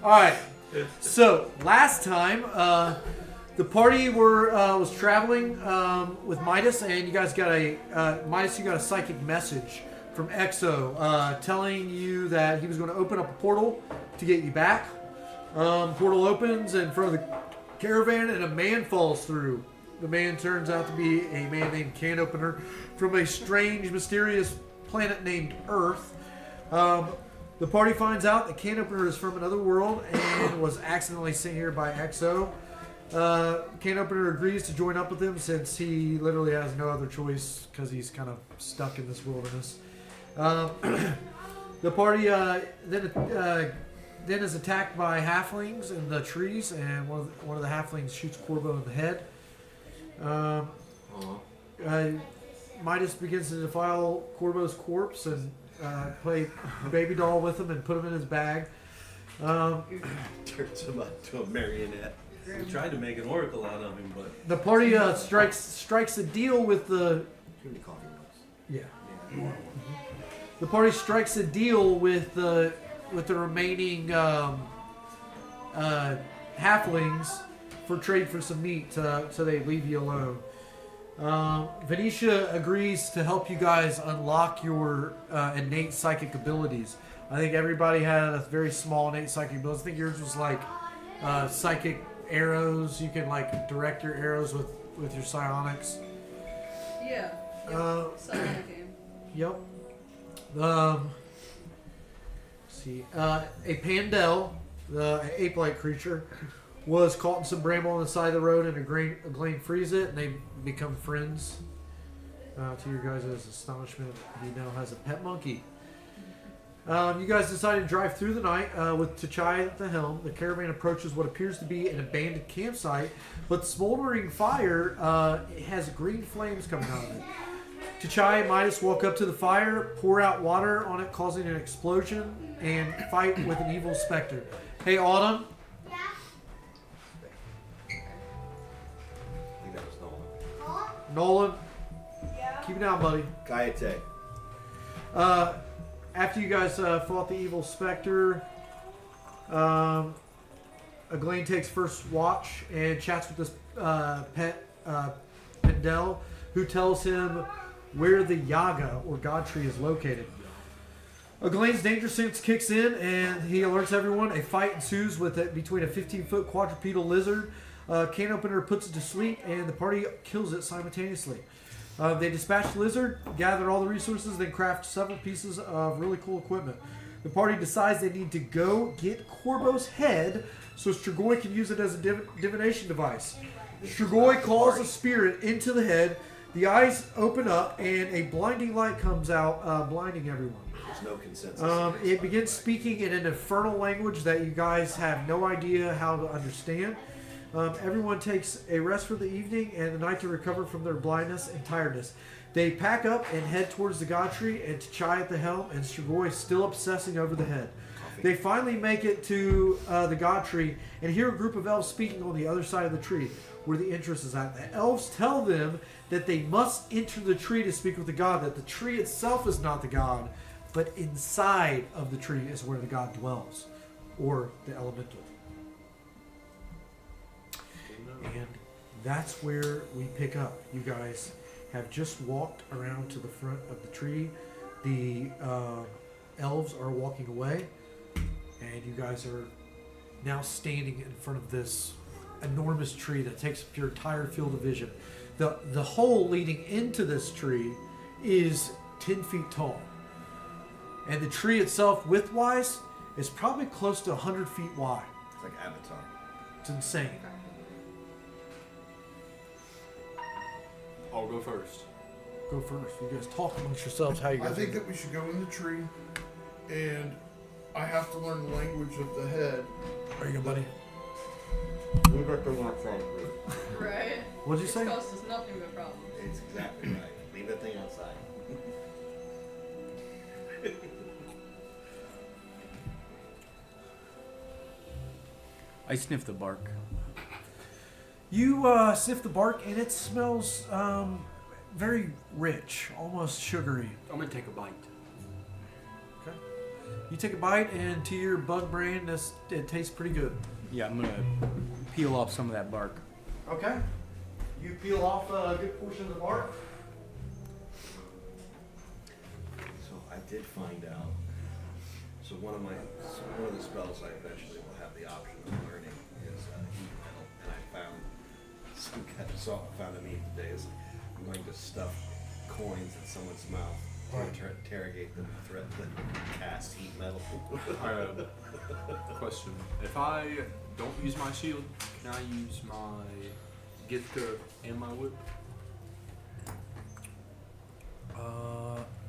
Alright. So, last time, the party was traveling with Mitis, and you guys got Mitis, you got a psychic message from Exo telling you that he was going to open up a portal to get you back. Portal opens in front of the caravan, and a man falls through. The man turns out to be a man named Can Opener from a strange, mysterious planet named Earth. The party finds out that Can Opener is from another world and was accidentally sent here by Exo. Can Opener agrees to join up with him since he literally has no other choice because he's kind of stuck in this wilderness. The party then is attacked by halflings in the trees, and one of the halflings shoots Korbo in the head. Mitis begins to defile Korbo's corpse and play baby doll with him and put him in his bag. Turns him up to a marionette. We tried to make an oracle out of him, but the party strikes a deal with the. Yeah. The party strikes a deal with the remaining halflings for trade for some meat, so they leave you alone. Venetia agrees to help you guys unlock your innate psychic abilities. I think everybody had a very small innate psychic ability. I think yours was like psychic arrows. You can like direct your arrows with your psionics. Yeah. Psionic game. Yep. Let's see. A Pandel, the ape-like creature, was caught in some bramble on the side of the road, and a Glane frees it, and they become friends. To your guys' astonishment, he now has a pet monkey. You guys decided to drive through the night with Tutt at the helm. The caravan approaches what appears to be an abandoned campsite, but smoldering fire has green flames coming out of it. Tutt and Mitis walk up to the fire, pour out water on it, causing an explosion, and fight with an evil specter. Hey, Autumn. Nolan, keep it down, buddy. Kayate. After you guys fought the evil specter, Glane takes first watch and chats with this pet Pendel, who tells him where the Yaga, or God Tree, is located. Glaine's danger sense kicks in, and he alerts everyone. A fight ensues between a 15-foot quadrupedal lizard. Can Opener puts it to sleep, and the party kills it simultaneously. They dispatch the lizard, gather all the resources, then craft several pieces of really cool equipment. The party decides they need to go get Korbo's head so Strigoi can use it as a divination device. Strigoi calls a spirit into the head. The eyes open up, and a blinding light comes out, blinding everyone. There's no consensus. It begins speaking in an infernal language that you guys have no idea how to understand. Everyone takes a rest for the evening and the night to recover from their blindness and tiredness. They pack up and head towards the God Tree, and Tutt at the helm, and Strigoi still obsessing over the head. They finally make it to the God Tree and hear a group of elves speaking on the other side of the tree, where the entrance is at. The elves tell them that they must enter the tree to speak with the god, that the tree itself is not the god, but inside of the tree is where the god dwells, or the elemental. And that's where we pick up. You guys have just walked around to the front of the tree. The elves are walking away, and you guys are now standing in front of this enormous tree that takes up your entire field of vision. The hole leading into this tree is 10 feet tall, and the tree itself, width-wise, is probably close to 100 feet wide. It's like Avatar. It's insane. I'll go first. Go first. You guys talk amongst yourselves how you guys. I think that we should go in the tree, and I have to learn the language of the head. Are you good, buddy? We got the one outside. Right. What'd you say? It causes nothing but problems. It's exactly right. Leave that thing outside. I sniff the bark. You sniff the bark, and it smells very rich, almost sugary. I'm gonna take a bite. Okay. You take a bite, and to your bug brain, it tastes pretty good. Yeah, I'm gonna peel off some of that bark. Okay. You peel off a good portion of the bark. So I did find out. So one of the spells I eventually will have the option of learning is heat metal, and I found some kind of found a meme today. Is I'm going to stuff coins in someone's mouth to interrogate them, threaten them, cast heat metal. Question: if I don't use my shield, can I use my Githka and my whip?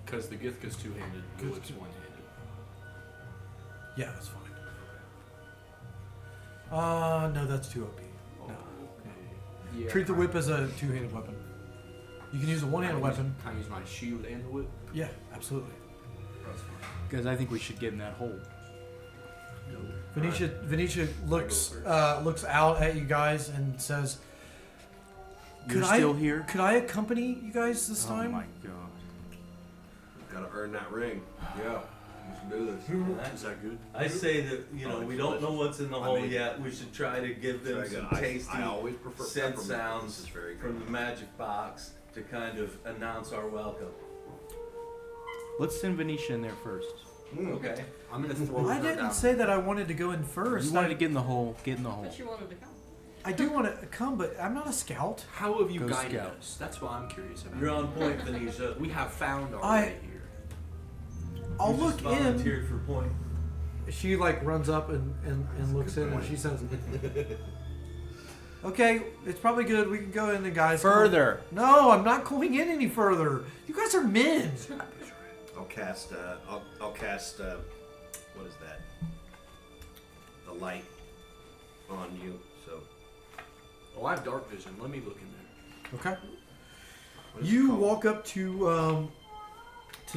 Because the Githka's two-handed, the whip's one-handed. Yeah, that's fine. No, that's too OP. No. Okay. Yeah, Treat the whip as a two-handed weapon. You can use a one-handed weapon. Can I use my shield and the whip? Yeah, absolutely. Guys, I think we should get in that hole. Venetia looks out at you guys and says, You're still here? Could I accompany you guys this Oh time? my god. Gotta earn that ring. Yeah. We should do this. Is that good? I say that, we don't know what's in the hole yet. We should try to give them Very some good. tasty I always prefer scent peppermint. This sounds is very good. from the magic box to kind of announce our welcome. Let's send Venetia in there first. Okay. I'm gonna throw I her didn't down. say that I wanted to go in first. You wanted to get in the hole. Get in the hole. But you wanted to come. I do want to come, but I'm not a scout. How have you Go guided scout. us? That's what I'm curious about. You're on point, Venetia. We have found our I- way here. I'll You look just in. volunteered for point. She runs up and looks in and she says, "Okay, it's probably good. We can go in, the guys." Further. No, I'm not going in any further. You guys are men. I'll cast. I'll cast. What is that? The light on you. So. Oh, I have dark vision. Let me look in there. Okay. What is it You called? walk up to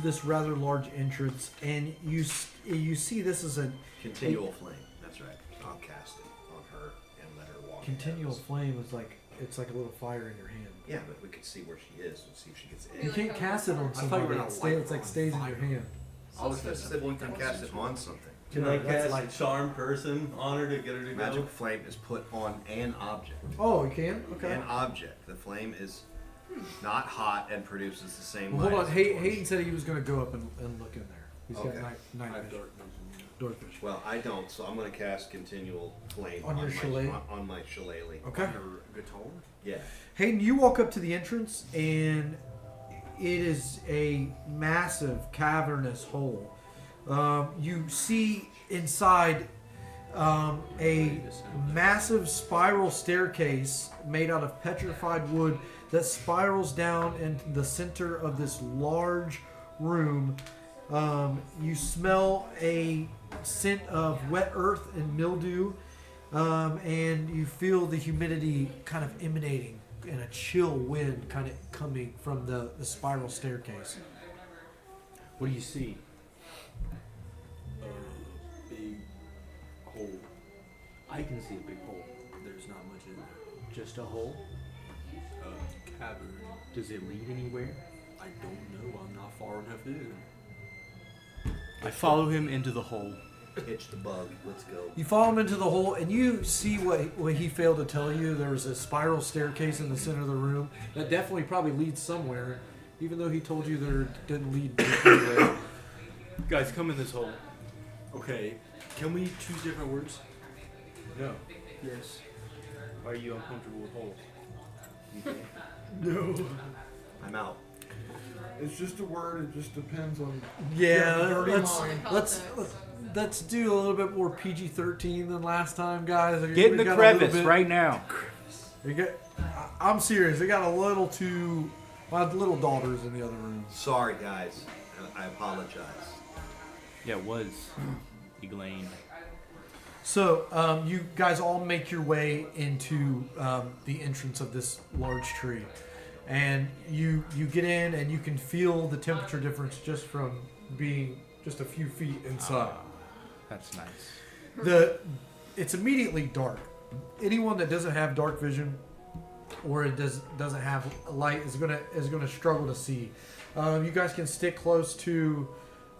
this rather large entrance, and you see this is a Continual flame. That's right. I'll cast it on her and let her walk. continual ahead of us. flame. It's like a little fire in your hand. Yeah, but we could see where she is. Let's see if she gets You in. can't cast it on thought you somebody. were gonna It's light like on stays in fire. your hand. I was I gonna said you can cast it on something. Can No, I that's cast like- charm person on her to get her to go? Magic flame is put on an object. Oh, you can? Okay. An object. The flame is not hot and produces the same Well, light. hold on. as a torch. Hayden said he was going to go up and look in there. He's got Okay. night I have vision. dark vision. Dark vision. Well, I don't, so I'm going to cast continual flame On your shillelagh? on my shillelagh. Okay. Your guitar? Yeah. Hayden, you walk up to the entrance, and it is a massive cavernous hole. You see inside a massive spiral staircase made out of petrified wood that spirals down into the center of this large room. You smell a scent of wet earth and mildew, and you feel the humidity kind of emanating and a chill wind kind of coming from the spiral staircase. What do you see? Big hole. I can see a big hole. There's not much in there. Just a hole? Cavern. Does it lead anywhere? I don't know. I'm not far enough in. I follow him into the hole. Hitch the bug. Let's go. You follow him into the hole, and you see what he failed to tell you. There was a spiral staircase in the center of the room that definitely probably leads somewhere, even though he told you there didn't lead anywhere. Guys, come in this hole. Okay. Can we choose different words? No. Yes. Are you uncomfortable with holes? No. I'm out. It's just a word. It just depends on. Yeah, dirty let's mind. let's do a little bit more PG-13 than last time, guys. Get in We the got a little crevice bit- right now. I'm serious. They got a little too. My little daughter's in the other room. Sorry, guys. I apologize. Yeah, it was. Eglaine. So you guys all make your way into the entrance of this large tree, and you get in, and you can feel the temperature difference just from being just a few feet inside. That's nice. It's immediately dark. Anyone that doesn't have dark vision or it doesn't have light is gonna struggle to see. You guys can stick close to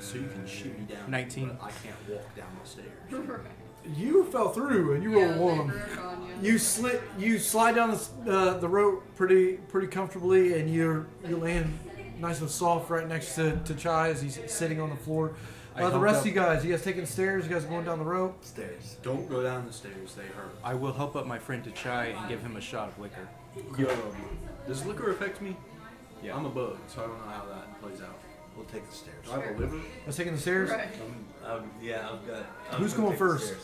So you can shoot me down. 19. But I can't walk down the stairs. You fell through and you rolled Yeah, one. they broke on you. You slide down the rope pretty comfortably, and you land nice and soft right next to Chai as he's sitting on the floor. I The helped rest up- of you guys taking the stairs? You guys going down the rope? Stairs. Don't go down the stairs. They hurt. I will help up my friend to Chai and give him a shot of liquor. Yo, does liquor affect me? Yeah. I'm a bug, so I don't know how that plays out. We'll take the stairs. Do I have a liver? Guys taking the stairs? Right. Yeah, I've got. Who's gonna going take the first? stairs.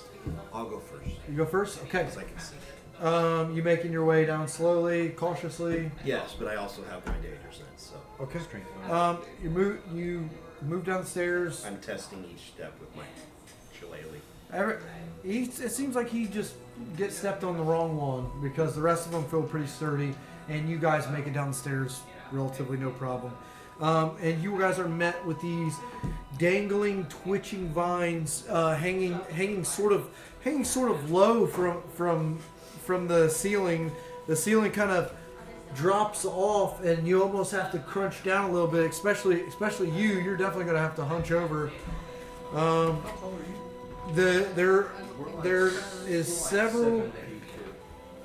I'll go first. You go first. Okay. Because I can see. You making your way down slowly, cautiously. Yes, but I also have my danger sense, so Okay. Strength. You move down the stairs. I'm testing each step with my shillelagh. It seems like he just gets stepped on the wrong one because the rest of them feel pretty sturdy, and you guys make it down the stairs relatively no problem. And you guys are met with these dangling, twitching vines hanging sort of low from the ceiling. The ceiling kind of drops off, and you almost have to crunch down a little bit. Especially you. You're definitely going to have to hunch over. There is several.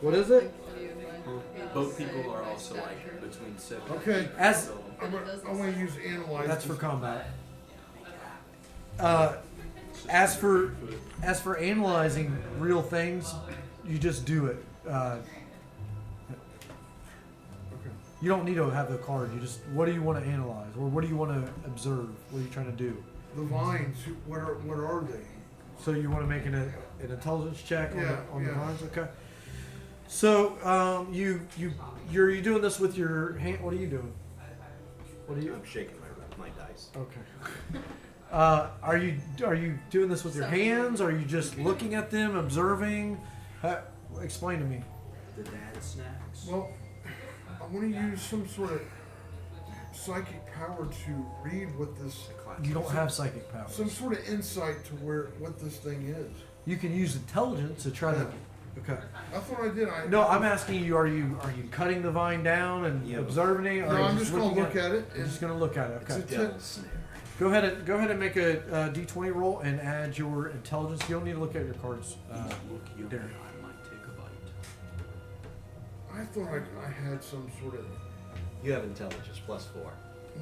What is it? Both people are also like between 7. Okay. As I'm gonna use analyze. that's for combat. As for analyzing real things, you just do it. You don't need to have the card. You just, what do you want to analyze, or what do you want to observe? What are you trying to do? the vines. What are they? So you want to make an intelligence check Yeah, on the yeah. vines? Okay. So you're doing this with your hand. What are you doing? What are you? I'm shaking my dice. Okay. Are you doing this with your hands? Are you just looking at them, observing? Explain to me. The dad snacks. Well, I want to use some sort of psychic power to read what this. You don't have psychic powers. Some sort of insight to what this thing is. You can use intelligence to try to. Okay. I thought I did. No, I'm asking you. Are you cutting the vine down and Yeah. observing it? Or No, are you I'm just gonna looking look at it. You're just gonna look at it. It's Okay. a Devil's snare. Go ahead and make a d20 roll and add your intelligence. You don't need to look at your cards. Look, you Darrin. I might take a bite. I thought I had some sort of. You have intelligence plus 4,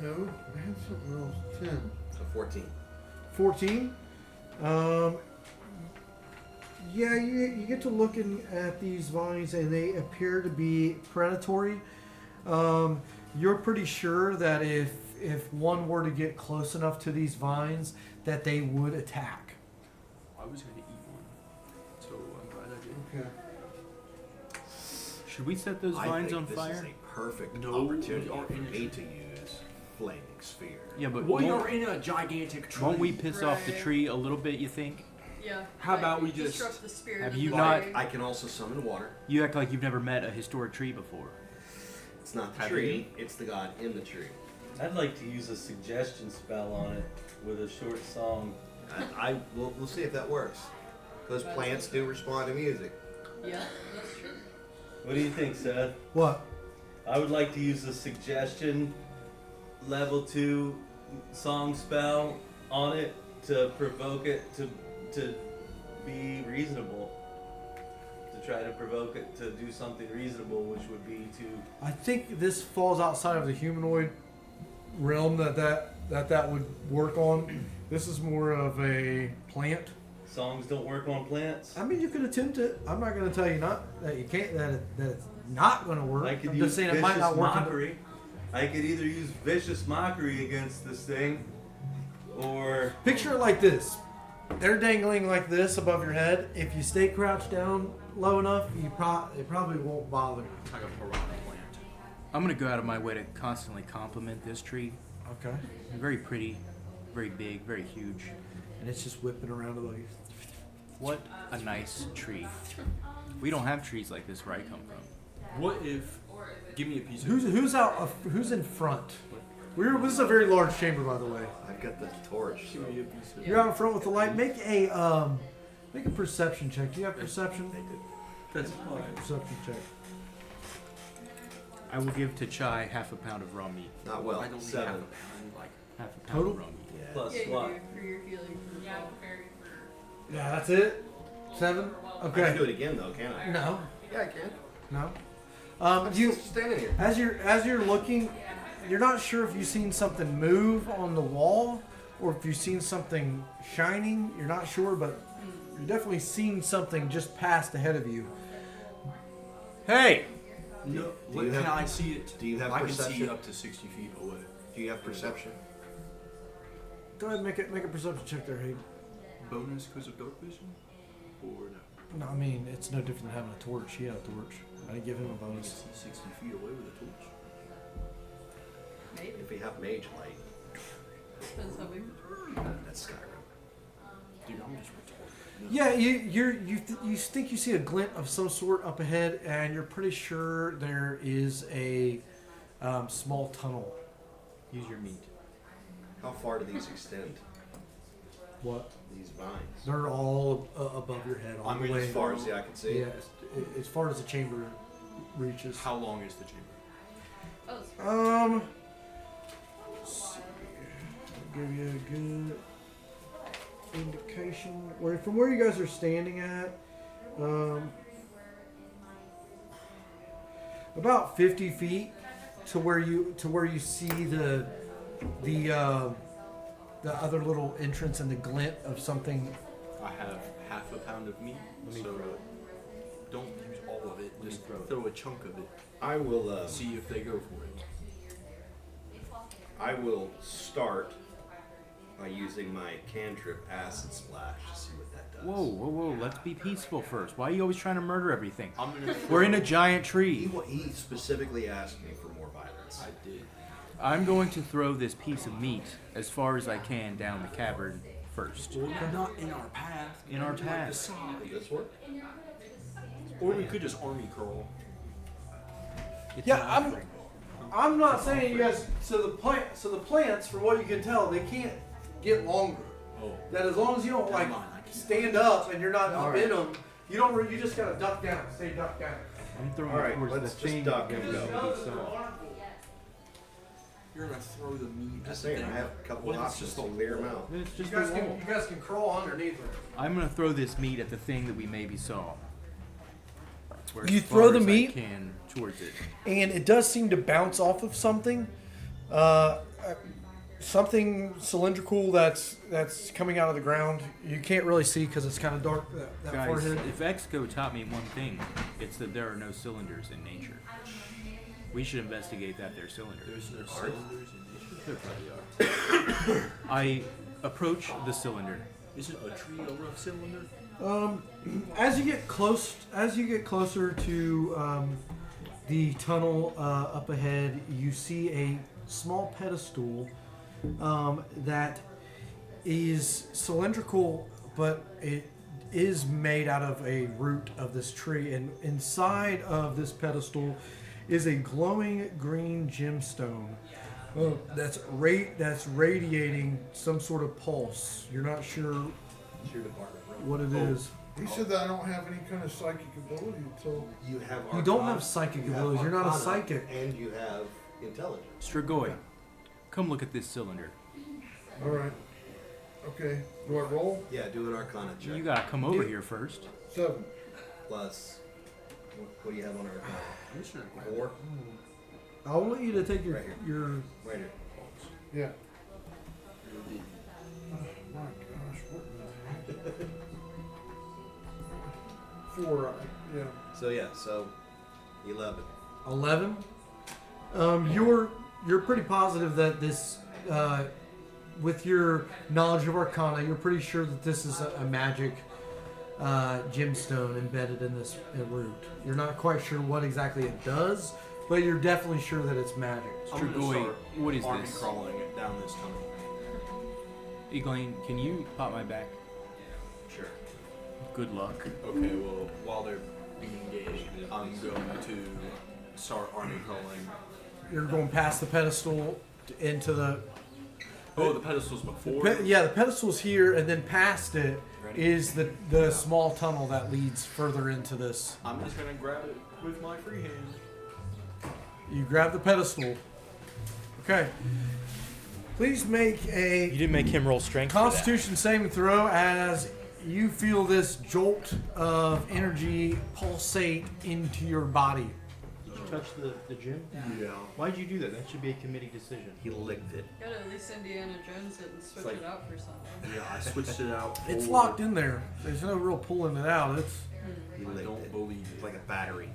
No, I had something else. 10. so 14. 14. Yeah, you get to looking at these vines and they appear to be predatory. You're pretty sure that if one were to get close enough to these vines, that they would attack. I was going to eat one, so I'm glad I did. Okay. Should we set those I vines think on this fire? is a perfect No, opportunity we are for in a me tree. to use flaming sphere. Yeah, but We won't, are in a gigantic tree. won't we piss off the Right. tree a little bit, you think? Yeah. How about we just- disrupt the spirit Have of you the not- tree? I can also summon water. You act like you've never met a historic tree before. It's not the Have tree, it's the god in the tree. I'd like to use a suggestion spell on it with a short song. We'll see if that works. Those plants do respond to music. Yeah, that's true. What do you think, Seth? What? I would like to use a suggestion level 2 song spell on it to provoke it to be reasonable. To try to provoke it to do something reasonable, which would be to I think this falls outside of the humanoid realm that would work on. This is more of a plant. songs don't work on plants. I mean, you could attempt it. I'm not going to tell you not that you can't that it's not going to work. I could I'm use just saying it vicious might not work. mockery. I could either use vicious mockery against this thing, or Picture it like this. They're dangling like this above your head. If you stay crouched down low enough, it probably won't bother. Like a piranha plant. I'm gonna go out of my way to constantly compliment this tree. Okay. Very pretty, very big, very huge. And it's just whipping around like. What a nice tree. We don't have trees like this where I come from. What if? Give me a piece of. Who's in front? This is a very large chamber, by the way. I've got the torch. Give me a piece of. You're out in front with the light. Make a perception check. Do you have perception? That's fine. Perception check. I will give to Chai half a pound of raw meat. Not well. I don't need half a 7. pound. Like Half a pound Total? of rum. Yeah. Plus Yeah, you what? do for your healing. For Yeah, both. very for. Yeah, that's it. 7. I can Okay. do it again though, can't I? No, Yeah, I can. no. I'm You just standing here. as you're looking, you're not sure if you've seen something move on the wall or if you've seen something shining. You're not sure, but you're definitely seeing something just past ahead of you. Hey! No, Do you can have- I see it? do you have I can see perception? it up to 60 feet away. Do you have perception? Go ahead and make a perception check there, Haiden. Bonus because of dark vision? Or no? No, I mean it's no different than having a torch. He had a torch. I didn't give him a I can bonus. see 60 feet away with a torch. Maybe. If you have mage light, Depends how big. that's Skyrim. Dude, I'm just retarded. No. Yeah, you think you see a glint of some sort up ahead, and you're pretty sure there is a small tunnel. Use your meat. How far do these extend? What? These vines. They're all above your head, all I the mean, way. as far as the eye can see. Yeah, as far as the chamber reaches. How long is the chamber? Oh, it's Let's see. Give you a good indication. From where you guys are standing at, about 50 feet to where you see the other little entrance and the glint of something. I have half a pound of meat, Let me so throw it. don't use all of it. Let me Just throw it. throw a chunk of it. I will. See if they go for it. I will start by using my cantrip acid splash to see what that does. Whoa. Let's be peaceful first. Why are you always trying to murder everything? I'm gonna. We're in a giant He, tree. he specifically asked me for more violence. I did. I'm going to throw this piece of meat as far as I can down the cavern first. Well, not in our path. In our Like the path. side. Will this work? Or we could just army crawl. It's Yeah, an offering. I'm not saying you guys. So the plants, from what you can tell, they can't get longer. Oh. That as long as you don't like Never mind, I can't. stand up and you're not up Alright. in them, you don't. You just gotta duck down. Stay ducked down. I'm throwing All right, it towards let's the just thing duck that and goes go. to the south. You're gonna throw the meat. Just at the saying, I thing. have a couple What if it's options just to a clear them out. Then it's You just guys a can wall. crawl underneath them. I'm gonna throw this meat at the thing that we maybe saw. Or You as throw far the as I meat? can towards it. And it does seem to bounce off of something, something cylindrical that's coming out of the ground. You can't really see because it's kind of dark. That Guys, forehead. if Exco taught me one thing, it's that there are no cylinders in nature. We should investigate that there cylinder. There's no cylinders in nature. There probably are. I approach the cylinder. Isn't a tree a rough cylinder? As you get closer to the tunnel up ahead, you see a small pedestal that is cylindrical, but it is made out of a root of this tree, and inside of this pedestal is a glowing green gemstone that's radiating some sort of pulse. You're not sure what it is. He said that I don't have any kind of psychic ability, so You have. You don't Arcana, have psychic you have abilities. You're not a Arcana, psychic. and you have intelligence. Strigoi, come look at this cylinder. all right. Okay. Do I roll? Yeah, do an Arcana check. You gotta come over here first. 7. Plus, what do you have on Arcana? I'm just gonna 4? I want you to take Right here. your Right here. Yeah. Oh my gosh, what the heck? 4. Yeah. So yeah, so 11. 11. You're pretty positive that this, with your knowledge of Arcana, you're pretty sure that this is a magic gemstone embedded in this root. You're not quite sure what exactly it does, but you're definitely sure that it's magic. I'm gonna Strigoi, start what is army this? crawling it down this tunnel. Eglaine, can you pop my back? Sure. Good luck. Okay, well, while they're being engaged, I'm going to start army crawling. You're going past the pedestal into the. Oh, the pedestal's before. The pedestal's here, and then past it Ready? is the small tunnel that leads further into this. I'm just gonna grab it with my free hand. You grab the pedestal. Okay. Please make You a didn't make him roll strength. for that. Constitution saving throw as you feel this jolt of energy pulsate into your body. Did you touch the gym? Yeah. Why'd you do that? That should be a committee decision. He licked it. Gotta at least Indiana Jones it and switch like- it out for something. Yeah, I switched it out. It's for- locked in there. There's no real pulling it out. It's He I licked don't it. believe It's it. like a battery.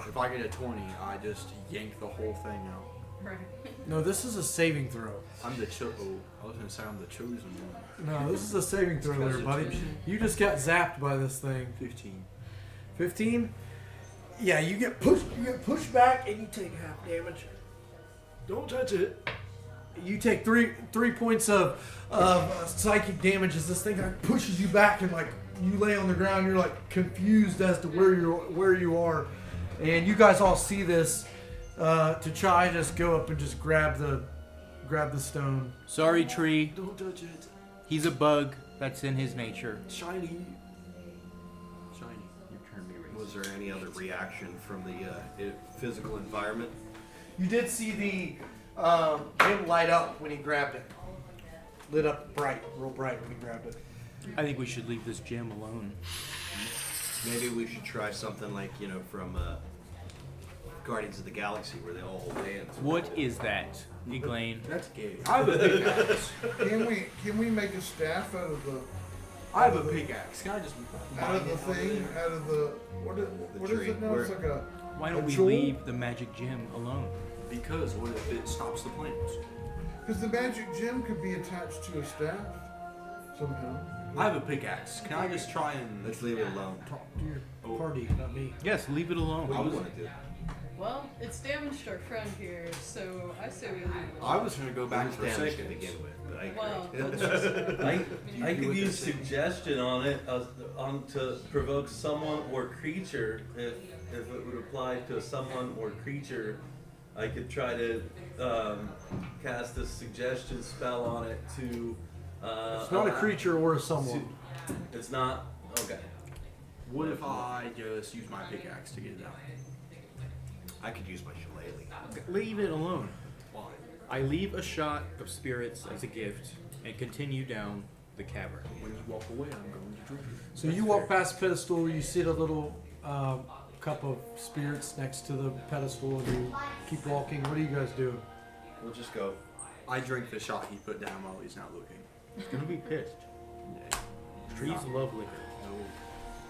If I get a 20, I just yank the whole thing out. Right. no. This is a saving throw. I'm the I was gonna say I'm the chosen one. No, this is a saving throw, there, buddy. You just got zapped by this thing. 15. 15. Yeah, you get pushed. You get pushed back, and you take half damage. Don't touch it. You take three points of psychic damage as this thing like pushes you back, and like you lay on the ground. You're like confused as to where you are, and you guys all see this. T'Chai just go up and just grab the stone. Sorry, tree. Don't touch it. He's a bug. That's in his nature. Shiny. Shiny. Your turn, be raised. Was there any other reaction from the physical environment? You did see the him light up when he grabbed it. Lit up real bright when he grabbed it. I think we should leave this gym alone. Maybe we should try something like, from Guardians of the Galaxy where they all hold hands. What is that, Eglaine? That's gay. I have a pickaxe. Can we make a staff out of the I have a pickaxe. Can I just out of the thing? Out of the what is tree. it now? It's like a Why don't we jewel? leave the magic gym alone? Because what if it stops the plants? because the magic gem could be attached to a staff somehow. I have a pickaxe. Can I just try and? Let's leave it alone. Talk to your party, not me. Yes, leave it alone. What do you want to do? Well, it's damaged our friend here, so I say we leave it. I was gonna go back It was for a damaged to second. begin with, but I Well, agree. let's just, I You could would use just say- suggestion on it on to provoke someone or creature. If it would apply to someone or creature, I could try to cast a suggestion spell on it to. It's not a creature or a someone. It's not okay. What if I just use my pickaxe to get it out? I could use my shillelagh. Leave it alone. Why? I leave a shot of spirits as a gift and continue down the cavern. When you walk away, I'm going to drink it. So you walk past the pedestal, you see the little cup of spirits next to the pedestal, and you keep walking. What do you guys do? We'll just go. I drink the shot he put down while he's not looking. He's gonna be pissed. Trees love liquor. No.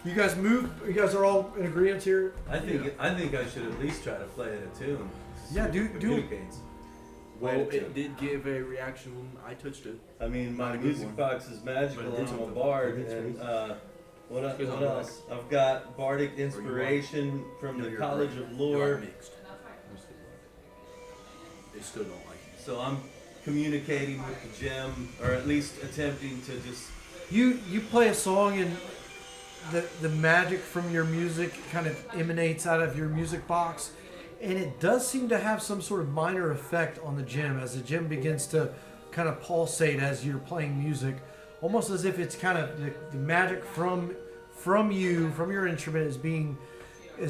You guys move. You guys are all in agreement here. I think I should at least try to play it a tune. Yeah, do- Communicates. Well, Play a it did give a reaction when I touched it. I mean, my Not a good music one. box is magical But it and is I'm a something. bard. It is And space. what Because I'm else? I've got bardic inspiration from No, the you're College right. of No, I'm Lore. mixed. They still don't like it. So I'm communicating with the gem, or at least attempting to just. You play a song, and the magic from your music kind of emanates out of your music box, and it does seem to have some sort of minor effect on the gem as the gem begins to kind of pulsate as you're playing music, almost as if it's kind of the magic from your instrument is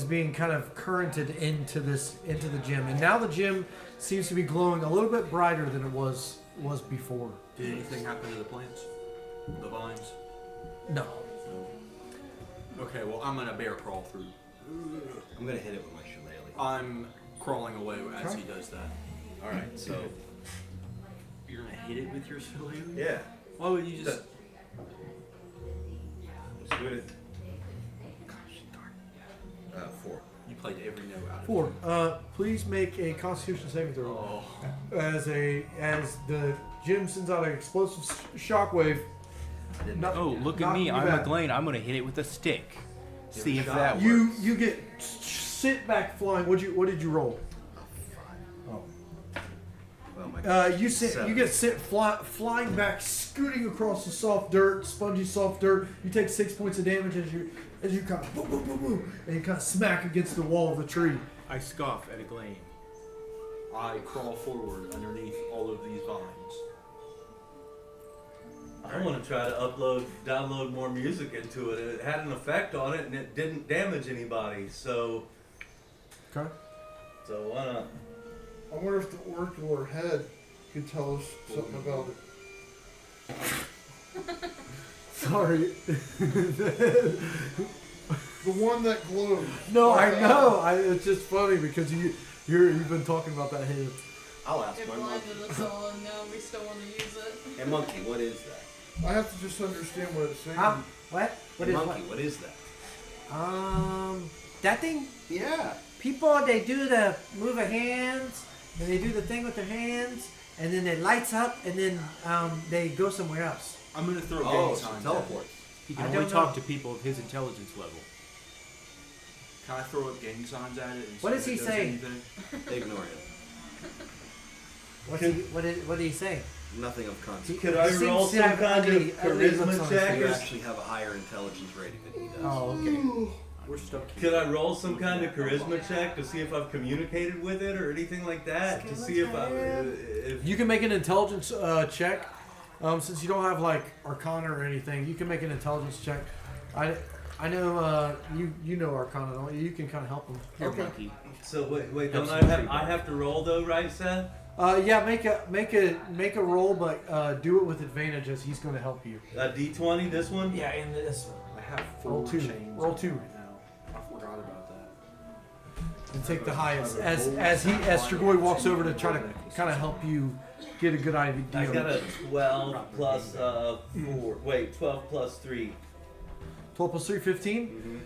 being kind of currented into the gem, and now the gem seems to be glowing a little bit brighter than it was before. Did anything happen to the plants? The vines? No. No. Okay, well, I'm gonna bear crawl through. I'm gonna hit it with my shillelagh. I'm crawling away as he does that. All right, so You're gonna hit it with your shillelagh? yeah, Why would you just? let's do it. Gosh darn. 4. You played every note out of 4. Please make a Constitution saving it. throw. Oh. As the gem sends out an explosive shockwave. Not- Oh, look at not me. you I'm back. a Glane. I'm gonna hit it with a stick. See if shot. that works. You get sent back flying. What did you roll? Well, my You Seven. get sent flying back, scooting across the soft dirt, spongy soft dirt. You take 6 points of damage as you kind of boom, boom, boom, boom, and you kind of smack against the wall of the tree. I scoff at a Glane. I crawl forward underneath all of these vines. I want to try to download more music into it. It had an effect on it, and it didn't damage anybody. So Okay. why not? I wonder if the orc or head could tell us something about it. Sorry. The one that glows. No, I know. It's just funny because you've been talking about that head. I'll ask It my blinded monkey. us all, and now we still want to use it. Hey monkey, what is that? I have to just understand what it's saying. What? What Hey is monkey, what is that? that thing? Yeah. People, they do the move of hands, and they do the thing with their hands, and then it lights up, and then they go somewhere else. I'm gonna throw Oh, gang it's a signs. teleport. He can I only don't talk know. to people of his intelligence level. Can I throw up gang signs at it? And What see does if he it does say? anything? Ignore him. What did he say? Nothing of consequence. Could I Seems roll to some have kind of ugly looks on his charisma face. check? You Or, actually have a higher intelligence rating than he does. Oh, okay. We're stuck here. could I roll some kind of charisma check to see if I've communicated with it or anything like that? To see if You can make an intelligence check. Since you don't have like Arcana or anything, you can make an intelligence check. I know you know Arcana, don't you? You can kind of help him. Here, Okay. monkey. So wait, don't Helps I you have to roll though, right, Seth? Yeah, make a roll, but do it with advantage as he's going to help you. A D20, this one? Yeah, in this one. I have Roll 4 two. chains Roll on two. right now. I forgot about that. And take the highest as Strigoi walks over to try to kind of help you get a good idea. I got a 12 plus 4. Wait, 12 plus 3. 12 plus 3, 15. Mm-hmm.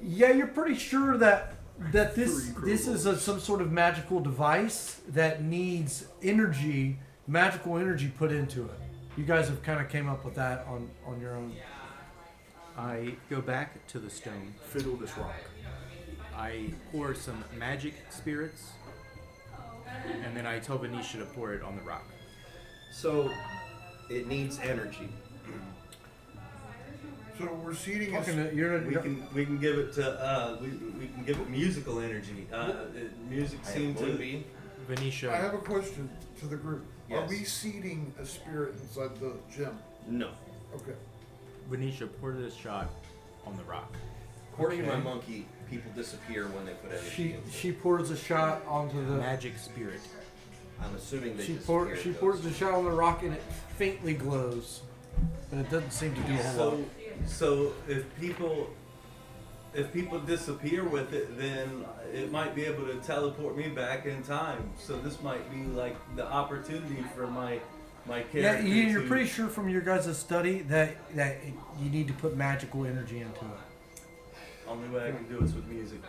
Yeah, you're pretty sure that this is some sort of magical device that needs energy, magical energy put into it. You guys have kind of came up with that on your own. I go back to the stone. Fiddle this rock. I pour some magic spirits, and then I tell Venetia to pour it on the rock. So, it needs energy. So we're seeding Talking a to, you're, We can give it to we can give it musical energy. Music seemed to be. Venetia, I have a question to the group. Are Yes. we seeding a spirit inside the gem? No. Okay. Venetia, pour this shot on the rock. According to my Okay. monkey, people disappear when they put energy in. she pours a shot onto the. Magic spirit. I'm assuming they She disappear. pours the shot on the rock and it faintly glows, but it doesn't seem to do a whole lot. So if people disappear with it, then it might be able to teleport me back in time. So this might be like the opportunity for my character. Yeah, you're to- pretty sure from your guys' study that you need to put magical energy into it. Only way I can do is with music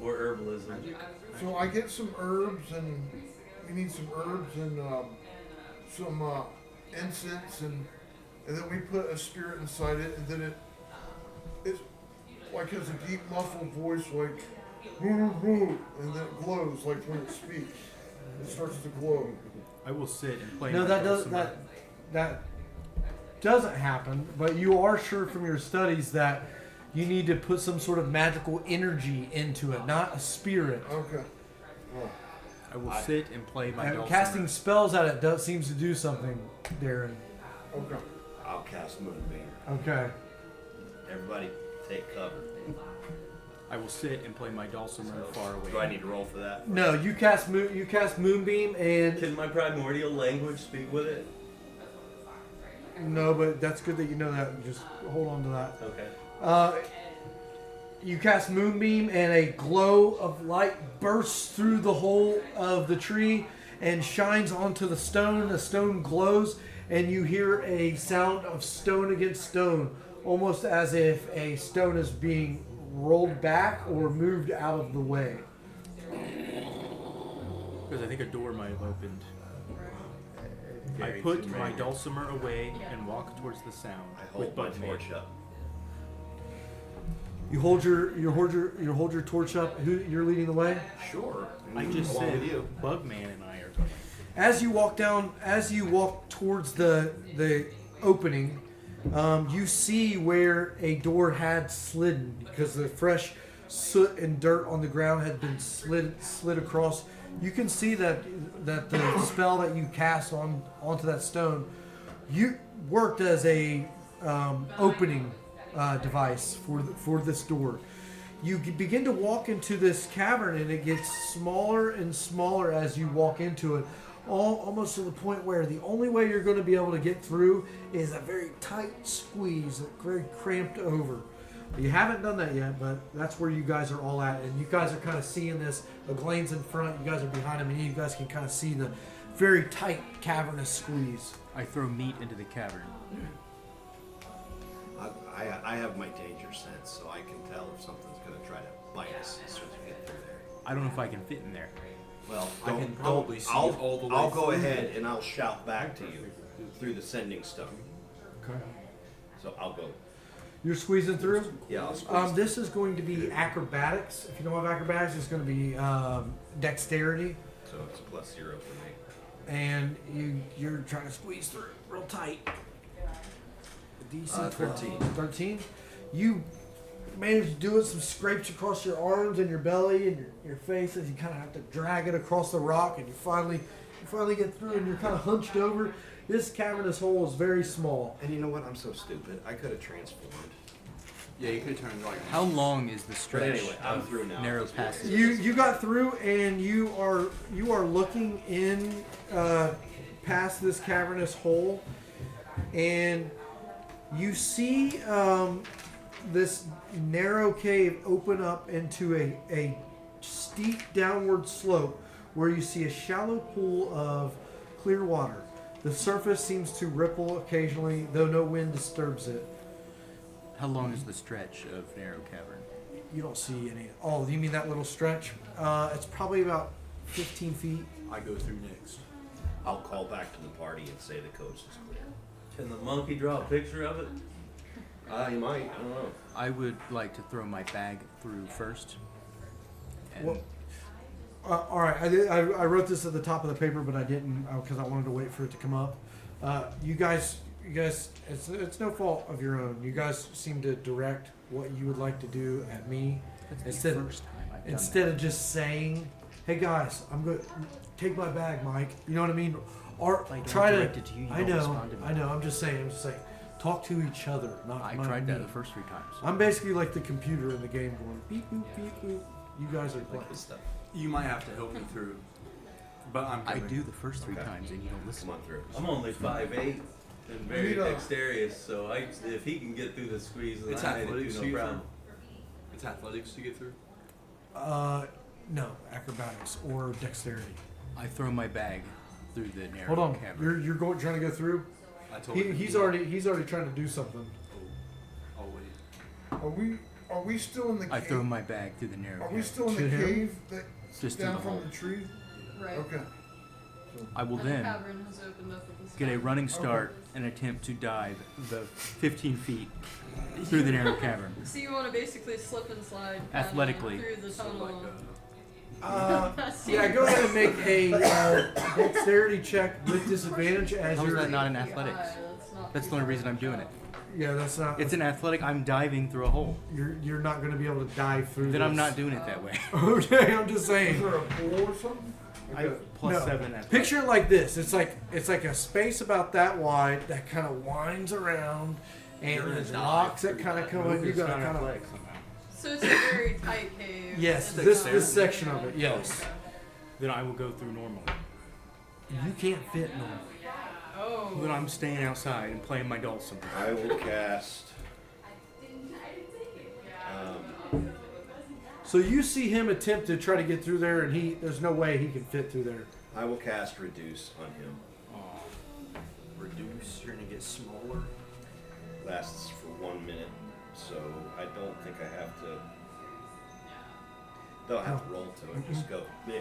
or herbalism. So I get some herbs and we need some herbs and some incense and then we put a spirit inside it and then it's like has a deep muffled voice like and then it glows like when it speaks. It starts to glow. I will sit and play. No, my that dulcimer. that doesn't happen. But you are sure from your studies that you need to put some sort of magical energy into it, not a spirit. Okay. I will sit and play my And dulcimer. casting spells at it seems to do something, Darrin. Okay. I'll cast Moonbeam. Okay. Everybody take cover. I will sit and play my dulcimer far away. Do I need to roll for that? No, you cast Moonbeam and Can my primordial language speak with it? no, but that's good that you know that. Just hold on to that. Okay. You cast Moonbeam, and a glow of light bursts through the hole of the tree and shines onto the stone. The stone glows, and you hear a sound of stone against stone, almost as if a stone is being rolled back or moved out of the way. Because I think a door might have opened. I Very put too my many. dulcimer away and walk towards the sound I with hold my Bugman. torch up. You hold your torch up. You're leading the way. Sure. I just Along said with you. Bugman and I are going. As you walk towards the opening, you see where a door had slidden because the fresh soot and dirt on the ground had been slid across. You can see that the spell that you cast onto that stone, you worked as a opening device for this door. You begin to walk into this cavern, and it gets smaller and smaller as you walk into it. almost to the point where the only way you're going to be able to get through is a very tight squeeze, very cramped over. You haven't done that yet, but that's where you guys are all at, and you guys are kind of seeing this. Eglane's in front, you guys are behind him, and you guys can kind of see the very tight cavernous squeeze. I throw meat into the cavern. I have my danger sense, so I can tell if something's going to try to bite us as soon as we get through there. I don't know if I can fit in there. Well, I can probably see I'll, all the way I'll go through. ahead and I'll shout back to you through the sending stone. Okay. So I'll go. You're squeezing through? Yeah, I'll squeeze. This is going to be acrobatics. If you don't have acrobatics, it's going to be dexterity. So it's +0 for me. And you're trying to squeeze through real tight. DC 13. 13. You manage to do it. Some scrapes across your arms and your belly and your face as you kind of have to drag it across the rock, and you finally get through, and you're kind of hunched over. This cavernous hole is very small. And you know what? I'm so stupid. I could have transformed. Yeah, you could turn like. How long is the But stretch anyway, I'm of through now. narrow passage? You got through, and you are looking in past this cavernous hole, and you see this narrow cave open up into a steep downward slope where you see a shallow pool of clear water. The surface seems to ripple occasionally, though no wind disturbs it. How long is the stretch of narrow cavern? You don't see any. Oh, you mean that little stretch? It's probably about 15 feet. I go through next. I'll call back to the party and say the coast is clear. Can the monkey draw a picture of it? You might. I don't know. I would like to throw my bag through first. And Well, all right. I wrote this at the top of the paper, but I didn't because I wanted to wait for it to come up. You guys, it's no fault of your own. You guys seem to direct what you would like to do at me that's the instead first time I've done instead of just saying, "Hey guys, I'm good. Take my bag, Mike." You know what I mean? Or If I don't try direct to. it to you, you I don't know. respond to me. I know. I'm just saying. Talk to each other, not I not tried that me. the first 3 times. I'm basically like the computer in the game, going beep boop beep boop. You guys are Like playing. this stuff. You might have to help me through, but I'm I coming. do the first 3 Okay. times and you don't listen. Come on through. I'm only 5'8" and very Need a- dexterous, so if he can get through the squeeze, then It's I made it athletics do to no get problem. through. It's athletics to get through. No, acrobatics or dexterity. I throw my bag through the narrow Hold on, cavern. you're trying to go through. I told him. He's already trying to do something. Oh, I'll wait. Are we still in the I cave? throw my bag through the narrow Are cavern. we still in the To him? cave that's Just to down the from hole. the tree? Right. Okay. I will And the then cavern has opened up at this get a time. running start and attempt to dive the 15 feet through the narrow cavern. So you want to basically slip and slide kinda Athletically. through the So tunnel. like, Yeah, go ahead and make a dexterity check with disadvantage as How is you're. that not in Yeah, athletics? That's the too only bad. reason I'm doing it. Yeah, that's not. It's an athletic. I'm diving through a hole. You're not going to be able to dive through. Then I'm this. not doing it that way. Okay, I'm just Is saying. there a pool or something? I have +7 athletics. Picture it like this. It's like a space about that wide that kind of winds around, and You're gonna there's dive rocks that through kind of that. come in. You got to kind of. So it's a very tight cave. Yes, and this section of it. Yes. Then I will go through normally. You can't fit normally. Oh. Then I'm staying outside and playing my dulcimer. I will cast. So you see him attempt to try to get through there, and there's no way he can fit through there. I will cast reduce on him. reduce. You're gonna get smaller. Lasts for 1 minute, so I don't think I have to. Don't have to roll to it. Just go. Yeah.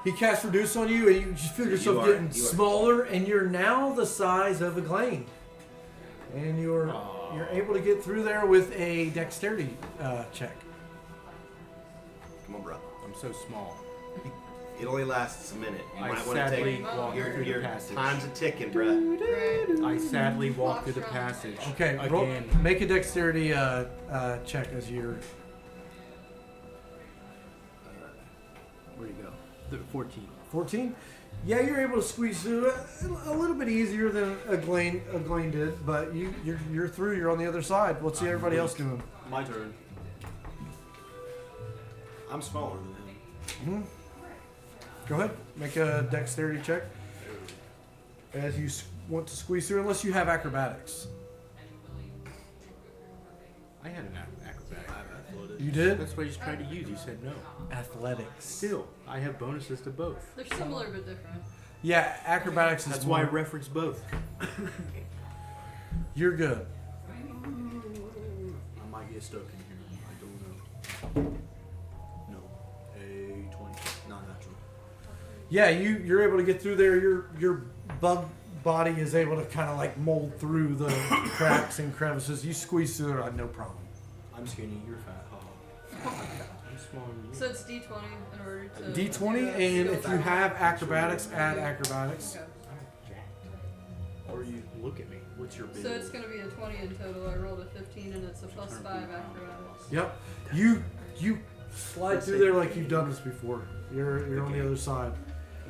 He casts reduce on you, and you just feel You yourself are- getting you are- smaller, and you're now the size of a glane. And you're able to get through there with a dexterity check. Come on, bro. I'm so small. It only lasts a minute. You I might want to sadly take walk through your the passage. time's a ticking, bruh. Right. I sadly walk through the passage. Okay, Again. make a dexterity check as you're. Where'd you go? 14. 14? Yeah, you're able to squeeze through it a little bit easier than a Glane did, but you're through. You're on the other side. Let's see everybody else doing. My turn. I'm smaller than him. Go ahead. Make a dexterity check. As you want to squeeze through, unless you have acrobatics. I had an acrobatic. You did? That's what I just tried to use. You said no. Athletics. Still, I have bonuses to both. They're similar but different. Yeah, acrobatics is That's why I more. reference both. You're good. I might get stuck in here. I don't know. No. A 20. Not natural. Yeah, you're able to get through there. Your bug body is able to kind of like mold through the cracks and crevices. You squeeze through there, no problem. I'm skinny. You're fat. I'm smaller than you. So it's D20 in order to. D20, and if you have acrobatics, add acrobatics. Okay. Or you look at me. What's your big? So it's going to be a 20 in total. I rolled a 15 and it's a +5 acrobatics. Yep. You slide through there like you've done this before. You're on the other side.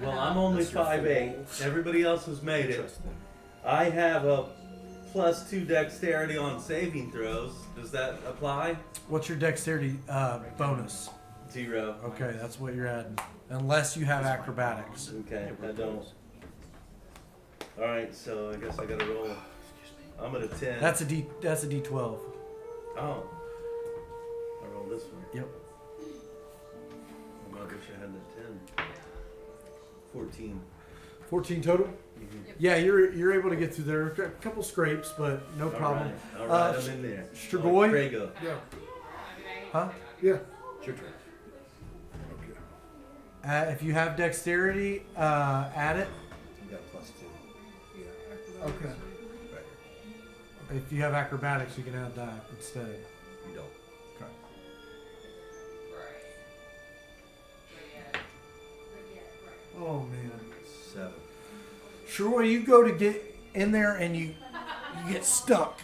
Well, I'm only 5'8". Everybody else has made it. I have a +2 dexterity on saving throws. Does that apply? What's your dexterity bonus? 0. Okay, that's what you're adding. Unless you have acrobatics. Okay, I don't. Alright, so I guess I gotta roll. I'm at a 10. That's a D12. Oh. I rolled this one. Yep. I wish I had the 10. 14. 14 total? Mm-hmm. Yeah, you're able to get through there. A couple scrapes, but no problem. Alright, I'm in there. Strigoi? Grego. Yeah. Huh? Yeah. It's your turn. Okay. If you have dexterity, add it. You got +2. Okay. If you have acrobatics, you can add that instead. You don't. Okay. Oh man. 7. Sure, you go to get in there and you get stuck.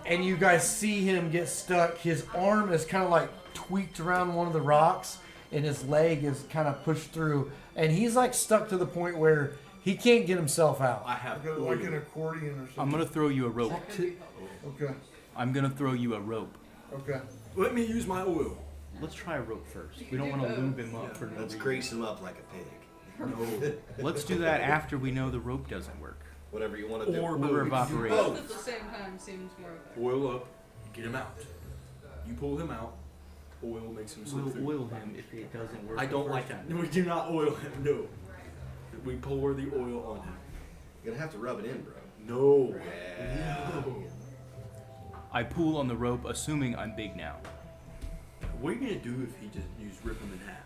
And you guys see him get stuck. His arm is kind of like tweaked around one of the rocks and his leg is kind of pushed through. And he's like stuck to the point where he can't get himself out. I have Okay, like an accordion or something. I'm gonna throw you a rope. Okay. I'm gonna throw you a rope. Okay. Let me use my oil. Let's try a rope first. We don't want to lube him up for no Let's reason. grease him up like a pig. No. Let's do that after we know the rope doesn't work. Whatever you want to do. Or Order of Both operations. at the same time seems more effective. Oil up. Get him out. You pull him out. Oil makes him slip We'll through. oil him if it doesn't work. I don't the like first that. time. We do not oil him. No. We pour the oil on him. You're going to have to rub it in, bro. No. Yeah. No. I pull on the rope, assuming I'm big now. What are you gonna do if he just rip him in half?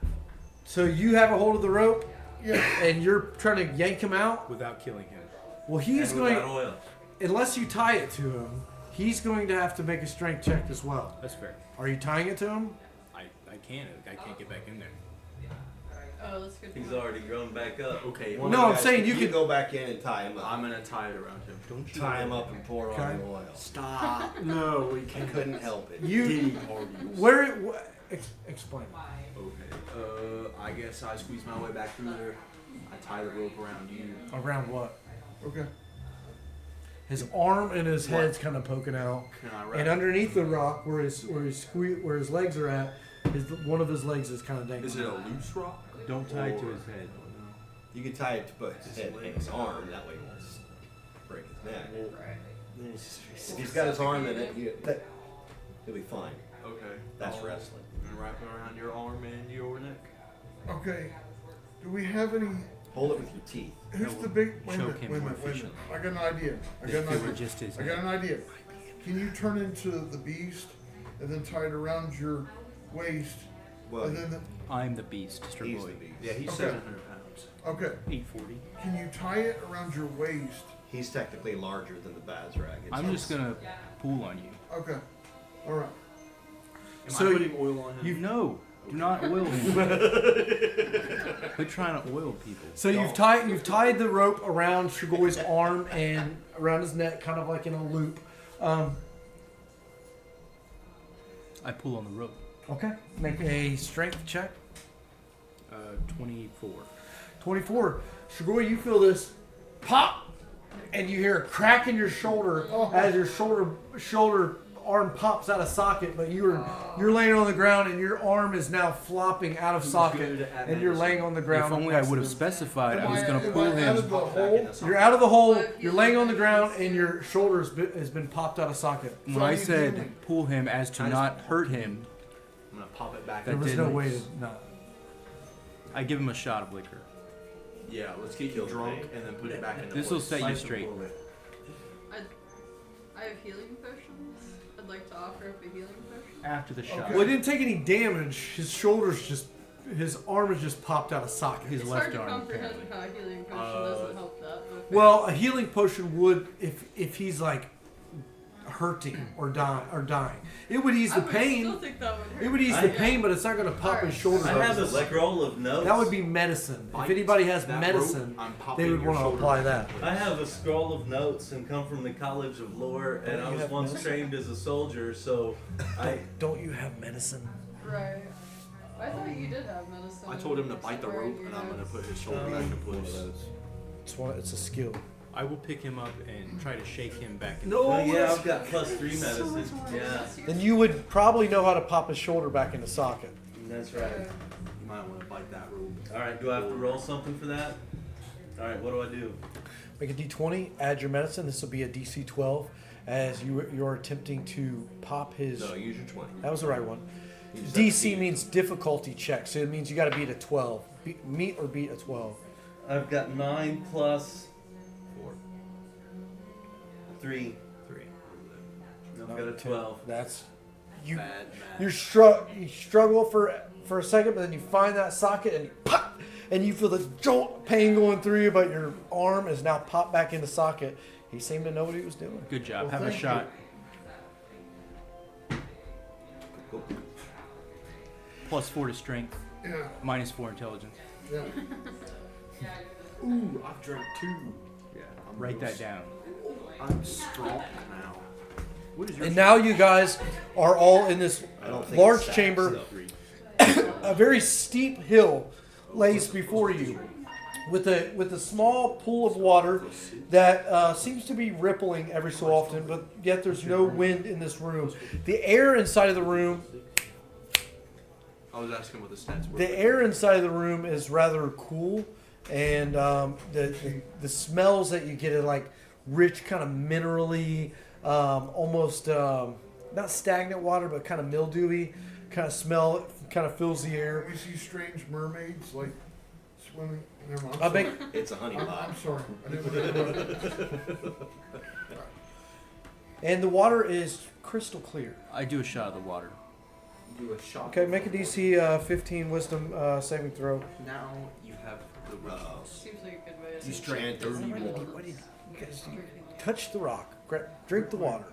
So you have a hold of the rope Yeah. and you're trying to yank him out. Without killing him. Well, he's And going, without oil. unless you tie it to him, he's going to have to make a strength check as well. That's fair. Are you tying it to him? I can't. I can't get back in there. Oh, that's good. He's already grown back up. Okay. One No, of I'm guys- saying you could- go back in and tie him up. I'm gonna tie it around him. Don't you Tie him up and pour on Okay. the oil. Stop. No, we I can't. couldn't help it. You He already was. where? Explain. Okay. I guess I squeeze my way back through there. I tie the rope around you. Around what? Okay. His arm and his head's kind of poking out, Can I wrap? and underneath the rock, where his legs are at, one of his legs is kind of dangling. Is it a loose rock? Don't tie it to Or- his head. You can tie it to both his head and his arm. That way he won't break his neck. If he's got his arm in it, he'll be fine. Okay. That's I'll- wrestling. I'm gonna wrap it around your arm and your neck. Okay. Do we have any? Hold it with your teeth. Who's the big? Wait a choke minute. him Wait a more minute. Wait a minute. efficiently. I got an idea. I got If an it were idea. just his I got head. an idea. Can you turn into the beast and then tie it around your waist? Well, And then I'm the beast, he's the Strigoi. beast. Yeah, he's Okay. 700 pounds. okay. 840. Can you tie it around your waist? He's technically larger than the Bazrag. I'm just gonna pull on you. Okay. All right. Am So I putting oil on him? You know. Do not oil him. Quit trying to oil people. So you've tied the rope around Shigoi's arm and around his neck, kind of like in a loop. I pull on the rope. Okay. Make a strength check. 24. 24. Shigoi, you feel this pop, and you hear a crack in your shoulder as your shoulder arm pops out of socket, but you're laying on the ground and your arm is now flopping out of socket, and you're laying on the ground. If only I would have specified, I was going to Am pull I out of him. the hole? You're out of the hole. You're laying on the ground, and your shoulder has been popped out of socket. When I said pull him as to not hurt him, I'm gonna pop it back. There That was didn't- no way to not. I give him a shot of liquor. Yeah, let's get you drunk and then put it back in the This will place. set you straight. I have healing potions. I'd like to offer up a healing potion. After the shot. Well, he didn't take any damage. His arm is just popped out of socket. His It's left hard to arm. comprehend how a healing potion doesn't help that. but- Well, a healing potion would if he's like hurting or dying. It would ease I the would pain. still think that would hurt. It would ease the pain, but it's not going to pop his shoulder. I have a up. scroll of notes. That would be medicine. If anybody has That medicine, rope, I'm popping they would your want to shoulder apply back that. in place. I have a scroll of notes and come from the College of Lore, and I you was have once medicine? trained as a soldier, so I. Don't you have medicine? Right. I thought you did have medicine. I told him to bite the somewhere in rope, your and I'm gonna notes. put his shoulder back in place. It's a skill. I will pick him up and try to shake him back in. No. Well, yeah, I've got +3 medicine. Yeah, Then you would probably know how to pop his shoulder back into socket. that's right. You might want to bite that rope. All right, do I have to roll something for that? All right, what do I do? Make a D20. Add your medicine. This will be a DC 12, as you're attempting to pop his. No, use your 20. That was the right one. You just have to DC beat it. means difficulty check, so it means you got to beat a 12. Meet or beat a 12. I've got 9 plus 4, 3. 3. I've got a 12. That's you. Bad. You struggle for a second, but then you find that socket and you pop, and you feel the jolt pain going through you, but your arm is now popped back into socket. He seemed to know what he was doing. Good job. Well, Have a thank shot. Cool. +4 to strength. Yeah, -4 intelligence. yeah. Ooh, I've drank 2. Yeah. Write that down. I'm strong now. What is your And now you guys are all in this I don't think large it's stacks, chamber. though. A very steep hill lays before you, with a small pool of water that seems to be rippling every so often, but yet there's no wind in this room. The air inside of the room, I was asking what the stats were. the air inside of the room is rather cool, and the smells that you get are like rich, kind of minerally, almost not stagnant water, but kind of mildewy kind of smell. Kind of fills the air. We see strange mermaids like swimming. Never mind. I I'm think sorry. It's a honey pot. I'm sorry. I didn't know. and the water is crystal clear. I do a shot of the water. Do a shot. Okay, make a DC 15 Wisdom saving throw. Now you have the rose. Seems like a good way to You do drank dirty water. What did you guys do? Touch the rock. Drink the water.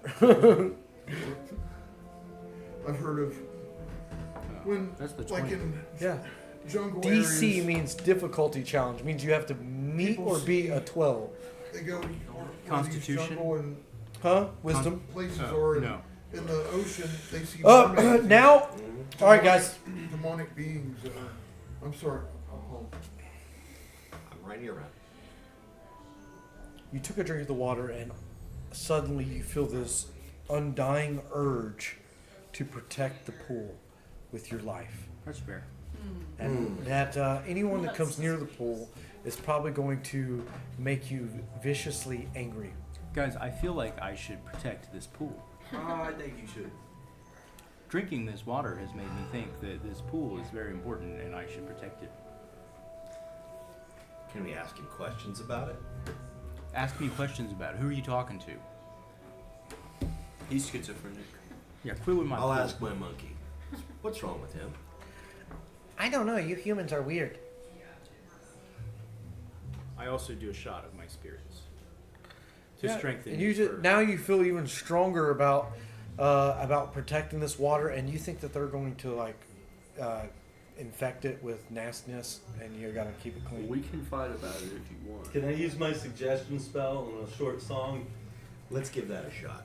I've heard of when, That's the like 20. in Yeah. jungle DC areas, means difficulty challenge. Means you have to meet or beat a 12. they go where these Constitution? jungle and Huh? Wisdom. places Oh, are no. in the ocean. They see mermaids and Now, all right, guys. demonic beings. I'm sorry. I'm right here around. You took a drink of the water, and suddenly you feel this undying urge to protect the pool with your life. That's fair. And that anyone that comes near the pool is probably going to make you viciously angry. Guys, I feel like I should protect this pool. I think you should. Drinking this water has made me think that this pool is very important and I should protect it. Can we ask him questions about it? Ask me questions about it. Who are you talking to? He's schizophrenic. Yeah, quit with my I'll pool. ask my monkey. What's wrong with him? I don't know. You humans are weird. I also do a shot of my spirits to strengthen And you. you just, now you feel even stronger about protecting this water, and you think that they're going to like infect it with nastiness, and you gotta keep it clean. We can fight about it if you want. Can I use my suggestion spell on a short song? Let's give that a shot.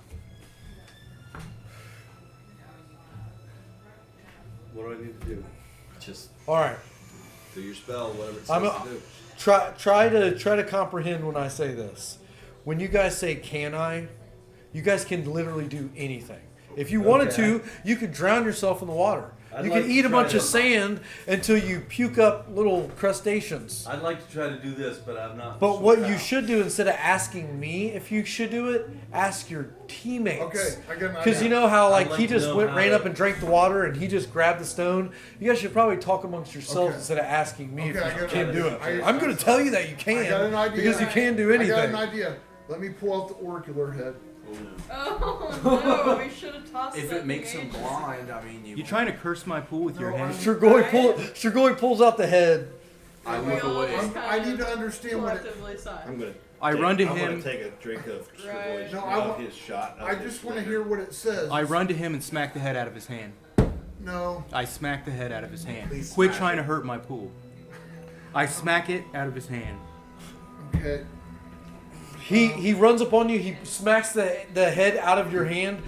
What do I need to do? Just All right. do your spell, whatever it I'm says a- to do. Try to comprehend when I say this. When you guys say "can I," you guys can literally do anything. If you wanted Okay. to, you could drown yourself in the water. I'd You like could to eat a try bunch of to- sand until you puke up little crustaceans. I'd like to try to do this, but I'm not. But sure what how. you should do, instead of asking me if you should do it, ask your teammates. Okay, I got an Because idea. you know how I'd like like he to just know went, how ran to- up and drank the water and he just grabbed the stone. You guys should probably talk amongst yourselves Okay. instead of asking me Okay, I if you got can an do it. idea. I'm going to tell you that you I got an can idea. because you can do I got an anything. idea. Let me pull out the oracular head. Oh no, we should have tossed If that it makes thing him ages blind, ago. I mean, You trying to curse my pool with your No, head? Strigoi pulls out the head. I We look all away. just I kind need to of understand what it. collectively sigh. I'm gonna. I run to I'm him. gonna take a drink of Right. Strigoi's, No, I not wa- his shot. of I his just want to liquor. hear what it says. I run to him and smack the head out of his hand. No. I smack the head out of his hand. Please Quit smash trying it. to hurt my pool. I smack it out of his hand. Okay. He runs up on you. He smacks the head out of your hand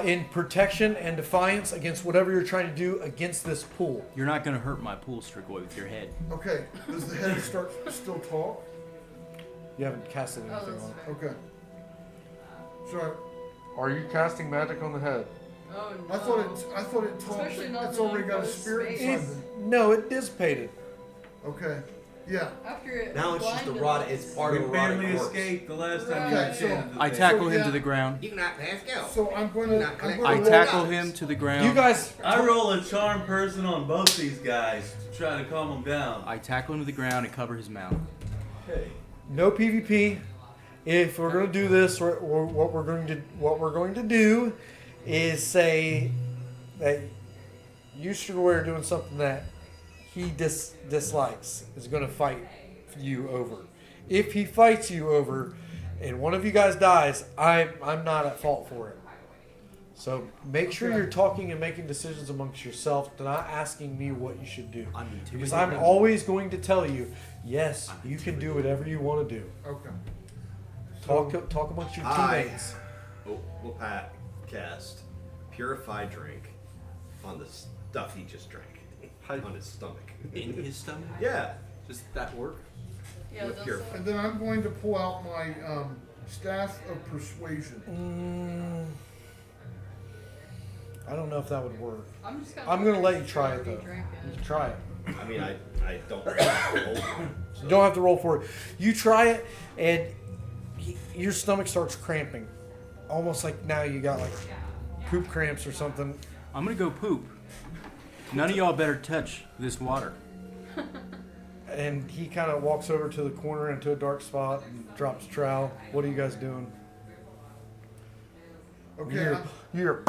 in protection and defiance against whatever you're trying to do against this pool. You're not gonna hurt my pool, Strigoi, with your head. Okay. Does the head start still talk? You haven't casted Oh, anything that's on it. fair. Okay. So Are you casting magic on the head? Oh no. I thought it talked. Especially not It's in already got a enclosed spirit space. inside it. No, it dissipated. Okay. Yeah. After it Now it's just a blinded rot. us. It's part We of a rotting barely corpse. escaped the last time Right. we attended the I thing. tackle him yeah. to the ground. You cannot pass go. So I'm gonna. Not I'm connect- gonna I roll- tackle him to the ground. You guys, I roll a charm person on both these guys to try to calm them down. I tackle him to the ground and cover his mouth. Hey. no PvP. If we're going to do this, or what we're going to do is say that you, Strigoi, are doing something that he dislikes. Is going to fight you over. If he fights you over, and one of you guys dies, I'm not at fault for it. So make sure Okay. you're talking and making decisions amongst yourself, not asking me what you should do. I'm intimidated. Because I'm always going to tell you, yes, you can do whatever you want to do. Okay. Talk amongst your teammates. We'll cast Purify Drink on the stuff he just drank. On his stomach. In his stomach? Yeah. Does that work? Yeah, With that's your- it. And then I'm going to pull out my staff of persuasion. I don't know if that would work. I'm just I'm gonna let you try it already though. drank it. You try it. I mean, I don't really have to roll for it, so. You don't have to roll for it. You try it, and your stomach starts cramping, almost like now you got like poop cramps or something. I'm gonna go poop. None of y'all better touch this water. And he kind of walks over to the corner into a dark spot and drops trowel. What are you guys doing? Okay. You're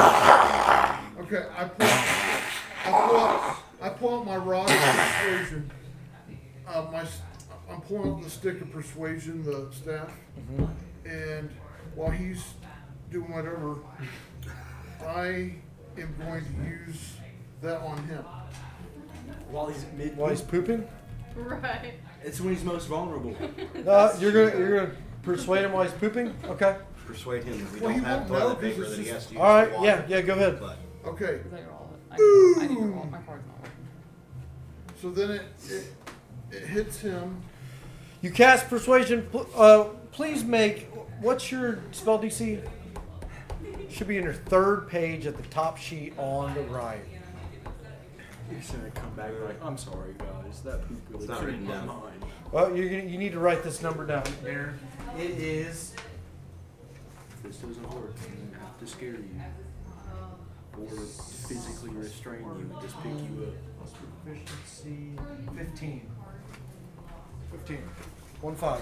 Okay. I pull out my rod of persuasion. I'm pulling out the stick of persuasion, the staff, and while he's doing whatever, I am going to use that on him. While he's mid. while he's pooping. Right. It's when he's most vulnerable. You're gonna persuade him while he's pooping. Okay. Persuade him that we Well, he don't have won't know toilet 'cause paper, it's that he just- has to use All right. the water. Yeah. Go ahead. But Okay. I need to roll. My card's not working. So then it hits him. You cast persuasion. Please make. What's your spell DC? Should be in your third page at the top sheet on the right. He's gonna come back and be like, I'm sorry guys, that poop really It's not creamed written my down. mind. Well, you need to write this number down there. It is. If this doesn't work, I'm gonna have to scare you. Or physically restrain you and just pick you up. Plus proficiency 15. 15. 1-5.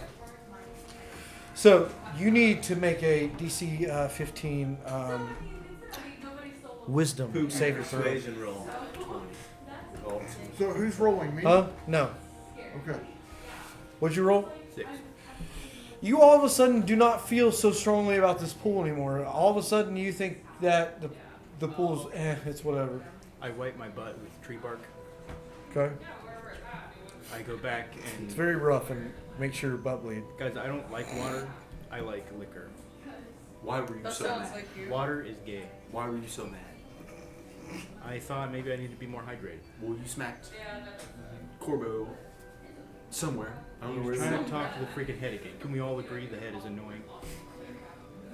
So you need to make a DC 15 wisdom Poop saving throw. persuasion roll. So who's rolling me? Huh? No. Okay. What'd you roll? 6. You all of a sudden do not feel so strongly about this pool anymore. All of a sudden you think that the pool's it's whatever. I wipe my butt with tree bark. Okay. I go back It's and very rough and make sure your butt bleed. guys, I don't like water. I like liquor. Why were you That so sounds mad? like you. Water is gay. Why were you so mad? I thought maybe I need to be more hydrated. Well, you smacked Korbo somewhere. I don't know where it Trying is. to talk to the freaking head again. Can we all agree the head is annoying?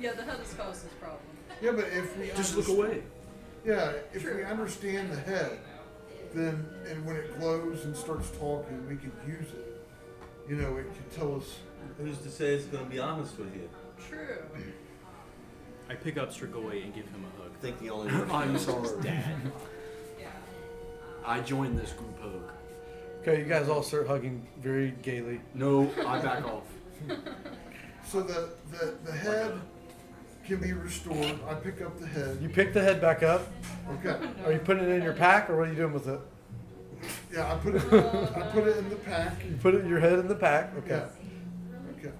Yeah, the head has caused this problem. Yeah, but if we Just look understand- away. Yeah, if we understand the head, then and when it glows and starts talking, we can use it. You know, it can tell us. Who's to say it's going to be honest with you? True. I pick up Strigoi and give him a hug. I think the only word I'm is sorry. dad. I joined this group hug. Okay, you guys all start hugging very gaily. No, I back off. So the head can be restored. I pick up the head. You pick the head back up. Okay. Are you putting it in your pack, or what are you doing with it? Yeah, I put it in the pack. You put it your head in the pack. Okay. Yeah. Okay.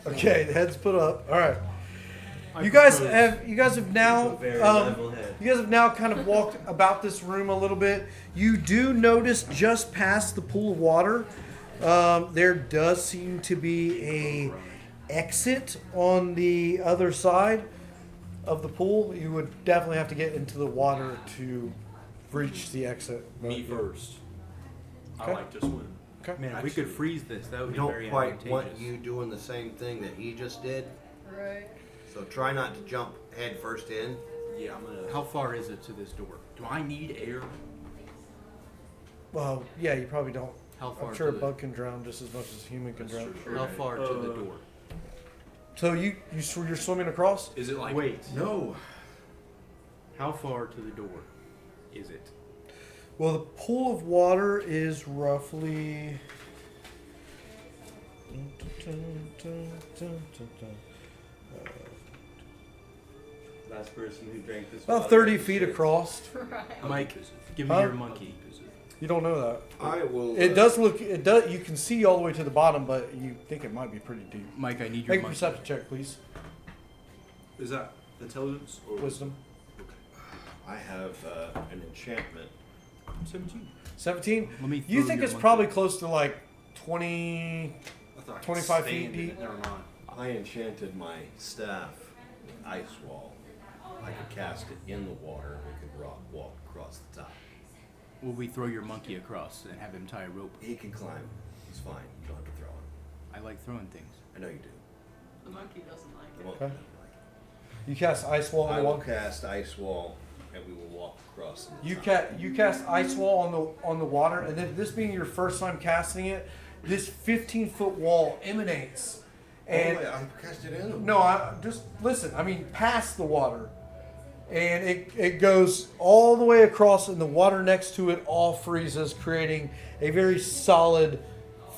Okay, the head's put up. All right. I You guys propose- have now Very level head. you guys have now kind of walked about this room a little bit. You do notice just past the pool of water, there does seem to be a exit on the other side of the pool. You would definitely have to get into the water to reach the exit. Me first. Okay. I like to swim. Okay. Man, if we could freeze this. That would We be don't very quite advantageous. want you doing the same thing that he just did, Right. so try not to jump head first in. Yeah, I'm gonna. How far is it to this door? Do I need air? Well, yeah, you probably don't. How far? I'm sure a to bug can drown just as much as a human can That's drown. true. How far to the door? So you're swimming across? Is it like? Wait. No. How far to the door is it? Well, the pool of water is roughly. Last person who drank this About water 30 had feet shit. across. Right. Mike, give me Huh? your monkey. You don't know that. I will. It does look. It does. You can see all the way to the bottom, but you think it might be pretty deep. Mike, I need your Make a monkey. perception check, please. Is that intelligence or Wisdom. I have an enchantment. 17. 17. Let me. You throw think your it's monkey. probably close to like 20. I thought I could 25 stand feet in deep. it. Never mind. I enchanted my staff, ice wall. I could cast it in the water and we could walk across the top. Will we throw your monkey across and have him tie a rope? He can climb. He's fine. You don't have to throw him. I like throwing things. I know you do. The monkey doesn't like The it. monkey Okay. doesn't like You cast ice wall it. on I the will wall. cast ice wall and we will walk across. the You top. you cast ice wall on the water, and then this being your first time casting it, this 15-foot wall emanates. And oh, wait, I cast it in. no, I just listen. I mean, past the water, and it goes all the way across, and the water next to it all freezes, creating a very solid,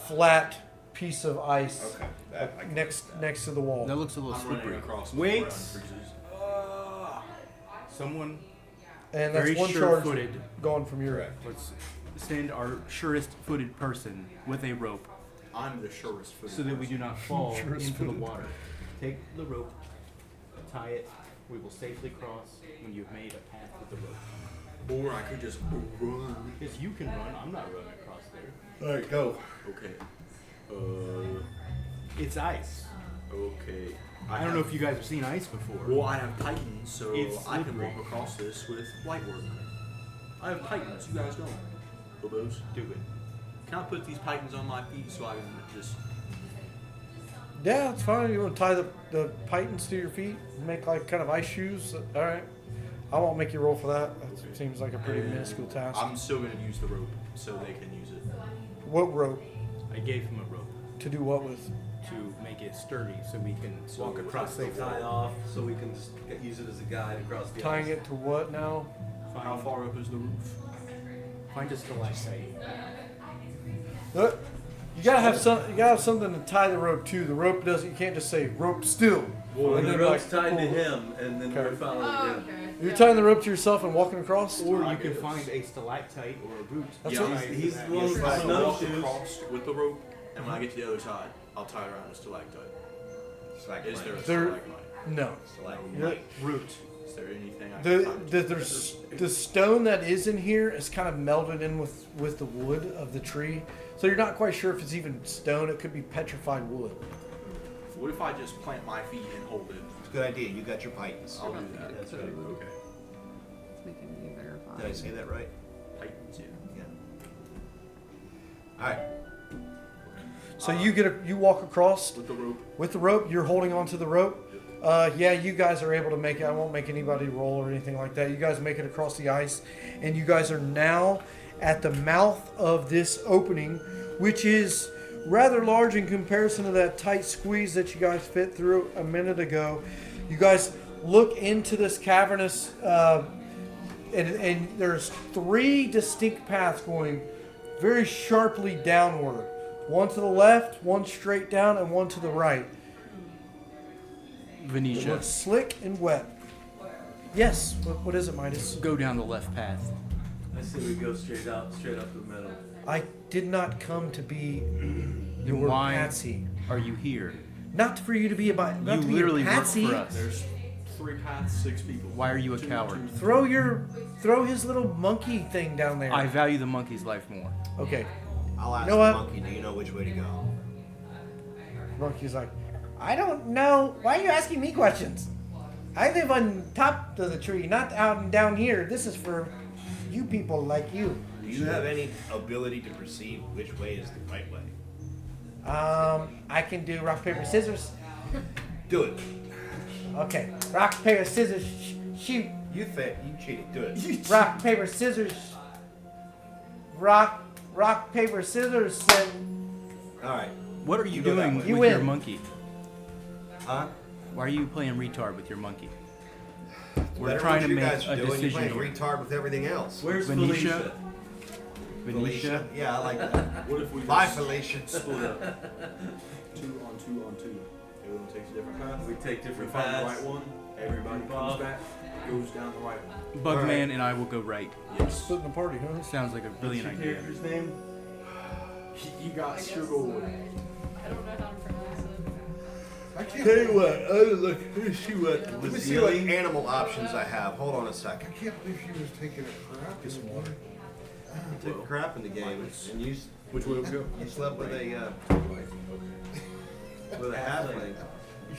flat piece of ice Okay. That, I can next do that. next to the wall. That looks a little I'm running slippery. across. Wait. The freezes. Someone And that's very one charge sure-footed. going from your. Correct. Let's send our surest-footed person with a rope I'm the surest footed so that we do not fall into the Surest-footed. water. Take the rope, tie it. We will safely cross when you've made a path with the rope. Or I could just run. Because you can run. I'm not running across there. All right, go. Okay. It's ice. Okay. I don't know if you guys have seen ice before. Well, I have Titans, so It's I can slippery. walk across this with light work. I have Titans. You guys don't. Hobos. Do it. Can I put these Titans on my feet so I can just? Yeah, it's fine. You want to tie the pythons to your feet and make like kind of ice shoes? All right. I won't make you roll for that. That Okay. seems like a pretty minuscule task. I'm still gonna use the rope so they can use it. What rope? I gave him a rope To do what with? to make it sturdy so we can walk across They safely. tie off so we can just use it as a guide across the Tying ice. it to what now? How far up is the roof? Find a stalactite. Look, you gotta have some. You gotta have something to tie the rope to. The rope doesn't. You can't just say rope still. Well, And the then, rope's like, tied to pull- him, and then Okay. we're following Oh, him. okay. You're Yeah. tying the rope to yourself and walking across. Or I you can guess. find a stalactite or a root. That's Yeah, what- He's the one I'm with the gonna walk snowshoes. across with the rope, and when I get to the other side, I'll tie it around the stalactite. Stalagmite. Is there a There- stalagmite? No. Stalagmite. Root. Is there anything I can find? There's the stone that is in here is kind of melded in with the wood of the tree, so you're not quite sure if it's even stone. It could be petrified wood. What if I just plant my feet and hold it? It's a good idea. You got your pythons. I'll do that. That's right. Okay. It's making me verify. Did I say that right? Titans, yeah. Yeah. All right. So you walk across With the rope. with the rope. You're holding onto the rope. Yeah, you guys are able to make it. I won't make anybody roll or anything like that. You guys make it across the ice, and you guys are now at the mouth of this opening, which is rather large in comparison to that tight squeeze that you guys fit through a minute ago. You guys look into this cavernous, and there's 3 distinct paths going very sharply downward. One to the left, one straight down, and one to the right. It Venetia, looks slick and wet. Yes. What is it, Mitis? go down the left path. I say we go straight up the middle. I did not come to be Then your why patsy. are you here? Not for you to be a not You to be literally a work patsy. for us. There's 3 paths, 6 people. Why are you a coward? Throw his little monkey thing down there. I value the monkey's life more. Okay. I'll ask You know the what? monkey, do you know which way to go? Monkey's like, I don't know. Why are you asking me questions? I live on top of the tree, not out and down here. This is for you people like you. Do you have any ability to perceive which way is the right way? I can do rock, paper, scissors. Do it. Okay. Rock, paper, scissors, shoot. You cheated. Do it. Rock, paper, scissors. Rock, paper, scissors, and All right. What are you You go that doing way. with You your win. monkey? Huh? Why are you playing retard with your monkey? We're Better trying what to you make guys are a doing. You're decision playing here. retard with everything else. Where's Venetia? Felicia? Venetia? Yeah, I like that. What if we Bye, just Felicia. split up? 2 on 2 on 2. Everyone takes a different path. We take If we different find the paths. right one, everybody comes back, goes down the right one. Bugman Alright. and I will go right. Yes. splitting the party, huh? Sounds like a What's brilliant your idea. character's name? You got I guess Strigoi. I don't know how to pronounce it. I can't. Tell you what, let me see Let me see what what animal options I have. Hold on a I second. can't believe she was taking a crap. Get some water. Took a crap in the game, and you Which way we go? slept with a halfling.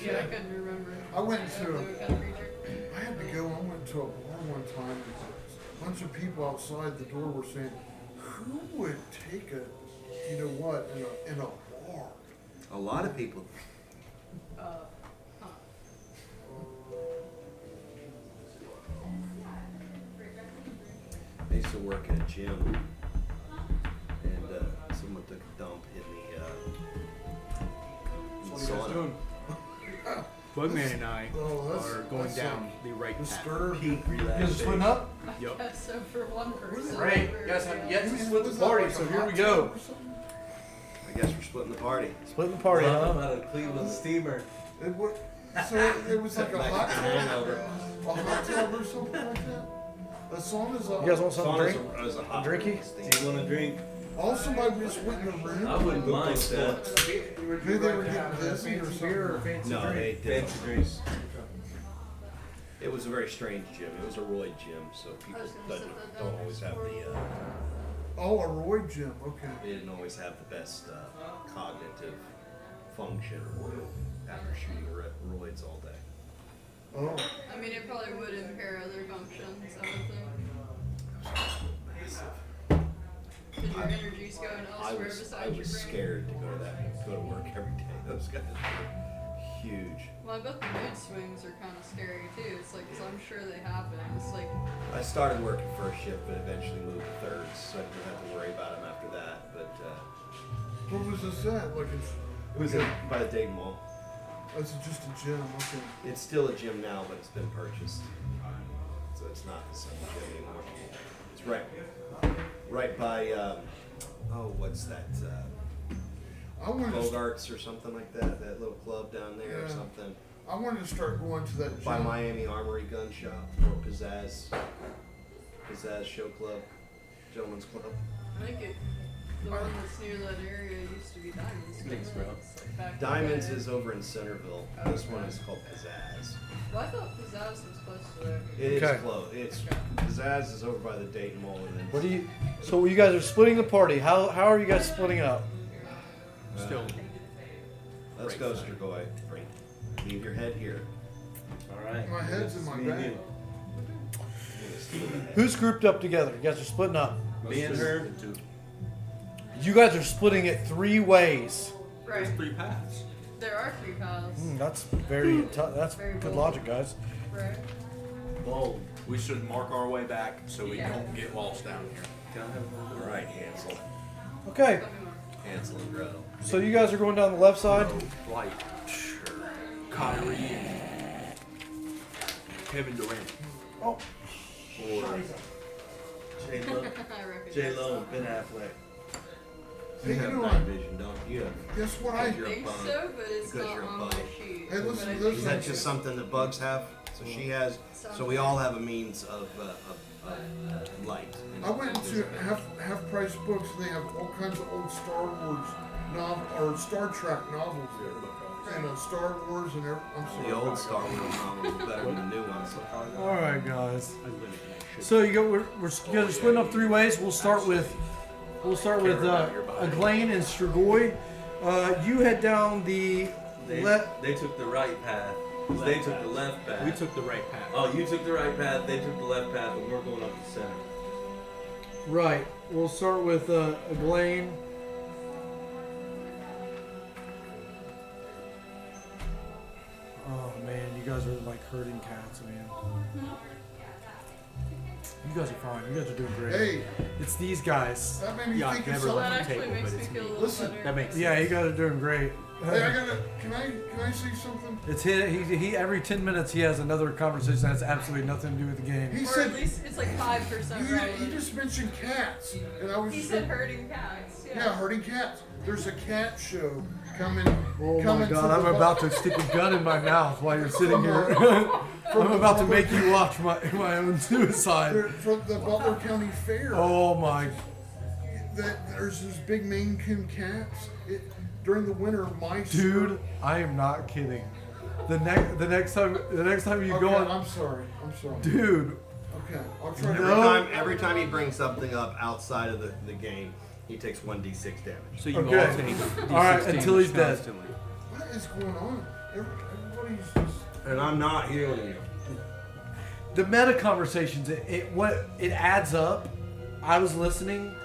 Yeah, I couldn't remember. I went I to. don't know what kind of creature. I had to go. I went to a bar one time. And a bunch of people outside the door were saying, "Who would take a, you know what, in a bar?" A lot of people. Huh. I used to work at a gym, and someone took a dump in the What are you guys sauna. doing? Bugman and I Oh, that's- are going that's down the right path. Disturb. Peak You guys relaxation. split up? Yup. Yeah, so for one person. Great. You guys have yet to You mean, split was the that party, like so a here we hot go. tub or something? I guess we're splitting the party. Splitting the party, Welcome huh? out of Cleveland steamer. It was, so it was like a hot tub, Hangover. a hot tub or something like that. The sauna's You guys want something to drink? Sauna's a hot Drinky? Do you want a drink? Also, I just went in the room. I wouldn't mind that. Maybe they were getting busy or something. No, they didn't. Fancy drinks. It was a very strange gym. It was a roid gym, so people don't always have the. Oh, a Roy gym. Okay. They didn't always have the best cognitive function after shooting roids all day. Oh, I mean, it probably would impair other functions, I would think. Massive. Did your energies go in I elsewhere was besides your brain? scared to go to work every day. Those guys were huge. Well, I bet the mood swings are kind of scary too. It's like, 'cause I'm sure they happen. It's like, I started working first shift, but eventually moved to thirds, so I didn't have to worry about them after that. But what was this at? Like it's, it was by the Dayton Mall. it's just a gym. Okay. It's still a gym now, but it's been purchased, so it's not the same gym anymore. It's right by what's that? I wanted to. Bogarts or something like that. That little club down there or Yeah. something. I wanted to start going to that gym. By Miami Armory Gun Shop or Pizzazz Show Club, Gentlemen's Club. I think the one that's near that area used to be Diamonds. Thanks, didn't it? bro. It's like back in the Diamonds day. is over in Centerville. This one is called Pizzazz. Well, I thought Pizzazz was close to there. It is Okay. close. It's Pizzazz is over by the Dayton Mall, and then What do you? So you guys are splitting the party. How are you guys splitting up? Still. let's go, Strigoi. Leave your head here. Alright. My head's in my Me and bag. Who's grouped up together? You guys are splitting up. Me and her. You guys are splitting it 3 ways. Right. There's 3 paths. There are 3 paths. That's very that's Very good bold. logic, guys. Right? Bold. We should mark our way back so we Yeah. don't get lost down here. Can I have one? All right, Hansel. Okay, Hansel and Gretel. so you guys are going down the left side. Like, sure. Kyrie and Kevin Durant. Oh, Or J-Lo, I recognize J-Lo and Ben Affleck. Hey, You you have know night what? vision, don't you? Guess what I Your think opponent. so, but it's Because not you're on my above. sheet. Hey, listen, But I listen. Is think that so. just something that bugs have? So she has. So we all have a means of light. I went to half price books and they have all kinds of old Star Wars or Star Trek novels there. And Star Wars and I'm sorry. The old Star Wars novels are better than the new ones. all right, guys. I limit that shit. So you guys are splitting up 3 ways. We'll start with Aglain and Strigoi. You head down the They took the right path. They took the left path. We took the right path. Oh, you took the right path. They took the left path, and we're going up the center. right. We'll start with Aglain. Oh man, you guys are like herding cats, man. You guys are fine. You guys are doing great. Hey, It's these guys. that made me Yeah, think of never So something. that left the actually table, makes but me it's feel a me. little Listen. better. That makes Yeah, sense. you guys are doing great. Hey, can I say something? It's he every 10 minutes he has another conversation that has absolutely nothing to do with the game. He Or said at least it's like 5% right. he just mentioned cats, and I was He just said herding cats. yeah, herding cats. There's a cat show coming. Oh my coming god, to I'm the about to stick a gun in my mouth while you're sitting here. I'm about to make you watch my own suicide. They're from the Butler County Fair. Oh my. There's this big Maine Coon cats. During the winter, mice. Dude, I am not kidding. The next time you Okay, go on, I'm sorry. dude. Okay, I'll try to. No. Every time he brings something up outside of the game, he takes 1d6 damage. So you Okay. all take D6 All right, until damage he's dead. constantly. What is going on? Everybody's just. And I'm not healing you. The meta conversations, it adds up. I listened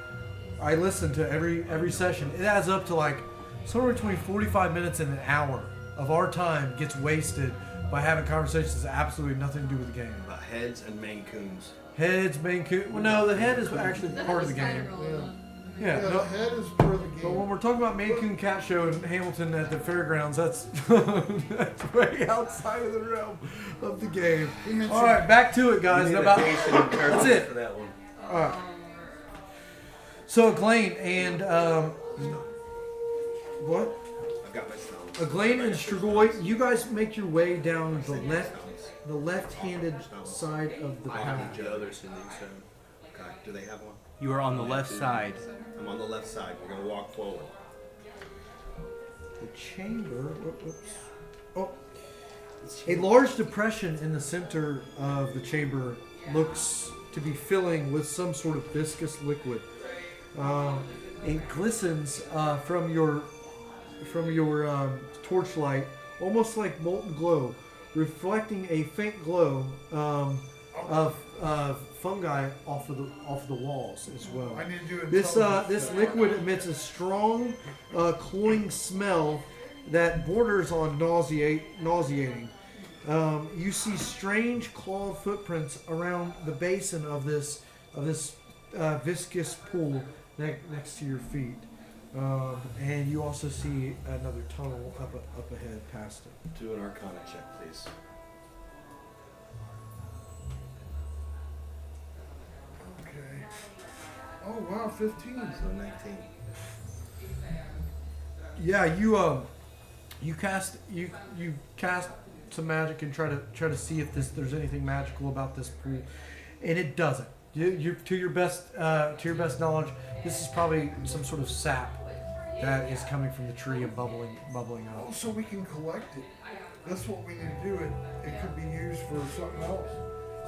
to every session. It adds up to like somewhere between 45 minutes and an hour of our time gets wasted by having conversations that have absolutely nothing to do with the game. About heads and Maine Coons. Heads, main coon. Well, no, the head is actually That part of was the kind game. of relevant. Yeah, the no, head is part of the but when game. we're talking about Maine Coon Cat Show in Hamilton at the fairgrounds, that's that's way outside of the realm of the game. He mentioned- All right, back to it, guys. You need About a patient interpreter that's it. for that one. All right. So Aglain and what? I've got my stones. Aglain and Strigoi, you guys make your way down the left-handed side of the I have path. the other sending stone. Okay. Do they have one? You are on the left side. I'm on the left side. We're gonna walk forward. The chamber. Whoops. Oh. A large depression in the center of the chamber looks to be filling with some sort of viscous liquid. It glistens from your torchlight, almost like molten glow, reflecting a faint glow of fungi off of the walls as well. I need to do This intelligence check. liquid emits a strong, cloying smell that borders on nauseating. You see strange clawed footprints around the basin of this viscous pool next to your feet, and you also see another tunnel up ahead past it. Do an Arcana check, please. Okay. Oh wow, 15. So 19. Yeah, you cast some magic and try to see if there's anything magical about this pool, and it doesn't. You to your best knowledge, this is probably some sort of sap that is coming from the tree and bubbling Oh, up. so we can collect it. That's what we need to do. It could be used for something else.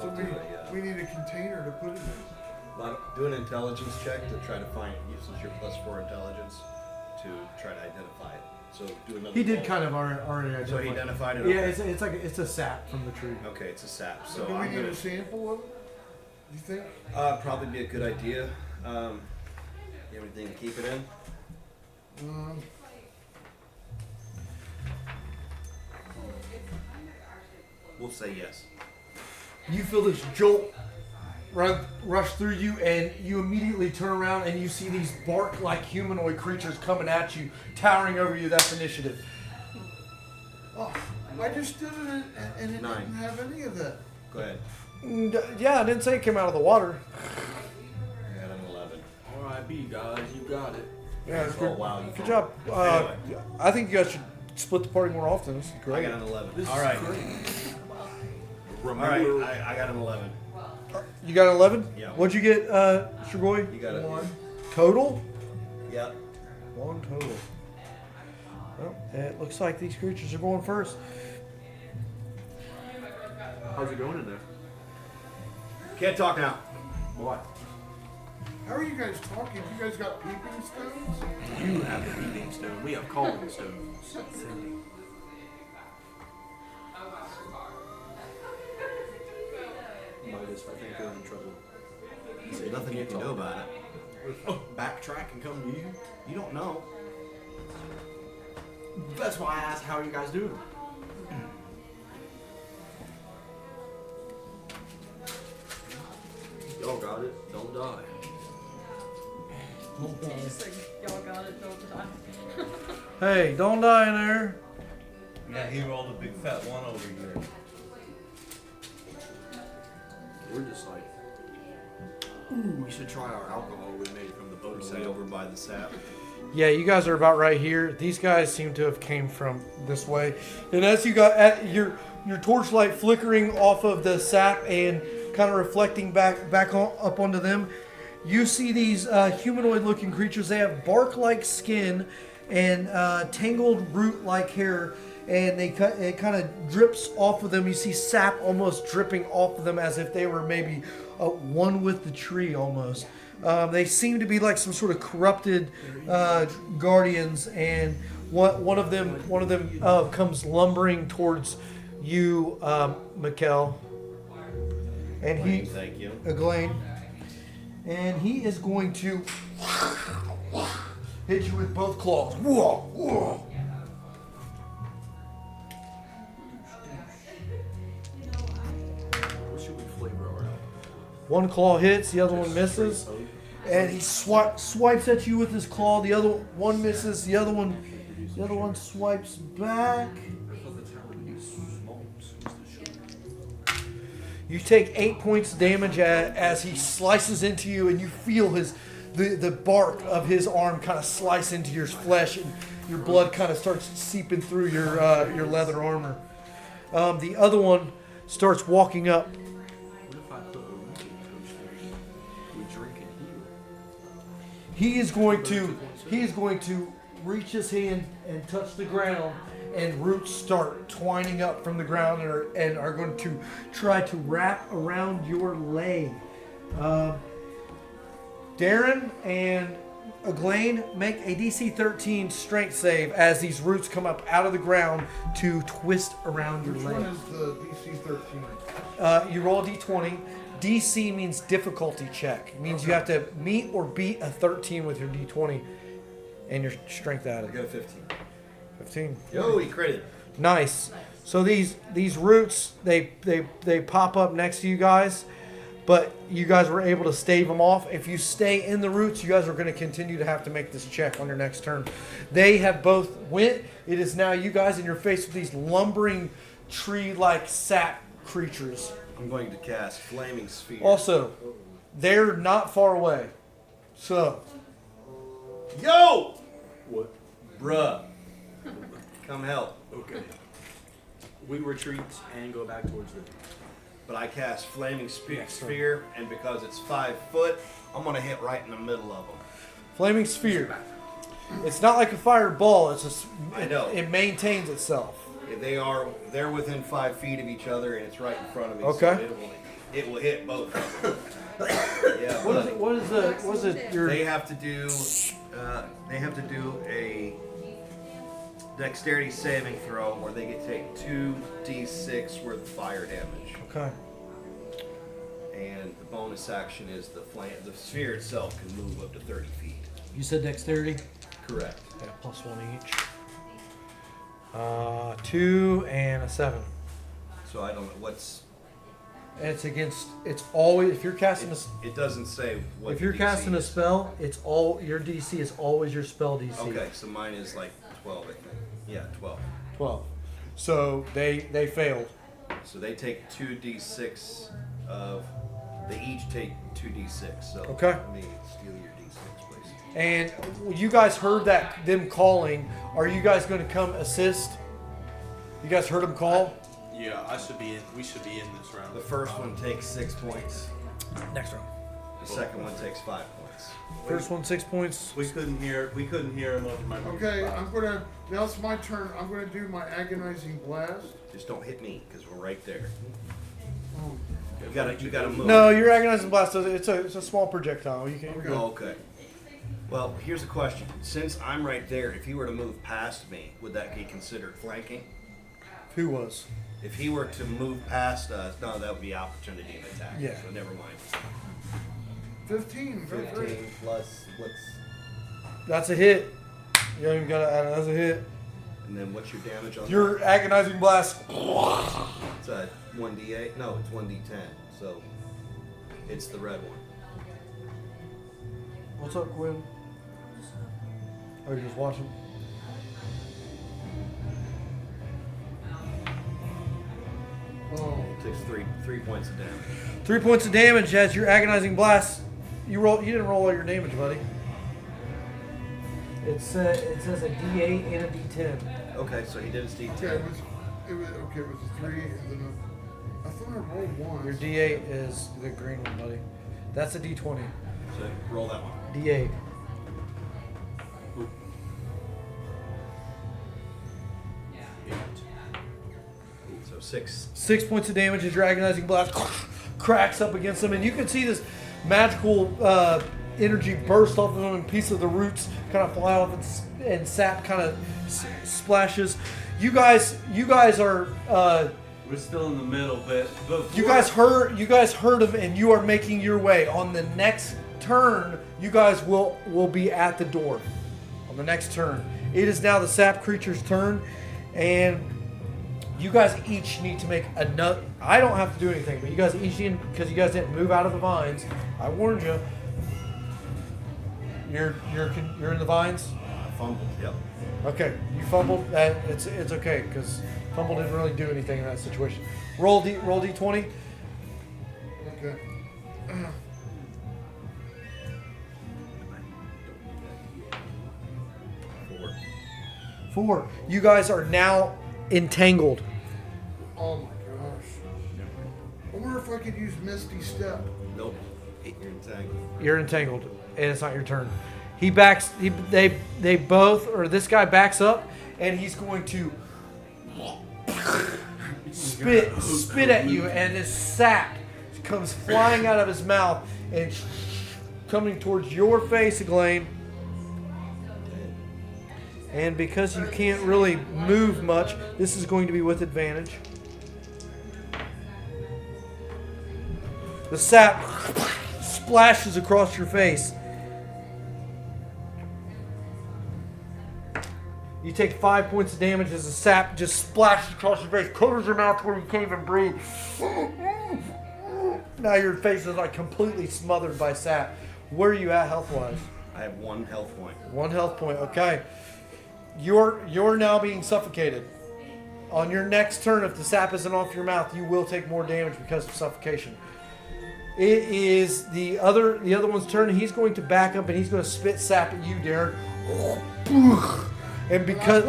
So I'll do it, we need a container to put it in. But do an intelligence check to try to find it. Uses your +4 intelligence to try to identify it. So do another. He did roll. kind of already identify. So he identified it. Yeah, okay. it's a sap from the tree. Okay, it's a sap. So Do we I'm need gonna a sample of it? You think? probably be a good idea. You have anything to keep it in? We'll say yes. You feel this jolt rush through you, and you immediately turn around and you see these bark-like humanoid creatures coming at you, towering over you. That's initiative. Oh, I just did it and it 9. didn't have any of that. Go ahead. Yeah, I didn't say it came out of the water. I got an 11. R.I.P. guys, you got it. Yeah, it's Oh, good. wow. You Good job. Anyway. I think you guys should split the party more often. This is I great. got an 11. This All is right. great. All Remember, right. I got an 11. You got an 11? Yeah. What'd you get, Strigoi? You got it. 1. Total? Yep. 1 total. Well, it looks like these creatures are going first. how's it going in there? Can't talk now. Why? How are you guys talking? You guys got peeping stones? You have the reading stone. We have calling stones. Mitis, I think they're in trouble. There's nothing you can do about it. Backtrack and come to you? You don't know. That's why I asked, how are you guys doing? Y'all got it. Don't die. Just like, y'all got it, don't die. Hey, don't die in there. Yeah, he rolled a big fat 1 over here. We're just like, ooh, we should try our alcohol we made from the boat Say sail. over by the sap. Yeah, you guys are about right here. These guys seem to have came from this way. And as you got at your torchlight flickering off of the sap and kind of reflecting back up onto them, you see these humanoid-looking creatures. They have bark-like skin and tangled root-like hair, and it kind of drips off of them. You see sap almost dripping off of them as if they were maybe one with the tree almost. They seem to be like some sort of corrupted guardians, and one of them comes lumbering towards you, Mikeal, and he, Thank you. Eglaine, and he is going to hit you with both claws. Whoa, whoa. What should we flavor our alcohol? One claw hits, the other one misses, and he swipes at you with his claw. The other one misses. The other one swipes back. You take 8 points damage as he slices into you, and you feel the bark of his arm kind of slice into your flesh, and your blood kind of starts seeping through your leather armor. The other one starts walking up. What if I put a weekend coach there? We drink and heal. He is going to reach his hand and touch the ground, and roots start twining up from the ground and are going to try to wrap around your leg. Darrin and Eglaine, make a DC 13 strength save as these roots come up out of the ground to twist around your Which leg. one is the DC 13? You roll a d20. DC means difficulty check. It means you have to meet or beat a 13 with your d20 and your strength I added. got a 15. 15. Yo, he critted. Nice. So these roots they pop up next to you guys, but you guys were able to stave them off. If you stay in the roots, you guys are going to continue to have to make this check on your next turn. They have both went. It is now you guys in your face with these lumbering tree-like sap creatures. I'm going to cast Flaming Sphere. Also, they're not far away. So, Yo! What? Bruh. Come help. Okay. We retreat and go back towards them. But I cast Flaming Yeah, sure. Sphere, and because it's 5 foot, I'm going to hit right in the middle of them. Flaming Sphere. It's not like a fireball. I know. It maintains itself. They're within 5 feet of each other, and it's right in front of me. Okay. So it will hit both of them. Yeah, What but is it? Your they have to do a dexterity saving throw where they get to take 2d6 worth of fire damage. okay. And the bonus action is the sphere itself can move up to 30 feet. You said dexterity. Correct. Yeah, +1 each. 2 and a 7. So I don't know what's. And it's against. It's always if you're casting It doesn't say what. if you're the casting DC a is. spell, it's all your DC is always your spell DC. Okay, so mine is like 12, I think. Yeah, 12. 12. So they failed. So they take 2d6 of. They each take 2d6. So Okay. let me steal your d6, please. And you guys heard them calling. Are you guys going to come assist? You guys heard them call? Yeah, I should be in. We should be in this round. The first one takes 6 points. Next round. The second one takes 5 points. First one 6 points. We couldn't hear him over my Okay, now it's my turn. I'm gonna do my agonizing blast. Just don't hit me, because we're right there. Oh, You gotta move. No, your agonizing blast. It's a small projectile. You can. Oh, okay. Well, here's a question. Since I'm right there, if he were to move past me, would that be considered flanking? Who was? If he were to move past us, no, that would be opportunity of attack. Yeah. So never mind. 15. Very 15 good. plus what's, That's a hit. You don't even got to add it. That's a hit. and then what's your damage on Your agonizing blast. that? It's a 1d8. No, it's 1d10. So it's the red one. What's up, Quinn? Oh, you just watching? Oh, It takes three points of damage. 3 points of damage as your agonizing blast. You didn't roll all your damage, buddy. It says a D8 and a D10. Okay, so he did his d10. okay. It was okay. It was a 3, and then I thought I rolled 1. Your D8 is the green one, buddy. That's a D20. So roll that one. D8. So 6. 6 points of damage as your agonizing blast cracks up against him, and you can see this magical energy burst off of him, and pieces of the roots kind of fly off, and sap kind of splashes. You guys are. We're still in the middle, but You guys heard him, and you are making your way. On the next turn, you guys will be at the door. On the next turn, it is now the sap creature's turn, and you guys each need to make another. I don't have to do anything, but you guys each need, because you guys didn't move out of the vines. I warned you. You're in the vines. I fumbled. Yep. Okay, you fumbled. It's okay because fumble didn't really do anything in that situation. Roll d20. Okay. 4. You guys are now entangled. Oh my gosh. I wonder if I could use Misty Step. Nope. You're entangled. You're entangled, and it's not your turn. He backs. They both, or this guy backs up, and he's going to spit at you, and this sap comes flying out of his mouth and coming towards your face, Eglaine. And because you can't really move much, this is going to be with advantage. The sap splashes across your face. You take 5 points of damage as the sap just splashes across your face, covers your mouth where you can't even breathe. Now your face is like completely smothered by sap. Where are you at health-wise? I have 1 health point. 1 health point. Okay. You're now being suffocated. On your next turn, if the sap isn't off your mouth, you will take more damage because of suffocation. It is the other one's turn. He's going to back up and he's going to spit sap at you, Darrin. And because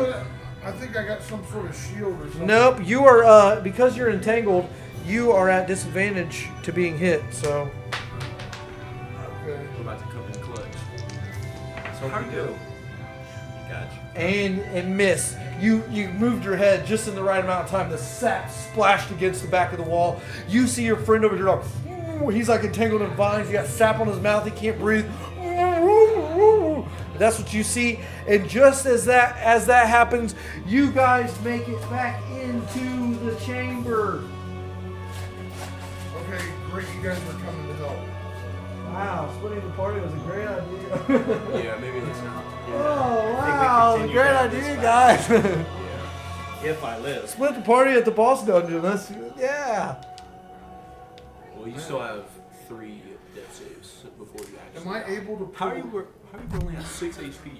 I think I got some sort of shield or something. nope, you are because you're entangled, you are at disadvantage to being hit. So Okay. We're about to come in clutch. So how do you do? Gotcha. and miss. You moved your head just in the right amount of time. The sap splashed against the back of the wall. You see your friend over here. He's like entangled in vines. He got sap on his mouth. He can't breathe. That's what you see. And just as that happens, you guys make it back into the chamber. Okay, great. You guys are coming to help. Wow, splitting the party was a great idea. Yeah, maybe let's not. Oh wow, great idea, guys. If I live. Split the party at the boss dungeon. Yeah. Well, you still have 3 death saves before you actually. Am I able to? How are you only have 6 HP?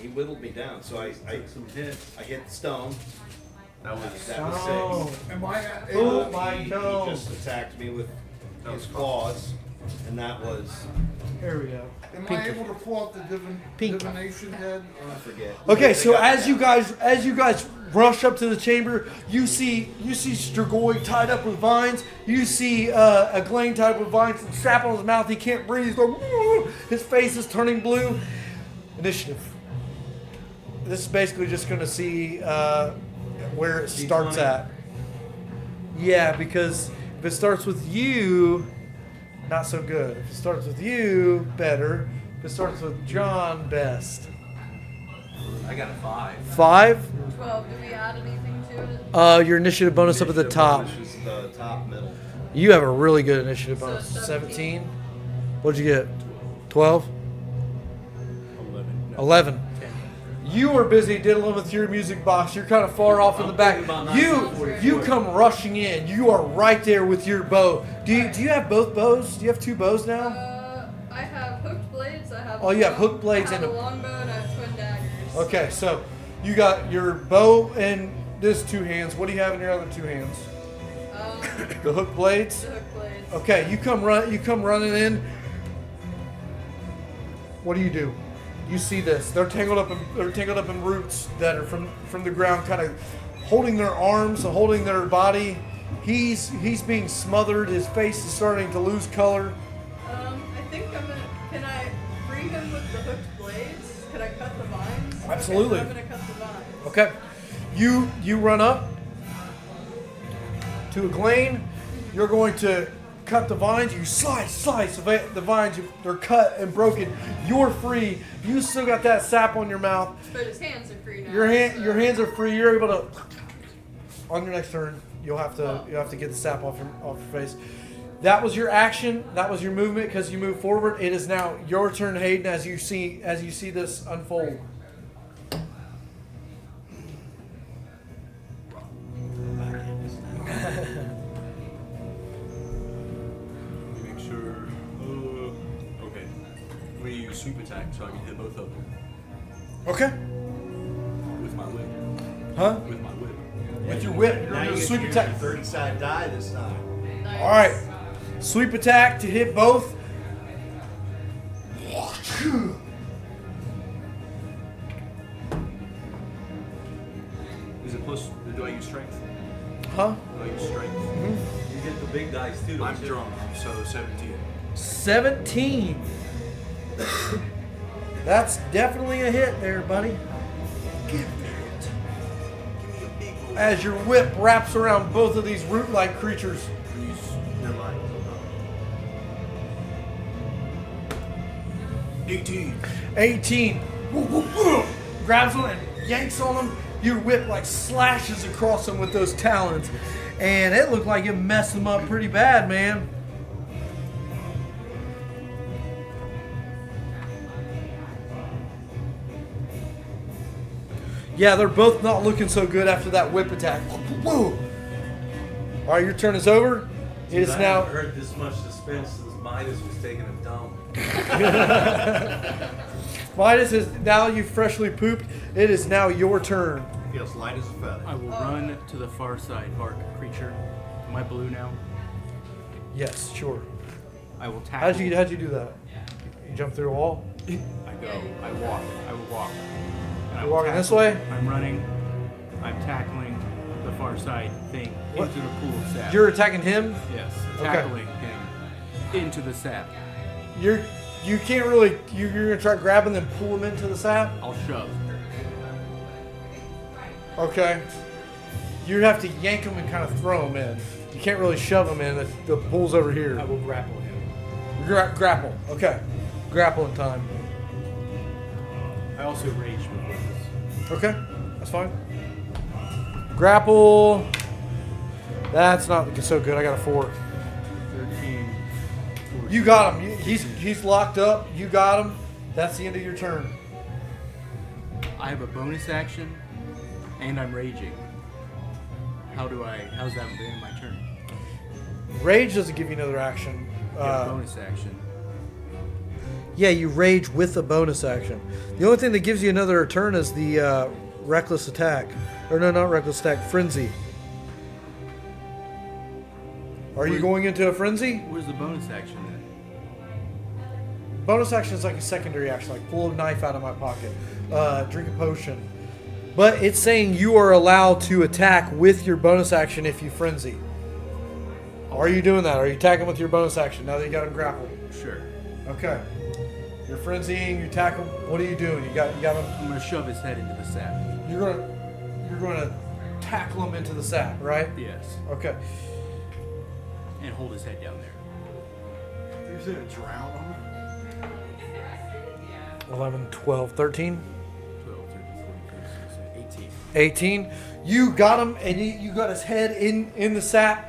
He whittled me down, so I Some hits. get stoned. That was That was Oh. 6. Am I Oh able? my He God. just attacked me with That his was claws, and that was Here we go. Am I able to pull out the Pink. divination head? I forget. Okay, They so got as that. you guys rush up to the chamber, you see Strigoi tied up with vines. You see a Glane tied up with vines and sap on his mouth. He can't breathe. He's going, "Woo!" His face is turning blue. Initiative. This is basically just going to see where it starts D20. at. Yeah, because if it starts with you, not so good. If it starts with you, better. If it starts with John, best. I got a 5. 5. 12. Do we add anything to it? Your initiative bonus up at the top. Which is the top middle. You have a really good initiative So bonus. 17. 17. What'd you get? 12? 11. No. 11. You were busy diddling with your music box. You're kind of far off in the back. thinking about You 1944. come rushing in. You are right there with your bow. Do you have both bows? Do you have 2 bows now? I have hooked blades. I have. Oh, you have hooked blades I have and a a- longbow and I have twin daggers. Okay, so you got your bow in this 2 hands. What do you have in your other 2 hands? The hook blades. The hooked blades. Okay, you come running in. What do? You see this? They're tangled up in roots that are from the ground, kind of holding their arms, holding their body. He's being smothered. His face is starting to lose color. I think I'm gonna. Can I free him with the hooked blades? Can I cut the vines? Absolutely. Okay, so I'm gonna cut the vines. Okay, you run up to a glane. You're going to cut the vines. You slice the vines. They're cut and broken. You're free. You still got that sap on your mouth. But his hands are free now. Your so- hands are free. You're able to. On your next turn, you'll have to get the sap off your face. That was your action. That was your movement because you moved forward. It is now your turn, Haiden, as you see this unfold. Let me make sure. Okay. I'm gonna use sweep attack so I can hit both of them Okay. with my whip. Huh? With my whip. With your whip, you're Now going you to get sweep to use attack. your 30-side die this time. Nice. All right. Sweep attack to hit both. Is it plus? Do I use strength? Huh? Do I use strength? You get the big dice too. I'm don't you? drunk, so 17. 17. That's definitely a hit there, buddy. As your whip wraps around both of these root-like creatures. Use Never mind. 18. 18. Grabs one and yanks on him. Your whip like slashes across him with those talons. And it looked like it messed him up pretty bad, man. Yeah, they're both not looking so good after that whip attack. Woo! All right, your turn is over. It is I now. haven't heard this much suspense since Mitis was taking a dump. Mitis is now you freshly pooped. It is now your turn. Feels light as a feather. I will run to the far side, bark creature. Am I blue now? Yes, sure. I will tackle. How'd you do that? You jump through a wall? I go. I walk. I will walk. And I You're will walking this tackle. way? I'm running. I'm tackling the far side thing What? into the pool of sap. You're attacking him? yes, Okay. tackling him into the sap. You can't really you're gonna try grabbing them, pull him into the sap? I'll shove. Okay. You have to yank him and kind of throw him in. You can't really shove him in. The pool's over here. I will grapple him. Grapple. Okay. Grappling time. I also rage before this. Okay. That's fine. Grapple. That's not so good. I got a 4. 13. 14. You got him. He's locked up. You got him. That's the end of your turn. I have a bonus action And I'm raging. How's that in my turn? Rage doesn't give you another action. Get a bonus action. Yeah, you rage with a bonus action. The only thing that gives you another turn is the reckless attack. Or no, not reckless attack, frenzy. Are you going into a frenzy? Where's the bonus action then? Bonus action is like a secondary action, like pull a knife out of my pocket, drink a potion. But it's saying you are allowed to attack with your bonus action if you frenzy. Are you doing that? Are you attacking with your bonus action now that you got him grappled? Sure. Okay. You're frenzying. You tackle. What are you doing? You got him. I'm gonna shove his head into the sap. You're gonna tackle him into the sap, right? Yes. Okay. And hold his head down there. You're gonna drown him? 11, 12, 13, 12, 13, 14, 15, 18. 16, 18. You got him, and you got his head in the sap.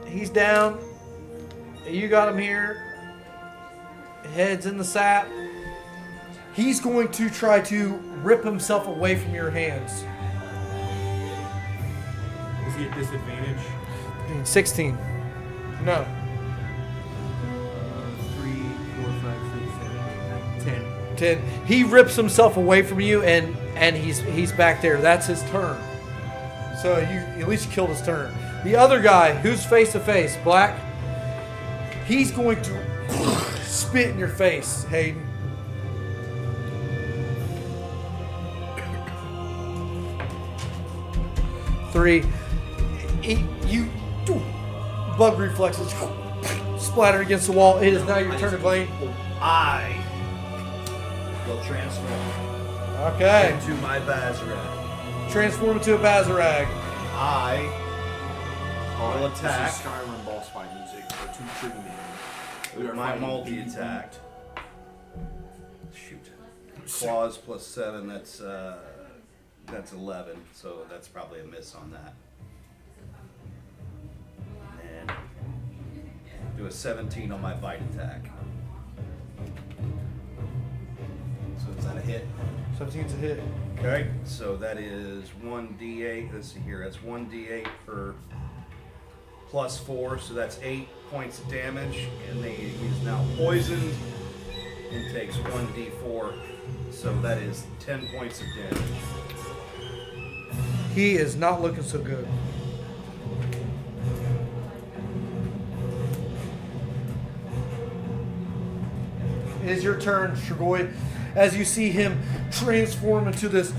He's down. You got him here. Head's in the sap. He's going to try to rip himself away from your hands. Is he at disadvantage? 16. No. 3, 4, 5, 6, 7, 8, 9, 10. 10. He rips himself away from you, and he's back there. That's his turn. So you at least killed his turn. The other guy, who's face to face, Black, he's going to spit in your face, Haiden. Three. You bug reflexes splatter against the wall. It is now your turn to blame. I will transform Okay. into my Bazarag. Transform into a Bazarag. I Alright, will attack This is Skyrim boss fight music for 2 tree men. We with are my fighting multi-attack. Shoot. Claws plus 7, that's 11, so that's probably a miss on that. And do a 17 on my bite attack. So is that a hit? 17's a hit. Okay, so that is 1d8. Let's see here. That's 1d8 per plus 4, so that's 8 points of damage. And he's now poisoned and takes 1d4, so that is 10 points of damage. He is not looking so good. It is your turn, Strigoi, as you see him transform into this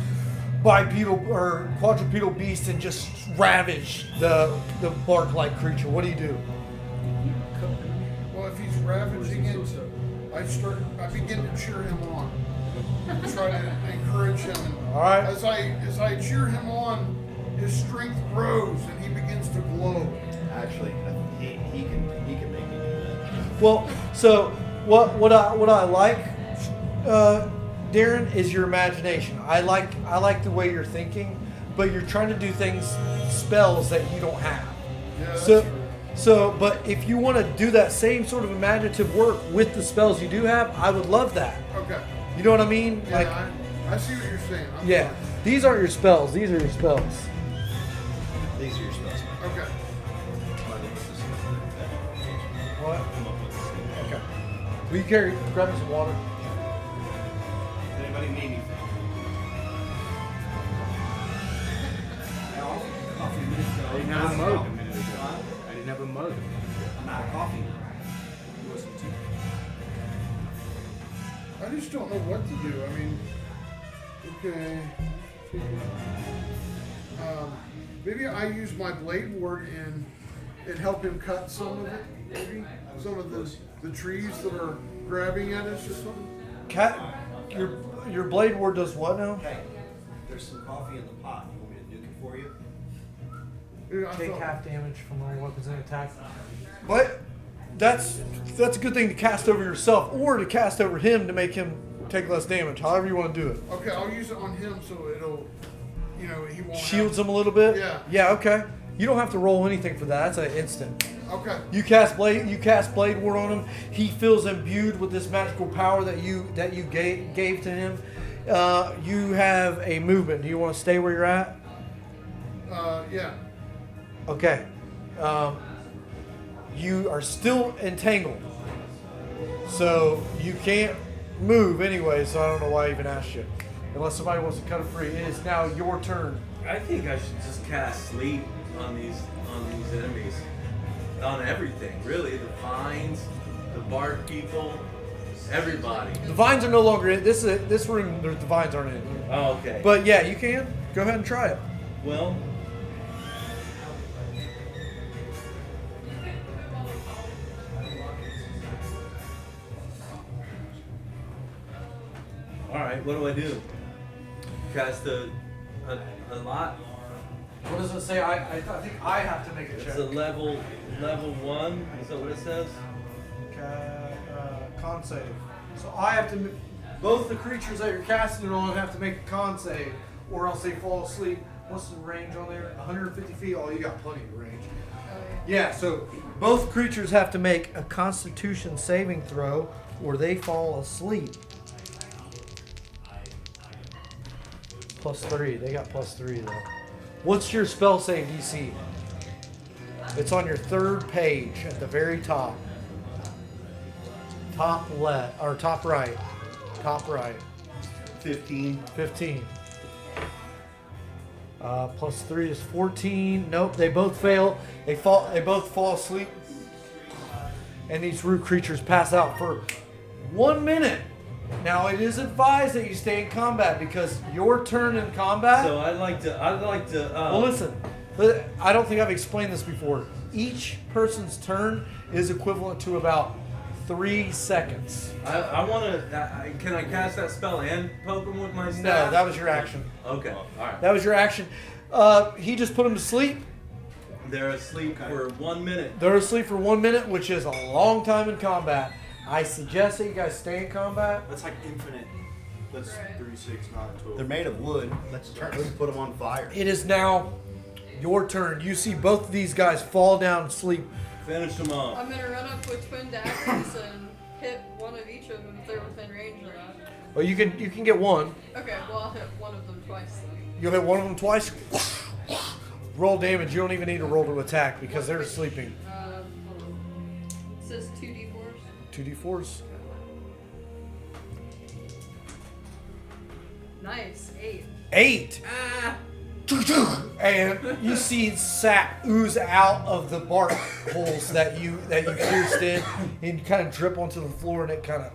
bipedal or quadrupedal beast and just ravage the bark-like creature. What do you do? Well, if he's ravaging it, I begin to cheer him on. Try to encourage him. And All right. As I cheer him on, his strength grows and he begins to glow. Actually, he can make me do that. Well, so what I like, Darrin, is your imagination. I like the way you're thinking, but you're trying to do spells that you don't have. Yeah, that's So, true. but if you want to do that same sort of imaginative work with the spells you do have, I would love that. Okay. You know what I mean? Yeah, I see what you're saying. Yeah. These aren't your spells. These are your spells. These are your spells. Okay. What? Okay. Will you grab me some water? Anybody need anything? I didn't have a mug a minute ago. I didn't have a mug. I'm out of coffee. You want some tea? I just don't know what to do. I mean, okay. Maybe I use my blade ward and help him cut some of it. Maybe some of the trees that are grabbing at us or something. Cat, your blade ward does what now? Okay, there's some coffee in the pot. You want me to nuke it for you? Yeah, I Take thought- half damage from all weapons and attack. But that's a good thing to cast over yourself, or to cast over him to make him take less damage. However you want to do it. Okay, I'll use it on him so it'll, he won't. Shields him a little bit. Yeah. Yeah. Okay. You don't have to roll anything for that. That's an instant. Okay. You cast blade ward on him. He feels imbued with this magical power that you gave to him, You have a movement. Do you want to stay where you're at? Yeah. Okay. You are still entangled. So you can't move anyway, so I don't know why I even asked you. Unless somebody wants to cut it free. It is now your turn. I think I should just cast sleep on these enemies, on everything. Really, the vines, the bark people, everybody. The vines are no longer in this room. The vines aren't in. Oh, okay. But yeah, you can go ahead and try it. Well. All right. What do I do? Cast a lot. What does it say? I think I have to make a check. It's a level 1. Is that what it says? Con save. So I have to. Both the creatures that you're casting it on have to make a con save, or else they fall asleep. What's the range on there? 150 feet. Oh, you got plenty of range. Yeah. So both creatures have to make a Constitution saving throw, or they fall asleep. +3. They got +3 though. What's your spell save DC? It's on your third page at the very top. Top left or top right. Top right. 15. 15. +3 is 14. Nope, they both fail. They both fall asleep. And these root creatures pass out for 1 minute. Now it is advised that you stay in combat because your turn in combat. So I'd like to. Well, listen. I don't think I've explained this before. Each person's turn is equivalent to about 3 seconds. I want to. Can I cast that spell and poke him with my staff? No, that was your action. Okay. All right. That was your action. He just put him to sleep. They're asleep for 1 minute. They're asleep for 1 minute, which is a long time in combat. I suggest that you guys stay in combat. That's like infinite. That's 3, 6, 9, 12. They're made of wood. Let's put them on fire. It is now your turn. You see both of these guys fall down and sleep. Finish them off. I'm gonna run up with twin daggers and hit one of each of them if they're within range of that. Well, you can get one. Okay, well I'll hit one of them twice then. You'll hit one of them twice. Roll damage. You don't even need to roll to attack because they're sleeping. It says 2d4s. 2d4s. Nice, 8. 8. And you see sap ooze out of the bark holes that you pierced in, and kind of drip onto the floor, and it kind of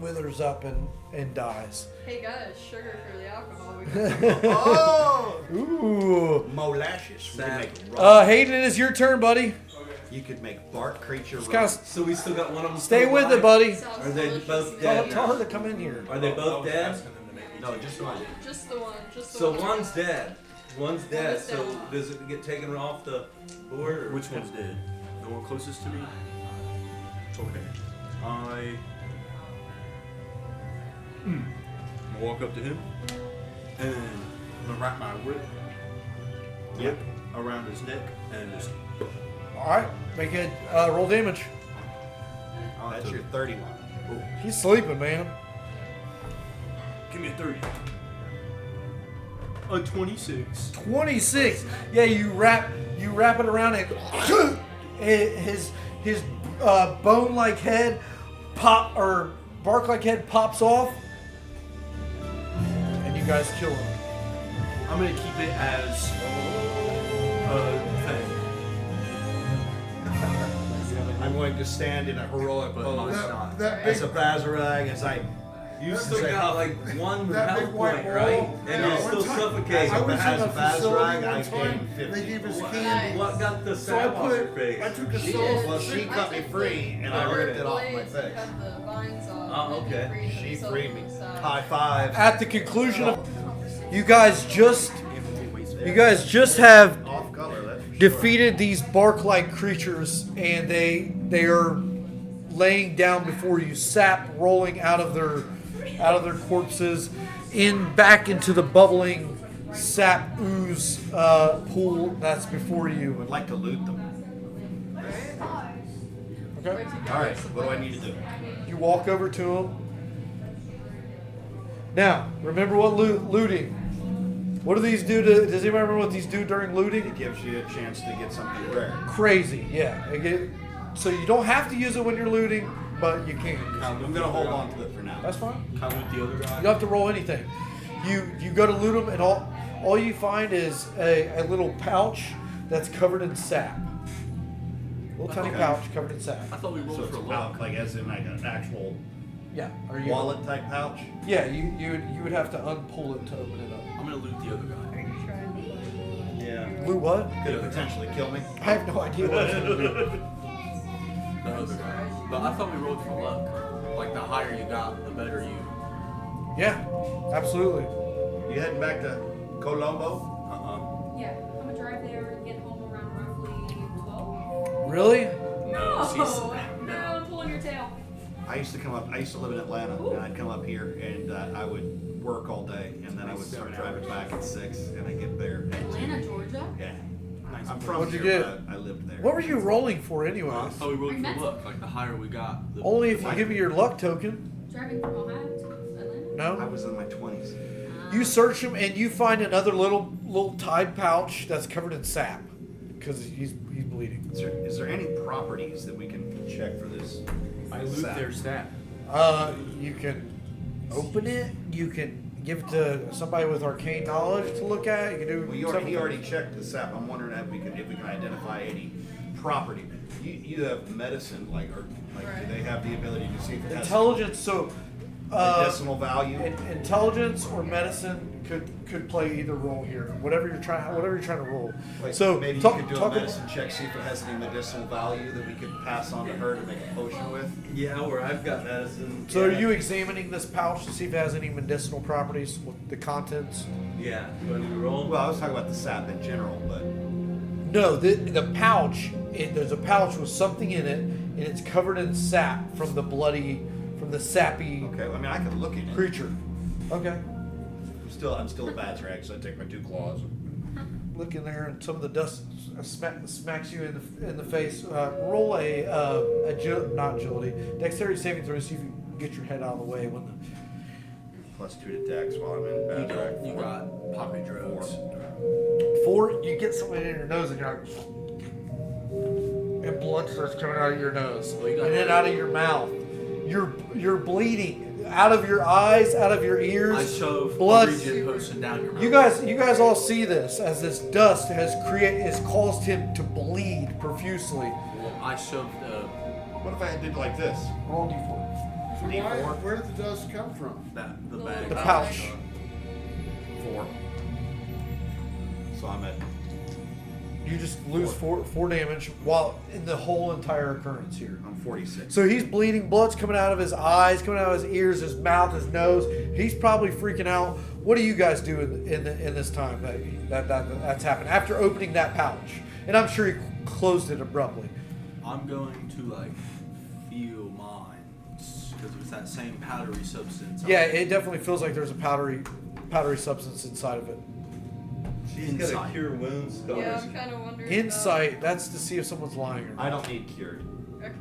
withers up and dies. Hey guys, sugar for the alcohol. Oh! Ooh. Molasses. We can make Hayden, it is your turn, buddy. You could make bark creature Just run. So we still got one of them. Stay still with alive? it, buddy. Are they both Tell dead? her to come in here. Are they both dead? No, just one. Just the one. Just the So one. one's dead. One's dead. is So dead. does it get taken off the board? Or? Which one's dead? The one closest to me? Okay. I walk up to him and I'm gonna wrap my whip around his neck and just. All right, make it roll damage. Oh, that's your 31. Oh, He's sleeping, man. give me a 30. A 26. 26. Yeah, you wrap it around it. His bone-like head bark-like head pops off, and you guys kill him. I'm gonna keep it as a thing. I'm going to stand in a heroic pose That as big, a Bazarag as I. You still got like one that health big white point, ball. right? And Yeah, you're one still time- suffocating. I was in As a a facility Bazarag, I one time. gained 50. They gave us Nice. candy. What got the So I sap off your put, face? I took a She soul. did. Well, she cut me free, and I ripped it off my Blades face. had the vines on, Oh, and you okay. freed She himself freed from me. the side. High five. At the conclusion of you guys just have Off color, that's for sure. defeated these bark-like creatures, and they are laying down before you, sap rolling out of their corpses back into the bubbling sap ooze pool that's before I you. would like to loot them. Okay. All right, what do I need to do? You walk over to him. Now, remember what looting. What do these do to? Does anybody remember what these do during looting? It gives you a chance to get something rare. Crazy, yeah. So you don't have to use it when you're looting, but you can. I'm gonna hold on to it for now. That's fine. Can I loot the other guy? You don't have to roll anything. You go to loot them, and all you find is a little pouch that's covered in sap. Little tiny Okay. pouch covered in sap. I thought we rolled So it's for a luck. pouch, like as in like an actual Yeah. Are you? wallet type pouch. Yeah. You would have to unpull it to open it up. I'm gonna loot the other guy. Are you trying to find Yeah. Loot what? Could it potentially kill me? I have no idea what it's gonna do. The other guy. But I thought we rolled for luck. Like the higher you got, the better you. Yeah. Absolutely. You heading back to Colombo? Yeah, I'm gonna drive there and get home around roughly 12. Really? No, she's. Oh, no, I'm pulling your tail. I used to live in Atlanta, and I'd come up here and I would work all day, and then I would start driving back at 6, and I get there at 2. Atlanta, Georgia. Yeah. Nice. I'm from What'd you here, get? but I lived there. What were you rolling for anyways? I thought we rolled Are you for mental? luck. Like the higher we got, the Only if you give me your luck token. Driving from Ohio to Atlanta. No. I was in my 20s. You search him and you find another little tied pouch that's covered in sap because he's bleeding. Is there any properties that we can check for this? I loot sap? their sap. You can open it. You can give it to somebody with arcane knowledge to look at. You can do. Well, several he already things. checked the sap. I'm wondering if we can identify any property. You have medicine, like do they have the ability to see if it has Intelligence. So. medicinal value? Intelligence or medicine could play either role here. Whatever you're trying to roll. Like So maybe talk- you could do talk a medicine check, see if it has any medicinal value that we could pass on to her to make a potion with. Yeah, where I've got medicine. So yeah. are you examining this pouch to see if it has any medicinal properties with the contents? Yeah. You want to do a roll? Well, I was talking about the sap in general, but No, the pouch. There's a pouch with something in it, and it's covered in sap from the sappy okay. I mean, I could look at it. creature. Okay. I'm still a bad rag, so I take my 2 claws. Look in there, and some of the dust smacks you in the face. Roll not agility, dexterity saving throw. See if you can get your head out of the way when the. Plus 2 to dex while I'm in bad rag. You got pocket drugs. 4, you get something in your nose and you're like, and blood starts coming out of your nose Well, you got and then that. out of your mouth. You're bleeding out of your eyes, out of your ears. I shove blood. a regen potion down your mouth. You guys all see this as this dust has caused him to bleed profusely. Well, I shoved. What if I did like this? Roll d4. So where did the dust come from? The bag. The pouch. 4. So I'm at. You just lose four damage while in the whole entire occurrence here. I'm 46. So he's bleeding, blood's coming out of his eyes, coming out of his ears, his mouth, his nose. He's probably freaking out. What do you guys do in this time that's happened after opening that pouch? And I'm sure he closed it abruptly. I'm going to feel mine because it's that same powdery substance. Yeah, it definitely feels like there's a powdery substance inside of it. She's got a Insight. cure wounds scars. Yeah, I'm kind of wondering. Insight, that's to see if someone's lying or not. I don't need cured. Okay.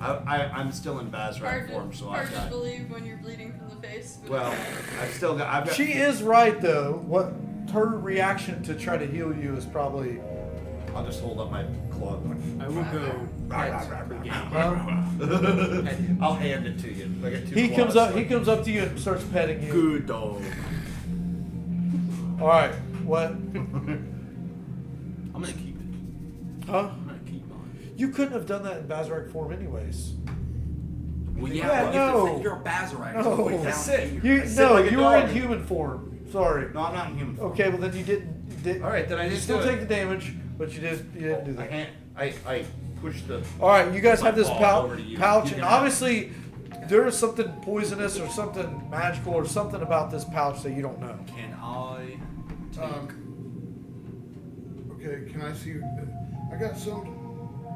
I'm still in Bazrak Hard form, so to, I've hard to got. believe when you're bleeding from the face. But Well, I've got. She is right though. What her reaction to try to heal you is probably. I'll just hold up my claw. I will go pet the game. Huh? Pet him. I'll hand it to you. I got 2 He claws. comes up to you and starts petting you. Good dog. All right, what? I'm gonna keep it. Huh? I'm gonna keep mine. You couldn't have done that in Bazarek form, anyways. Well, Yeah, but no. you're a Bazarite. No. Wait, That's down it. here. You I sit no, like a you were in dog. human form. Sorry. No, I'm not in human form. Okay, well then you didn't. All right, then I You didn't still do it. take the damage, but you didn't do I that. can't. I pushed the. All right, you guys My have this ball over to you. pouch, You and can have it. obviously there is something poisonous or something magical or something about this pouch that you don't know. Can I? Okay, can I see? I got some.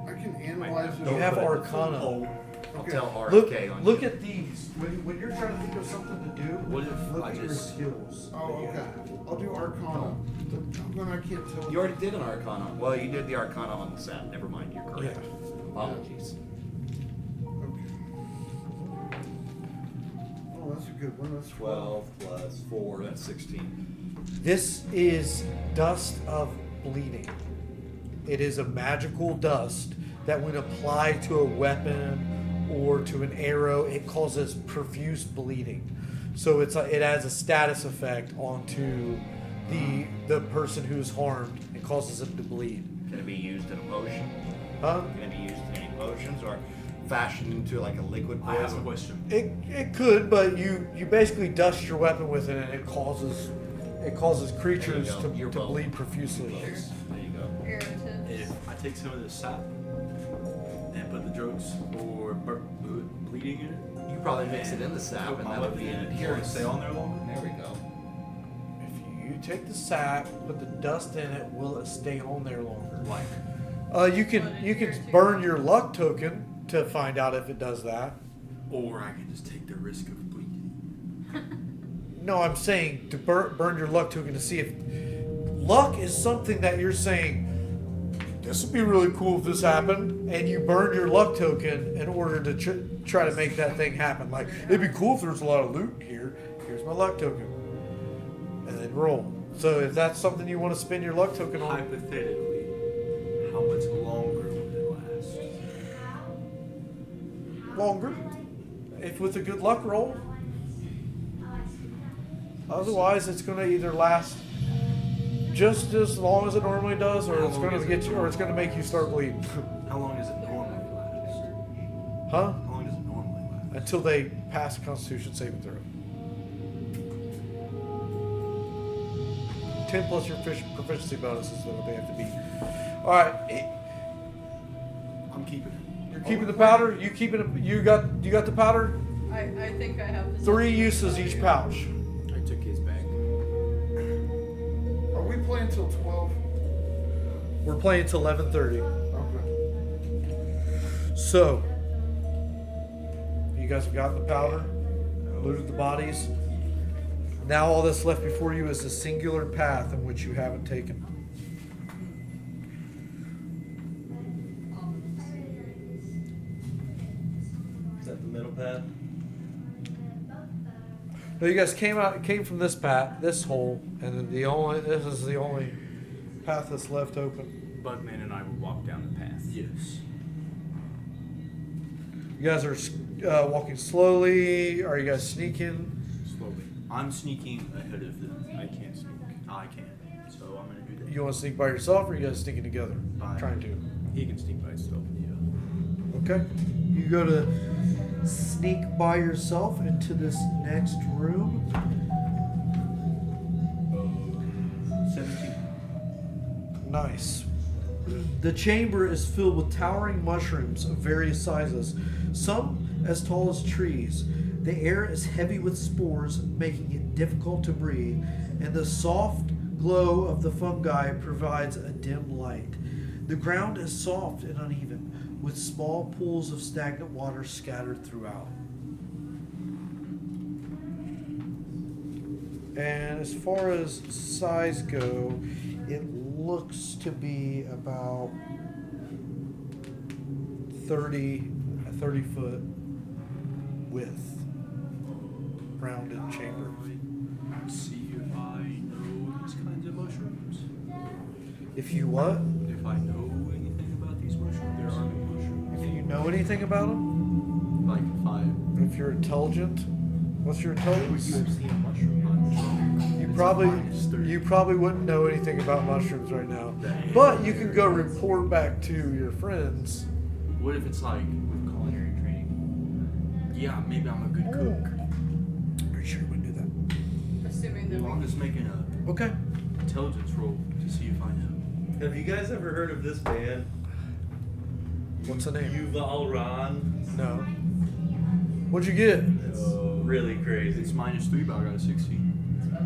I can analyze it. You have put it in the Arcana. hole. I'll Okay. tell RFK Look, on look you. at these. When you're trying to think of something to do, What if look I at your just- skills. Oh, okay. I'll do Arcana. When I can't tell. You already did an Arcana. Well, you did the Arcana on the sap. Never mind. You're correct. Yeah. Apologies. Okay. Oh, that's a good one. That's 12 plus 4, that's 16. This is dust of bleeding. It is a magical dust that when applied to a weapon or to an arrow, it causes profuse bleeding. So it adds a status effect onto the person who's harmed and causes them to bleed. Can it be used in a potion? Huh? Can it be used in any potions or fashioned into like a liquid I have a poison? question. It could, but you basically dust your weapon with it, and it causes creatures There you go. to Your bow. bleed profusely. There you go. Irritants. If I take some of this sap and put the drugs or bleeding in it, You probably mix it in the sap put and my that would weapon be in an it, will it adherence. stay on there longer? There we go. If you take the sap, put the dust in it, will it stay on there longer? Like, You can burn your luck token to find out if it does that. or I can just take the risk of bleeding. No, I'm saying to burn your luck token to see if luck is something that you're saying. This would be really cool if this happened, and you burn your luck token in order to try to make that thing happen. Like, it'd be cool if there's a lot of loot here. Here's my luck token, and then roll. So if that's something you want to spend your luck token on, Hypothetically, how much longer would it last? longer, if with a good luck roll. Otherwise, it's going to either last just as long as it normally does, or it's going to get you, or it's going to make you start bleeding. How long does it normally last? Huh? How long does it normally last? Until they pass a Constitution saving throw. 10 plus your proficiency bonus is what they have to beat. All right, I'm keeping it. you're keeping the powder. You keeping it. You got the powder. I think I have this. 3 uses each pouch. I took his bag. Are we playing till 12? We're playing till 11:30. Okay. So, you guys have gotten the powder, looted the bodies. Now all that's left before you is a singular path in which you haven't taken. Is that the middle path? No, you guys came from this path, this hole, and then this is the only path that's left open. Bugman and I will walk down the path. Yes. You guys are walking slowly. Are you guys sneaking? Slowly. I'm sneaking ahead of them. I can't sneak. I can. So I'm gonna do that. You want to sneak by yourself, or you guys sneaking together? By- Trying to. He can sneak by himself. Yeah. Okay. You go to sneak by yourself into this next room. 17. Nice. The chamber is filled with towering mushrooms of various sizes, some as tall as trees. The air is heavy with spores, making it difficult to breathe, and the soft glow of the fungi provides a dim light. The ground is soft and uneven, with small pools of stagnant water scattered throughout. And as far as size go, it looks to be about 30 foot width, rounded chamber. Let's see if I know these kinds of mushrooms. If you what? If I know anything about these mushrooms, there are no mushrooms. If you know anything about them? Like if I If you're intelligent? What's your intelligence? you have seen a mushroom, You it's probably -30. you probably wouldn't know anything about mushrooms right now. Dang. But you can go report back to your friends. What if it's like with culinary training? Yeah, maybe I'm a good cook. Are you sure you wouldn't do that? Assuming that Well, I'm just making a Okay. intelligence roll to see if I know. Have you guys ever heard of this band? What's the name? Yuval Ron. No. What'd you get? It's really crazy. It's -3, but I got a 16.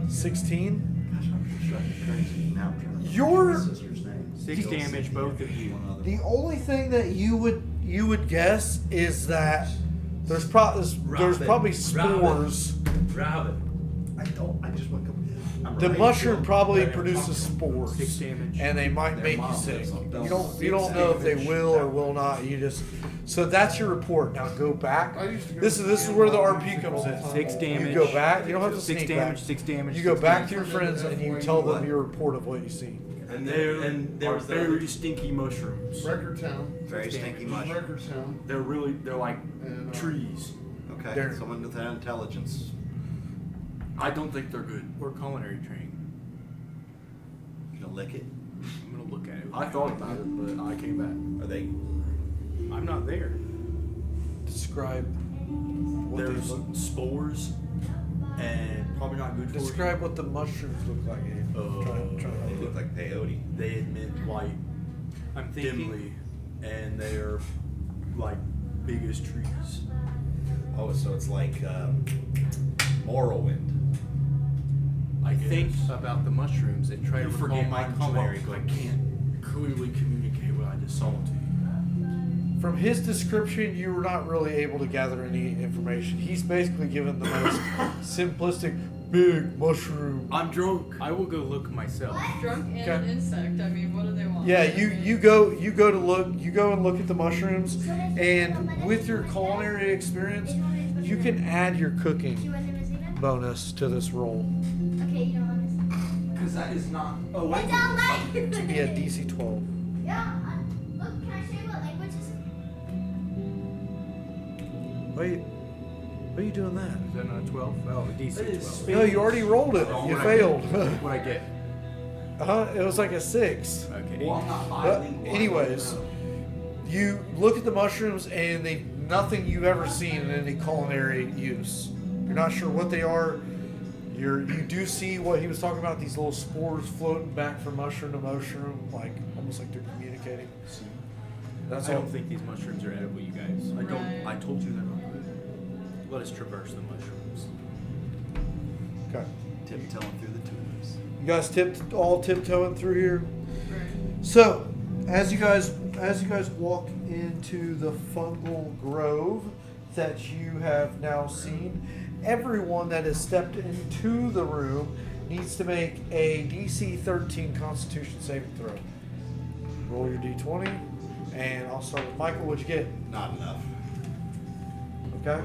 16? Gosh, I'm just trying to crazy now. Your- My sister's name. 6 damage, both of you. One other. The only thing that you would guess is that there's Robin. probably spores. Robin. I just want to come. I'm The right. mushroom probably Right. produces spores, 6 damage. and they might Their make you mom sick. lives on You don't know if they will or will not. You just So that's your report. Now go back. I used to go This is where the RP comes in. 6 damage. You go back. You don't have to 6 sneak damage. back. 6 damage. You go 6 back to damage. your friends and you tell them your report of what you see. And There, there was the very other, stinky mushrooms. Record Town. Very stinky much. Record Town. They're like And, trees. Okay, There. someone with that intelligence. I don't think they're good. We're culinary trained. You gonna lick it? I'm gonna look at it. I thought about it, but I came back. Are they? I'm not there. Describe what they There's look. spores, and probably not good for you. Describe what the mushrooms look like. Abe. Try They to- look like peyote. They emit light I'm thinking. dimly, and they're like big as trees. Oh, so it's like Morrowind. I think about the mushrooms and try to You recall forget my I'm culinary drunk. book. I can't clearly communicate what I just saw to you. From his description, you were not really able to gather any information. He's basically given the most simplistic, big mushroom. I'm drunk. I will go look myself. Drunk and Okay. an insect. I mean, what do they want? Yeah, you go to look. You go and look at the mushrooms, and with your culinary experience, you can add your cooking bonus to this roll. Okay, you don't want Because that is not. Oh, to. I don't like It's gonna be a DC 12. Yeah, look, can I show you what language is? Why are you doing that? Is that not 12? Oh, DC That is 12. No, you already rolled it. Oh, You what I failed. What I get? It was like a 6. Okay. Well, I'm not But bilingual. anyways, you look at the mushrooms and they nothing you've ever seen in any culinary use. You're not sure what they are. You do see what he was talking about, these little spores floating back from mushroom to mushroom, like almost like they're communicating. That's I all. don't think these mushrooms are edible, you guys. I don't. Right. I told you they're not good. Let us traverse the mushrooms. Okay. Tiptoeing through the tulips. You guys tiptoeing through here. Right. So, as you guys walk into the fungal grove that you have now seen, everyone that has stepped into the room needs to make a DC 13 Constitution saving throw. Roll your D20, and I'll start with Michael. What'd you get? Not enough. Okay.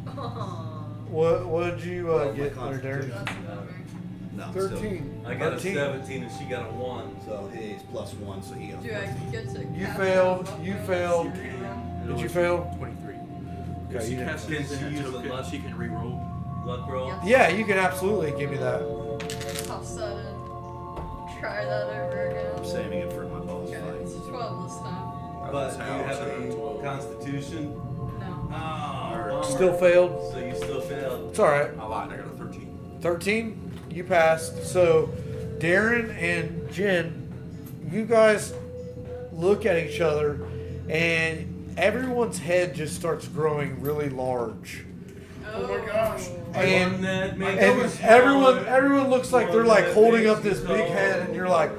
Aww. What'd you Well, my get there, Constitution. Darrin? That's a bummer. No, 13. I got 13. a 17 and she got a 1. So he's +1, so he got Do I 14. get to You cast failed, it on you what failed. else? Did you fail? 23. If Okay, she you didn't. casts it Can she in a use the token, luck? she can re-roll. Luck roll. Yep. Yeah, you can absolutely give me that. I'll set it. Try that over I'm again. saving it for my boss Okay, fight. it's 12 this time. But do you How? have So any 12. constitution? No. Oh, Still failed. So you still failed. It's all right. I lied. I got a 13. 13, you passed. So, Darrin and Jen, you guys look at each other, and everyone's head just starts growing really large. Oh my gosh. And, One that makes and us everyone looks like they're like holding up this big head, and you're like,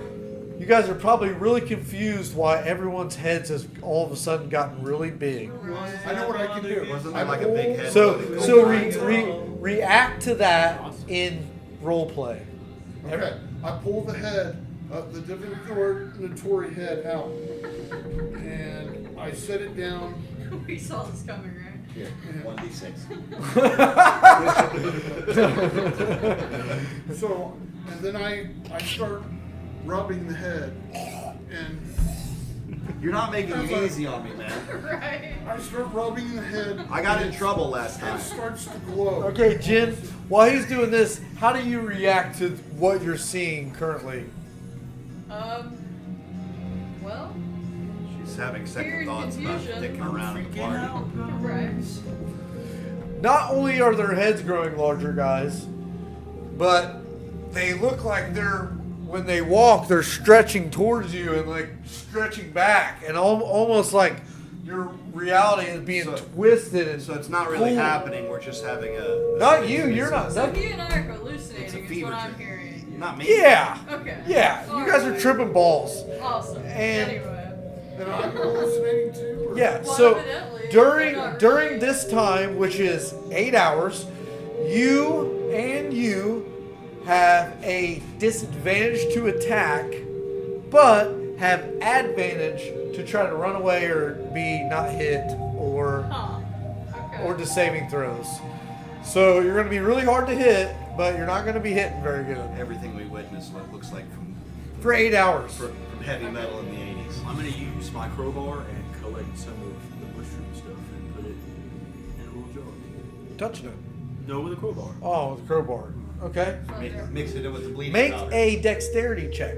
you guys are probably really confused why everyone's heads has all of a sudden gotten really big. I know what I can do. Wasn't there like a big head? So floating react to that in role play. Okay, I pull the head, the divinatory head out, and I set it down. We saw this coming, right? Here, 1d6. So, and then I start rubbing the head, and You're not making it easy on me, man. Right. I start rubbing the head. I got and in trouble last It time. starts to glow. Okay, Jen, while he's doing this, how do you react to what you're seeing currently? Well, She's having second Weird thoughts about confusion. sticking around in the party. right. Not only are their heads growing larger, guys, but they look like when they walk, they're stretching towards you and like stretching back, and almost like your reality is being twisted. And So it's not really pulled. happening. We're just having a. Not you. You're not. So That, he and I are It's a hallucinating is fever what I'm dream. hearing. Not me. yeah. Okay. Yeah. You guys are tripping balls. Awesome. And- anyway. And I'm hallucinating too? Or? Yeah. Well, So evidently, during they're not during really- this time, which is 8 hours, you have a disadvantage to attack, but have advantage to try to run away or be not hit or to saving throws. So you're going to be really hard to hit, but you're not going to be hitting very good. Everything we witnessed looks like for 8 hours. From heavy metal in the 80s. I'm going to use my crowbar and collect some of the mushroom stuff and put it in a little jar. Touching it. No, with a crowbar. Oh, with a crowbar. Okay. Mix it in with the bleeding Make powder. a dexterity check.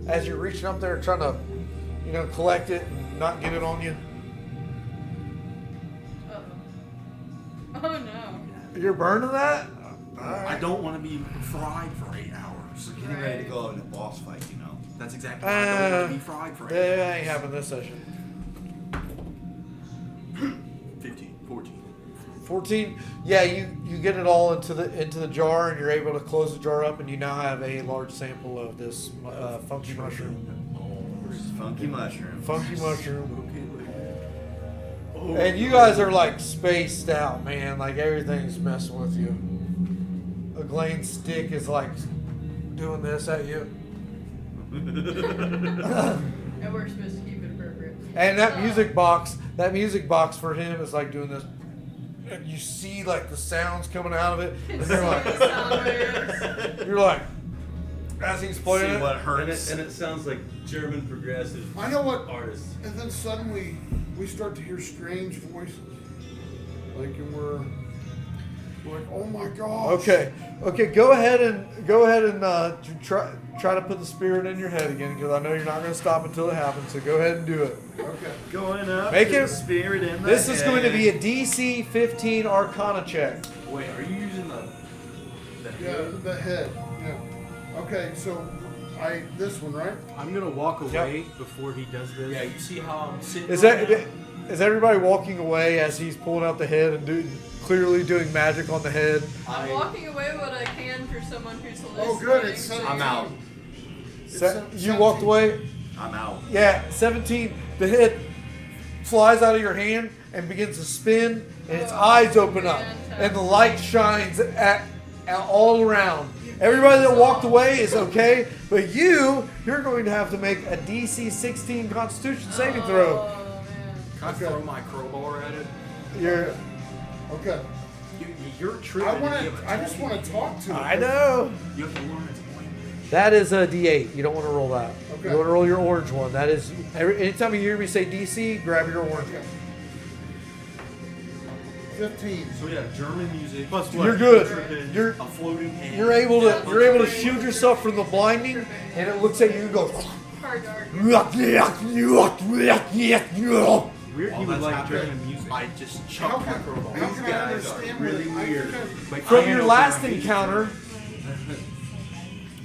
As you're reaching up there trying to, collect it and not get it on you. Oh no. You're burning that? I don't want to be fried for 8 hours. We're getting ready to go out in a boss fight, That's exactly why I don't want to be fried for 8 hours. That ain't happening this session. 15, 14. 14. Yeah, you get it all into the jar, and you're able to close the jar up, and you now have a large sample of this funky mushroom. Funky mushroom. Funky mushroom. And you guys are like spaced out, man. Like everything's messing with you. A Glane stick is like doing this at you. And we're supposed to keep it appropriate. And that music box for him is like doing this. And you see like the sounds coming out of it. And you're like, as he's playing it. What hurts. And it sounds like German progressive. I know what artists. And then suddenly we start to hear strange voices. And we're like, oh my gosh. Okay. Go ahead and try to put the spirit in your head again, because I know you're not going to stop until it happens. So go ahead and do it. Okay. Going up. Make it. The spirit in the This is head. going to be a DC 15 Arcana check. Wait, are you using the Yeah, the head. Yeah. Okay, so this one, right? I'm gonna walk away before he does this. Yeah, you see how I'm sitting. Is right that is everybody walking away as he's pulling out the head and clearly doing magic on the head? I'm walking away what I can for someone who's hallucinating. Oh, good. It's 17. I'm out. You walked away. I'm out. Yeah, 17. The head flies out of your hand and begins to spin, and its eyes open up, and the light shines at all around. Everybody that walked away is okay, but you're going to have to make a DC 16 Constitution saving throw. Oh, man. Can I throw my crowbar at it? You're. You're tripping. I just want to talk to it. I know. You have to learn its language. That is a D8. You don't want to roll that. Okay. You want to roll your orange one. That is. Anytime you hear me say DC, grab your orange. 15. So yeah, German music. Plus You're good. Tripping, You're a floating hand. you're able to shield yourself from the blinding, and it looks at you and goes. Hard dark. Weird While you would that's like happening, German music. I just chuck my crowbar. How can I understand really weird? Like, From I your know last German music. encounter.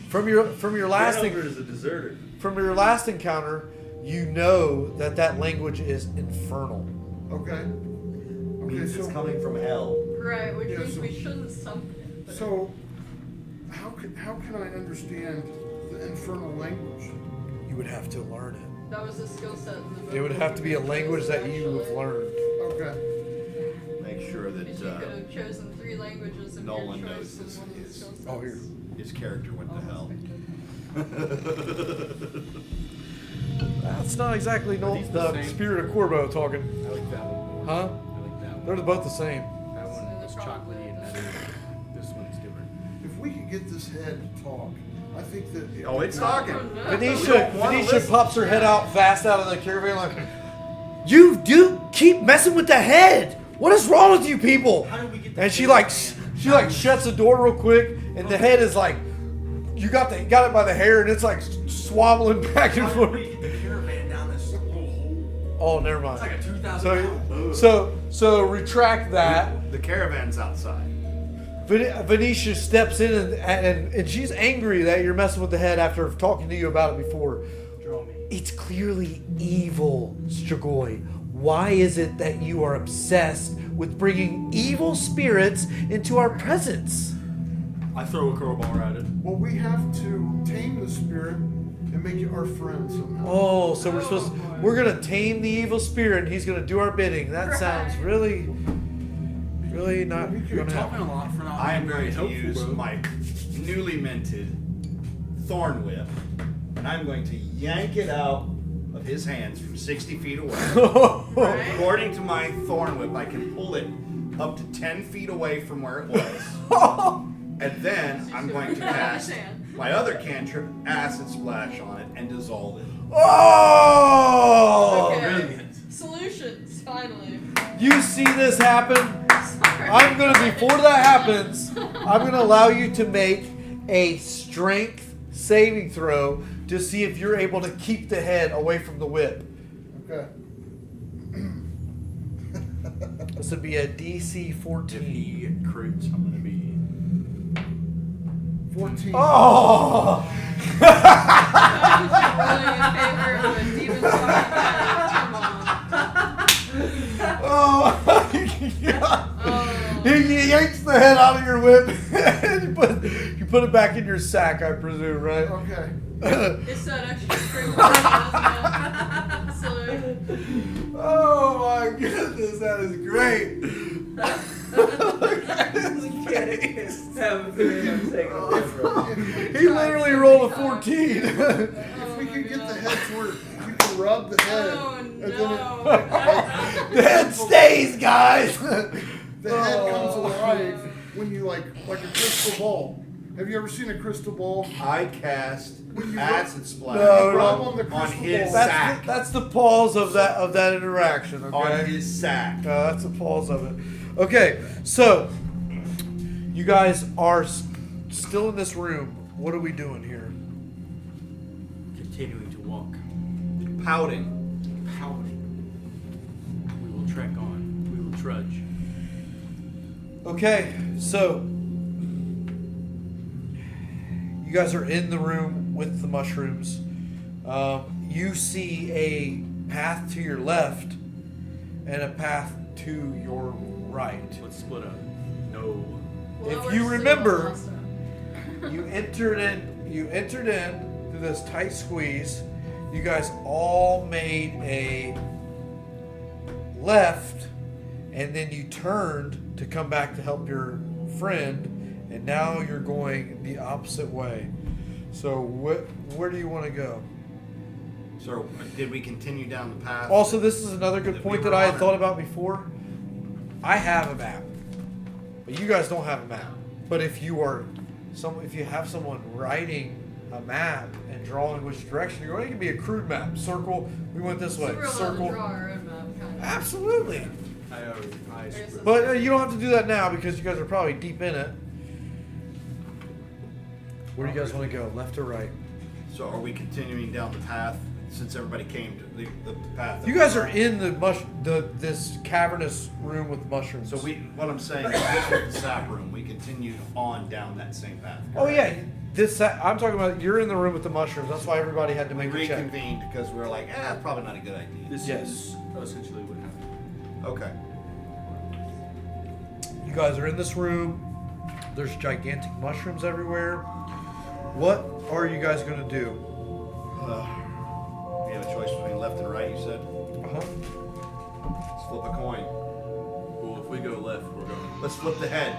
From your last Hanover is a deserter. from your last encounter, you know that language is infernal. Okay. Means Okay, it's so coming from hell. Right, which Yeah, means so- we shouldn't stump it. but- so how can I understand the infernal language? You would have to learn it. That was a skill set in the book. It would have to be a language that you have learned. Okay. Make sure Because you could have chosen 3 languages of Nolan your knows choice and one of the his- skill sets. Oh, here. his character went to hell. That's not exactly these the the same? spirit of Korbo talking. I like that one more. Huh? I like that one. They're both the same. That one is chocolatey and this one's different. If we could get this head to talk, I think that. Oh, it's talking. Oh, no. Venetia pops her head out fast out of the caravan like, you do keep messing with the head. What is wrong with you people? How did we get the And she caravan? shuts the door real quick, and the head is like, you got it by the hair, and it's like swabbling back and How did forth. we get the caravan down this little hole? Oh, never mind. It's like a 2,000 pound. So retract that. The caravan's outside. Venetia steps in and she's angry that you're messing with the head after talking to you about it before. Draw me. It's clearly evil, Strigoi. Why is it that you are obsessed with bringing evil spirits into our presence? I throw a crowbar at it. Well, we have to tame the spirit and make it our friend somehow. Oh, so we're gonna tame the evil spirit and he's gonna do our bidding. That sounds really not You're gonna talking happen. a lot for not I am being very going to helpful, use bro. my newly minted Thorn Whip and I'm going to yank it out of his hands from 60 feet away. Right? According to my thorn whip, I can pull it up to 10 feet away from where it was. And then I'm going to cast my other cantrip, Acid Splash, on it and dissolve it. Oh! Okay. Brilliant. Solutions, finally. You see this happen? Sorry. I'm gonna, before that happens, I'm gonna allow you to make a strength saving throw to see if you're able to keep the head away from the whip. Okay. This would be a DC If 14. he crits, I'm gonna be. 14. Oh! Rolling in favor of a demon fucking head. Come on. Oh my God. Oh. He yanks the head out of your whip and you put it back in your sack, I presume, right? Okay. It's that extra string of isn't it? Salute. Oh my goodness, that is great. That is great. Have a feeling I'm taking a He literally rolled a 14. If we could get the head to where you can rub the head. Oh and no. The head stays, guys. The head comes alive when you like a crystal ball. Have you ever seen a crystal ball? I cast Acid Splash No, Rub no. on the on crystal his ball. sack. That's the pause of that interaction, okay? On his sack. That's the pause of it. Okay, so you guys are still in this room. What are we doing here? Continuing to walk. Pouting. We will trek on. We will trudge. Okay, so you guys are in the room with the mushrooms. You see a path to your left and a path to your right. Let's split up. No. Well, If we're you still remember- awesome. You entered in through this tight squeeze. You guys all made a left, and then you turned to come back to help your friend, and now you're going the opposite way. So where do you want to go? So, did we continue down the path? Also, this is another good That point we that were I had on. thought about before. I have a map, but you guys don't have a map. But if you have someone writing a map and drawing which direction you're going, it can be a crude map. Circle. We went this way. So we're allowed to Circle. draw our own map, kind of. Absolutely. I There's But you don't have to do that now because you guys are probably deep in it. Where do you guys want to go? Left or right? So, are we continuing down the path since everybody came to the path? that You we guys were are on? in this cavernous room with mushrooms. So what I'm saying is, this was the sap room. We continued on down that same path. Oh yeah, I'm talking about. You're in the room with the mushrooms. That's why everybody had to We make a check. reconvened because we were like, probably not a good idea. This Yes. is essentially what happened. Okay. You guys are in this room. There's gigantic mushrooms everywhere. What are you guys gonna do? We have a choice between left and right, you said? Uh-huh. Let's flip a coin. Well, if we go left, we're going. Let's flip the head.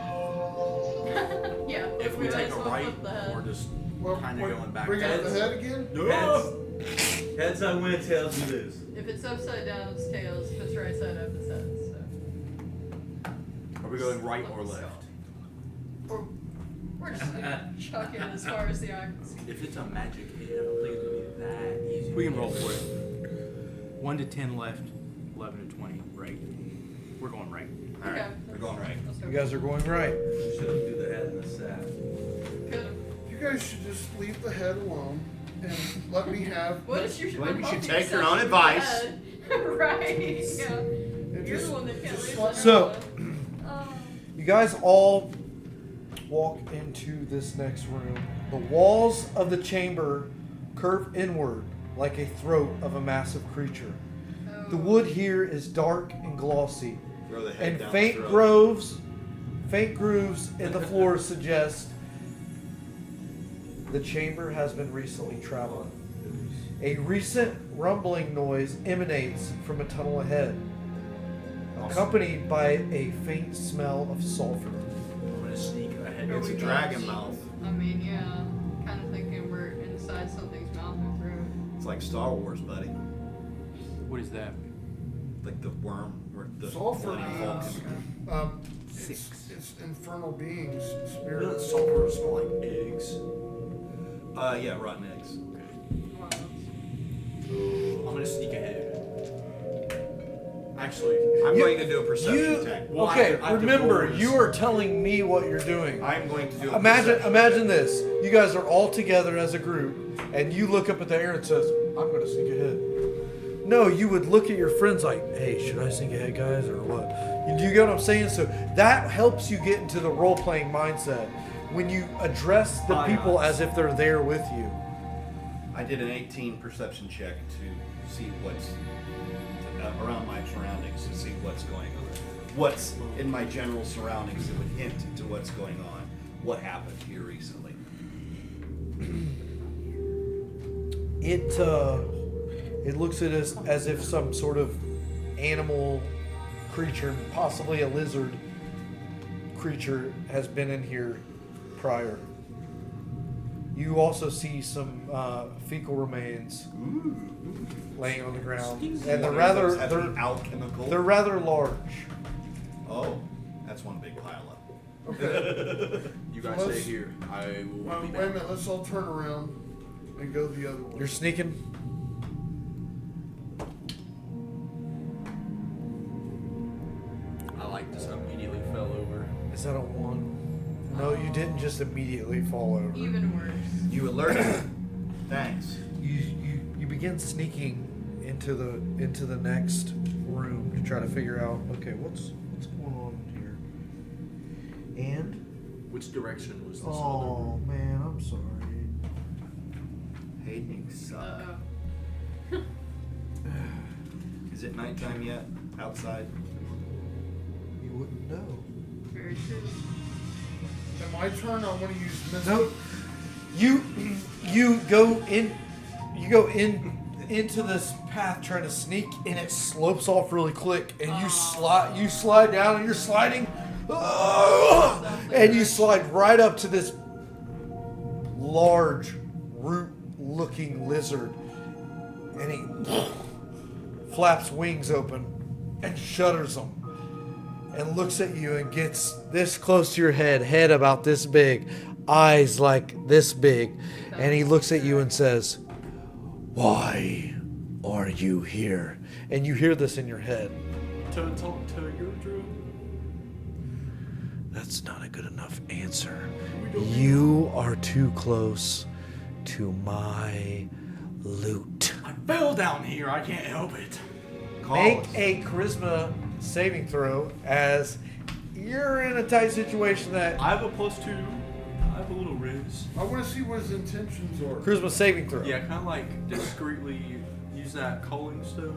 Yeah, If we might take as a well right, flip the head. we're just Well, kind of going back. bring out the Heads. head again? Heads I win, tails you lose. If it's upside down, it's tails. If it's right side up, it's heads. So. Are we going right or left? Or we're just gonna chuck it as far as the eye can see. If it's a magic head, I don't think it's gonna be that easy. We can roll for it. 1 to 10 left, 11 to 20 right. We're going right. All right, Okay. we're going right. Let's go. You guys are going right. Should have do the head in the sack. Could've. You guys should just leave the head alone and let me have. What is your Maybe you should multi- take your own obsession with advice. the head? Right. Yeah. and You're just- the one that can't just leave let- that So- alone. You guys all walk into this next room. The walls of the chamber curve inward like a throat of a massive creature. The wood here is dark and glossy, Throw the head and down faint the throat. grooves in the floor suggest the chamber has been recently traveled. A recent rumbling noise emanates from a tunnel ahead, accompanied by a faint smell of sulfur. I'm gonna sneak ahead. Are It's we a going dragon to- mouth. I mean, yeah. Kind of thinking we're inside has something's mouth or throat. It's like Star Wars, buddy. What is that? Like the worm or the Sulfur Millennium beings. Falcon. It's infernal beings, Doesn't spirits. sulfur smell like eggs? Yeah, rotten eggs. Wow. I'm gonna sneak ahead. Actually, I'm going to do a perception check. Well, Okay, I have to remember, roll this. you are telling me what you're doing. I'm going to do a Imagine, perception imagine this. You guys are all together as a group, and you look up at the air and says, "I'm going to sneak ahead." No, you would look at your friends like, "Hey, should I sneak ahead, guys, or what?" Do you get what I'm saying? So that helps you get into the role-playing mindset when you address the people as if they're there with you. I did an 18 perception check to see what's around my surroundings, to see what's going on. What's in my general surroundings that would hint to what's going on. What happened here recently? It looks at us as if some sort of animal creature, possibly a lizard creature, has been in here prior. You also see some fecal remains laying on the ground, and they're rather alchemical. they're rather large. Oh, that's one big pile up. Okay. You guys stay here. I will be Wait a back. minute, let's all turn around and go the other way. You're sneaking. I like just immediately fell over. Is that a 1? No, you didn't just immediately fall over. Even worse. You alerted. Thanks. You begin sneaking into the next room to try to figure out, okay, what's going on here. And Which direction was this oh man, I'm sorry. Hating suck. Uh-oh. Is it nighttime yet? Outside? You wouldn't know. Very true. At my turn, I want to use Mystic. Nope. You go into this path trying to sneak, and it slopes off really quick, and you slide down, and you're sliding, and you slide right up to this large root-looking lizard, and he flaps wings open and shudders them, and looks at you and gets this close to your head about this big, eyes like this big, and he looks at you and says, "Why are you here?" And you hear this in your head. To talk to your drum. That's not a good enough answer. You are too close to my loot. I fell down here. I can't help it. Make a charisma saving throw as you're in a tight situation that... I have a +2. I have a little riz. I want to see what his intentions are. Charisma saving throw. Yeah, kind of like discreetly use that calling stone.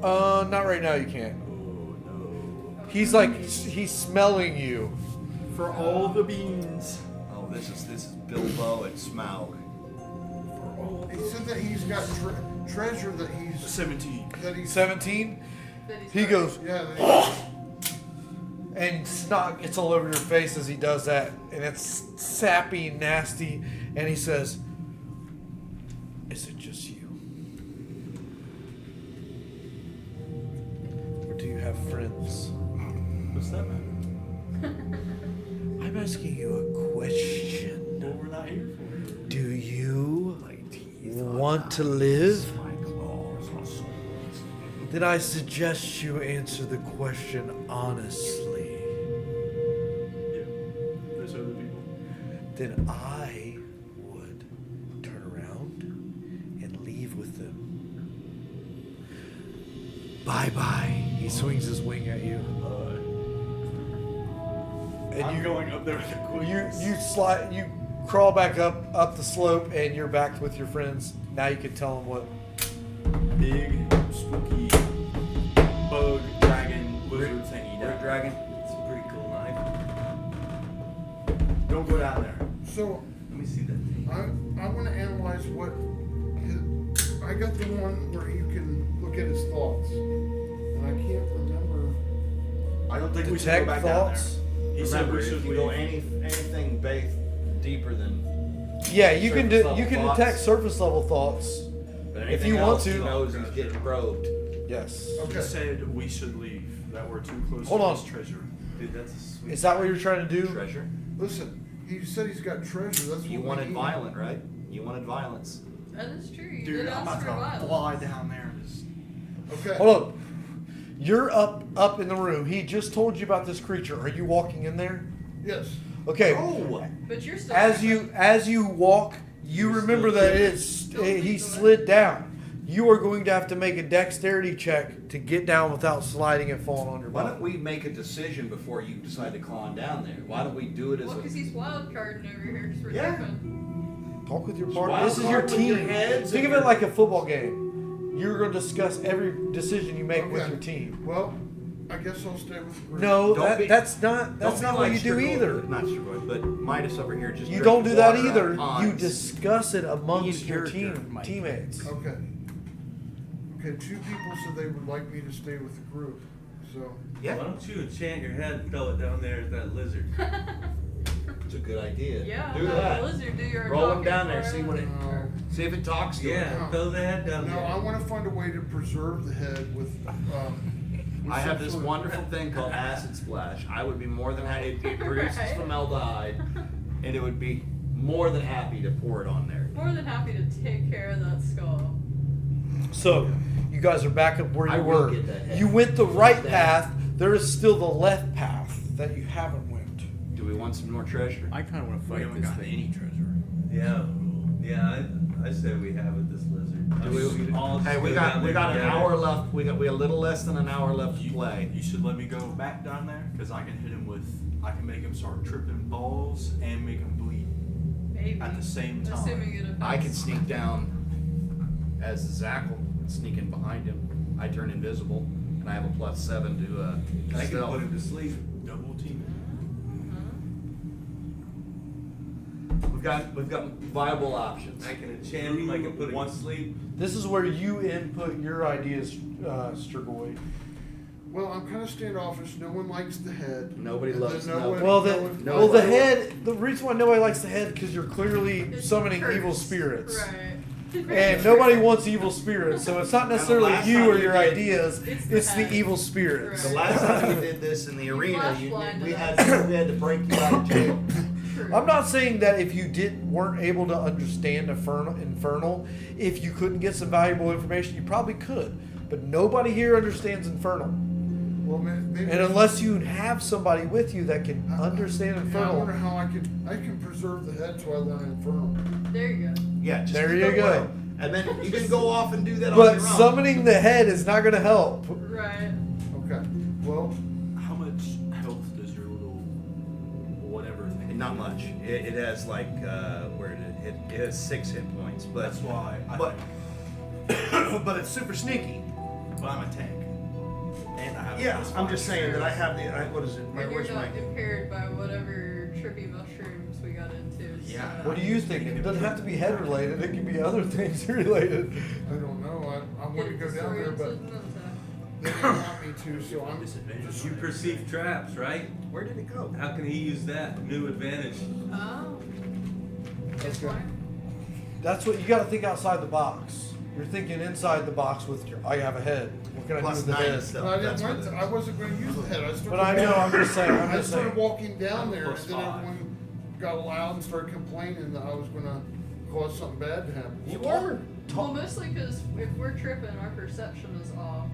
Not right now, you can't. Oh no. He's smelling you. For all the beans. Oh, this is Bilbo and Smaug. He said that he's got treasure that he's 17. 17? That he's He got- goes, Yeah. and snot gets all over your face as he does that, and it's sappy, nasty, and he says, "Is it just you? Or do you have friends?" What's that matter? I'm asking you a question. What we're not here for. Do you want to live? Then I suggest you answer the question honestly. Yeah. There's other people. Then I would turn around and leave with them. Bye-bye. He swings his wing at you. And I'm going up there with a quick. you crawl back up the slope, and you're back with your friends. Now you can tell them what. Big, spooky, bug, dragon, lizard thingy. Red dragon. It's a pretty cool knife. Don't go down there. So Let me see that thing. I want to analyze what I got the one where you can look at his thoughts, and I can't remember. I don't think we should Detect go back thoughts. down there. He said Remember, we if should you go leave. anything deeper than Yeah, you can Surface level you can thoughts. detect surface level thoughts. But If anything you want else, to. he knows he's getting probed. Yes. Okay. He said we should leave. That we're too close Hold to on. this treasure. Dude, that's a sweet. Is that what you're trying to do? Treasure. Listen, he said he's got treasure. That's You what we wanted need. violent, right? You wanted violence. That is true. You Dude, did I'm ask about for to violence. fly down there and just. Okay. Hold on. You're up in the room. He just told you about this creature. Are you walking in there? Yes. Okay. Oh! But you're still. As you walk, you You're remember still that tripping. he slid down. You are going to have to make a dexterity check to get down without sliding and falling on your Why butt. don't we make a decision before you decide to climb down there? Why don't we do it as Well, because a... he's wild carding over here because we're Yeah. tripping. Talk with your Just partner. wild This is your card with your team. heads Think and of it your- like a football game. You're going to discuss every decision you make with Okay. your team. Well, I guess I'll stay with the group. No, Don't be- that's not Don't be what like you do Strigoi- either. Not Strigoi, but Mitis over here just You drinking don't do that water out either. of You ponds. discuss it amongst Be in your character, Mike. teammates. Okay. Okay, 2 people said they would like me to stay with the group. So, Why Yeah, don't you enchant your head and throw it down there at that lizard? it's a good idea. Yeah, Do have that. the lizard do your Roll him talking down there, for see him. what it... no. See if it talks to him. Yeah, throw the head down No, there. I want to find a way to preserve the head with I have some this sort of- wonderful thing called acid splash. I would be more than happy. It produces Right. formaldehyde, and it would be more than happy to pour it on there. More than happy to take care of that skull. So, you guys are back up where I you will were. get that head. You went the right That- path. There is still the left path that you haven't went. Do we want some more treasure? I kind of want to We fight haven't this got thing. any treasure. Yeah, I say we have it, this lizard. Do we, All just hey, we go got down we there got an together. hour left. We got a little less than an hour left to You, play. you should let me go back down there because I can hit him with. I can make him start tripping balls and make him bleed Maybe. at the same time. Assuming it affects. I can sneak down as the Zackle, sneak in behind him. I turn invisible, and I have a +7 to I can stealth. put him to sleep. Double team. We've got viable options. I can enchant him, I can put him to sleep. This is where you input your ideas, Strigoi. Well, I'm kind of standoffish. No one likes the head. Nobody And loves then no- Well, no the one- head. The reason why nobody likes the head because you're clearly It's summoning cursed. evil spirits, Right. and nobody wants evil spirits. So it's not necessarily last you time or we your did- ideas. It's It's the the head. evil spirits. The Right. last time we did this in the You arena, flash we blinded had us. to break you out of jail. True. I'm not saying that if you weren't able to understand Infernal, if you couldn't get some valuable information, you probably could. But nobody here understands Infernal. Well, maybe. And unless you have somebody with you that can understand Yeah, I Infernal, wonder how I can preserve the head so I learn Infernal. There you go. Yeah, just There keep you it go. away. And then you can go off and do that on but your own. summoning the head is not going to help. Right. Okay. Well, How much health does your little whatever thing? Not much. It has like where it has 6 hit points, but That's why. but it's super sneaky. But I'm a tank. And I have. Yeah, plus I'm 5. just saying that I have the what is it? And you're Where's my? not impaired by whatever trippy mushrooms we got into. So. Yeah. What are you thinking? It doesn't have to be head related. It can be other things related. I don't know. I want to go down there, but they don't want me to, so I'm Disadvantage. You perceive traps, right? Where did it go? How can he use that? New advantage. Oh. Good Okay. point. That's what you got to think outside the box. You're thinking inside the box with your. I have a head. What can I do Plus with the 9 head? is still. But I That's didn't what want it to, is. I wasn't going to use the head. I started But I know. I'm just saying. I'm I just started saying. walking down there, and Plus then 5. everyone got loud and started complaining that I was going to cause something bad to happen. You are. Well, mostly because if we're tripping, our perception is off.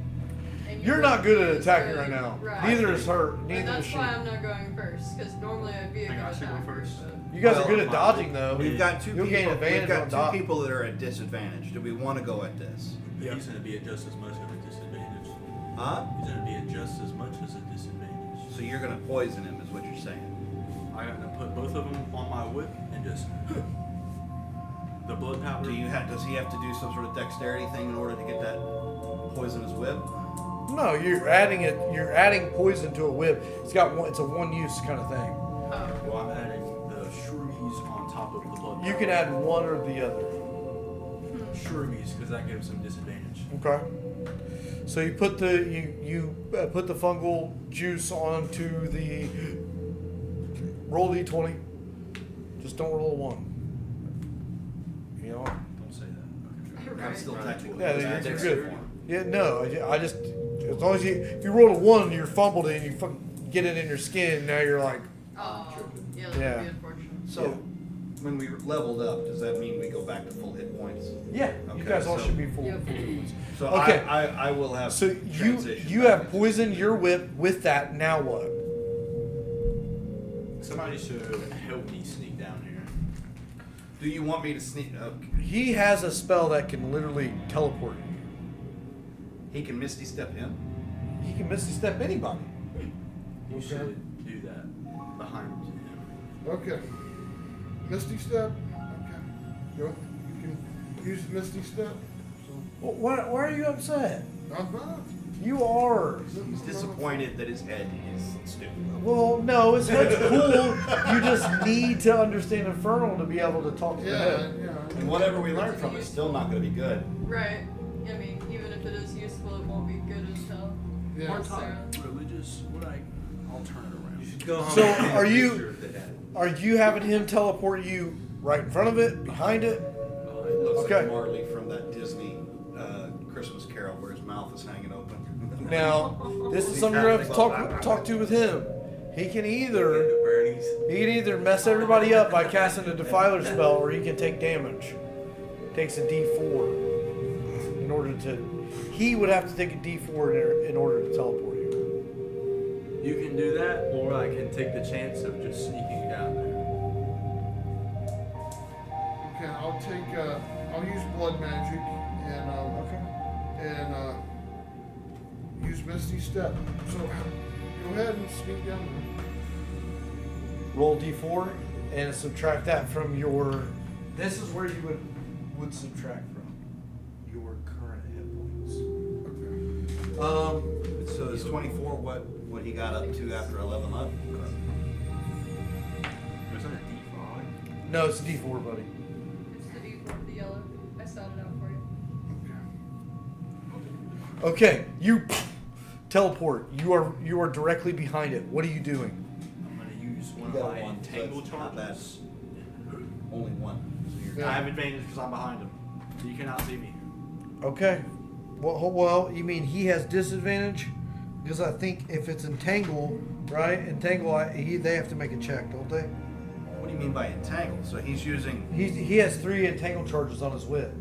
And You're not good at attacking really- right now. Right. Neither is her. And Neither is that's she. why I'm not going first, because normally I'd be a I good got to go attacker. first. but- You guys Well, are good at dodging though. We've got 2 You'll people. gain advantage We've got on 2 dodge. people that are at disadvantage. Do we want to go at this? But he's going to be at just as much of a disadvantage. Huh? He's going to be at just as much as a disadvantage. So you're gonna poison him, is what you're saying? I got to put both of them on my whip and just the blood powder. Does he have to do some sort of dexterity thing in order to get that poisonous whip? No, you're adding it. You're adding poison to a whip. It's a one-use kind of thing. Oh. Well, I'm adding the shroomies on top of the blood. You powder. can add one or the other. shroomies because that gives him disadvantage. Okay. So you put the put the fungal juice onto the roll d20. Just don't roll a 1. You know. Don't say that. I'm still technically. Yeah, in you're Dexter good. form. Yeah, no, I just as long as if you rolled a 1, you're fumbled it, and you fucking get it in your skin, and now you're like, Oh, yeah, that Yeah. would be unfortunate. So, when we leveled up, does that mean we go back to full hit points? yeah, you Okay, guys all so- should be full. Yep. So Okay. I will have. So transition you back have into- poisoned your whip with that. Now what? Somebody should help me sneak down here. Do you want me to sneak? He has a spell that can literally teleport you. He can Misty Step him. He can misty step anybody. You Okay. should do that behind him. Okay. Misty Step. Okay. You can use Misty Step. So, Why are you upset? I'm not. You are. He's disappointed that his head is stupid. Well, no, his head's cool. You just need to understand Infernal to be able to talk to the Yeah, head. yeah. And whatever we learn from it is still not going to be good. Right. I mean, even if it is useful, it won't be good as hell. Yeah. More time. Religious. I'll turn it around. You should go home. So, and take a are you- picture of the head. Are you having him teleport you right in front of it, behind it? It looks Okay. like Marley from that Disney Christmas Carol where his mouth is hanging open. Now, this is something you're gonna have to talk to with him. He can either Into Bernie's. mess everybody up by casting a Defiler spell, or he can take damage. Takes a D4 in order to. He would have to take a D4 in order to teleport you. You can do that, or I can take the chance of just sneaking down there. Okay, I'll take. I'll use blood magic and use Misty Step. So go ahead and sneak down there. Roll D4 and subtract that from your. This is where you would subtract from your current hit points. Okay. So is 24 what he got up to after 11 up? Was that a D5? No, it's a D4, buddy. It's the D4, the yellow. I sounded out for you. Okay, you teleport. You are directly behind it. What are you doing? I'm going to use one You of got my one, so entangle it's not bad. charges. Only one. So you're Yeah. I have advantage because I'm behind him. So you cannot see me. Okay. Well, you mean he has disadvantage? Because I think if it's entangle, right? Entangle, they have to make a check, don't they? What do you mean by entangle? So he's using. He has 3 entangle charges on his whip.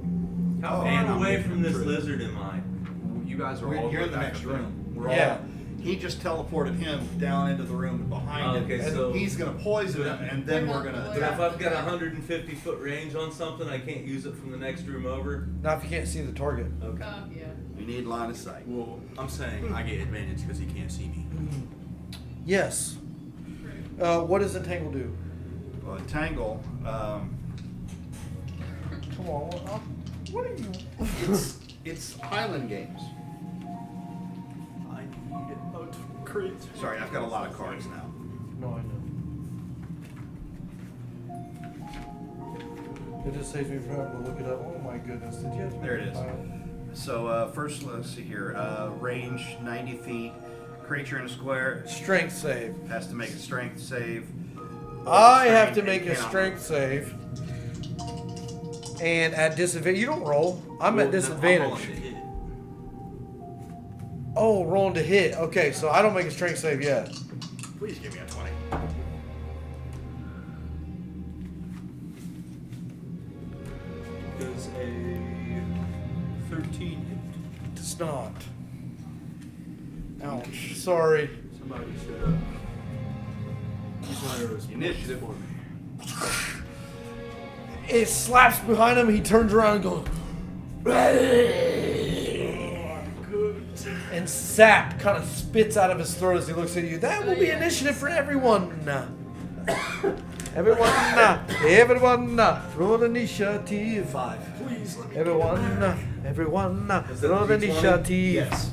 How and far I'm away making from this true. lizard am I? You guys are all You're in the back next up room. We're Yeah. all. He just teleported him down into the room behind Oh, him, okay, and so- he's gonna poison him, and then we're gonna. But if I've got a 150-foot range on something, I can't use it from the next room over. Not if you can't see the target. Okay. Yeah. We need line of sight. Well, I'm saying I get advantage because he can't see me. Yes. What does entangle do? Well, entangle. Come on. What are you? It's Highland games. I need a crit. Sorry, I've got a lot of cards now. No, I know. It just saves me from having to look it up. Oh my goodness! Did you have to There it make a is. file? So first, let's see here. Range 90 feet. Creature in a square Strength save. has to make a strength save. I have to Strength, make and a cannot strength save. And at disadvantage, you don't roll. I'm Well, at then disadvantage. I'm rolling to hit. Oh, rolling to hit. Okay, so I don't make a strength save yet. Please give me a 20. Does a 13 hit? Does not. Ouch. Sorry. Somebody should have. Use one of those Initiative. for me. It slaps behind him. He turns around and goes. And sap kind of spits out of his throat as he looks at you. That will be initiative for everyone. Everyone, roll initiative. 5. Please let me. Everyone, Is that roll a D20? initiative. Yes.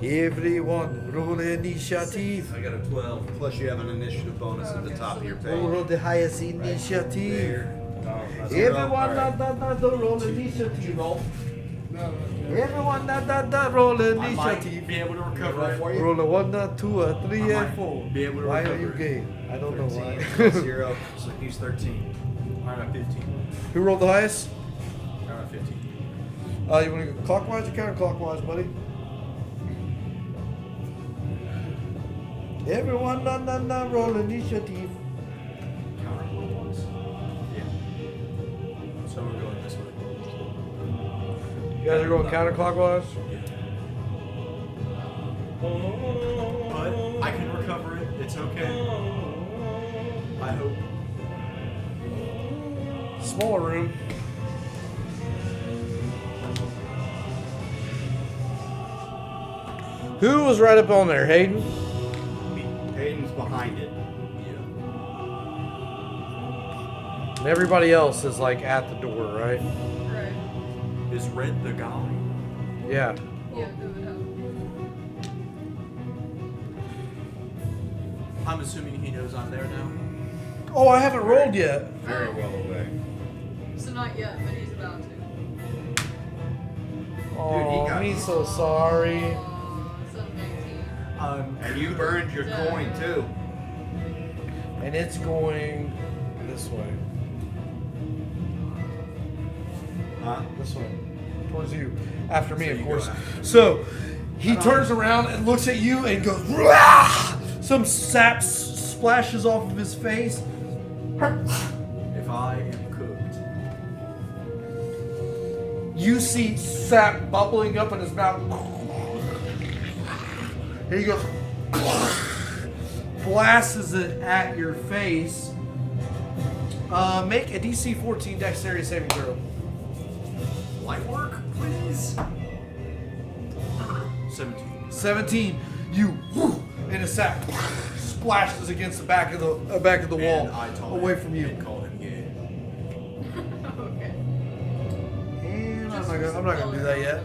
Everyone, roll initiative. I got a 12. Plus you have an initiative bonus at the top of your Who page. rolled the highest initiative? There. That's Everyone, zero. roll initiative. No. Everyone, roll I might initiative. be able to recover it. Roll a 1, 2, 3, I and might 4. be able to Why are recover you it. gay? I don't know 13 why. plus 0, so he's 13. I'm at 15. Who rolled the highest? 15. You want to go clockwise or counterclockwise, buddy? Everyone, roll initiative. Counterclockwise? Yeah. So we're going this way. You guys are going counterclockwise? But I can recover it. It's okay. I hope. Smaller room. Who was right up on there, Haiden? Hayden's behind it. And everybody else is like at the door, right? Right. Is Red the guy? Yeah. Yeah, who would have? I'm assuming he knows I'm there now. Oh, I haven't rolled yet. Very well away. So not yet, but he's about to. Oh, got- he's so sorry. So 19. And you burned your coin too. And it's going this way. Huh? This way. Towards you. After me, So of you course. go after. So he turns around and looks at you and goes, "Rah!" Some sap splashes off of his face. If I am cooked. You see sap bubbling up in his mouth. And he goes, blasts it at your face. Make a DC 14 dexterity saving throw. Light work, please. 17. 17. You and a sap splashes against the back of the wall, And I told away him from you. and called him gay. Okay. And I'm not gonna do that yet.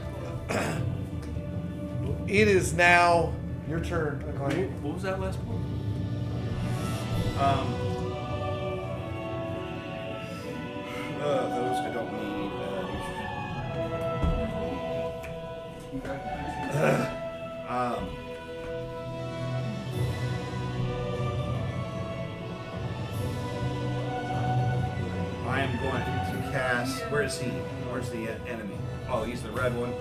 It is now your turn, Acclaim. What was that last one? Those I don't need. I am going to cast. Where is he? Where's the enemy? Oh, he's the red one.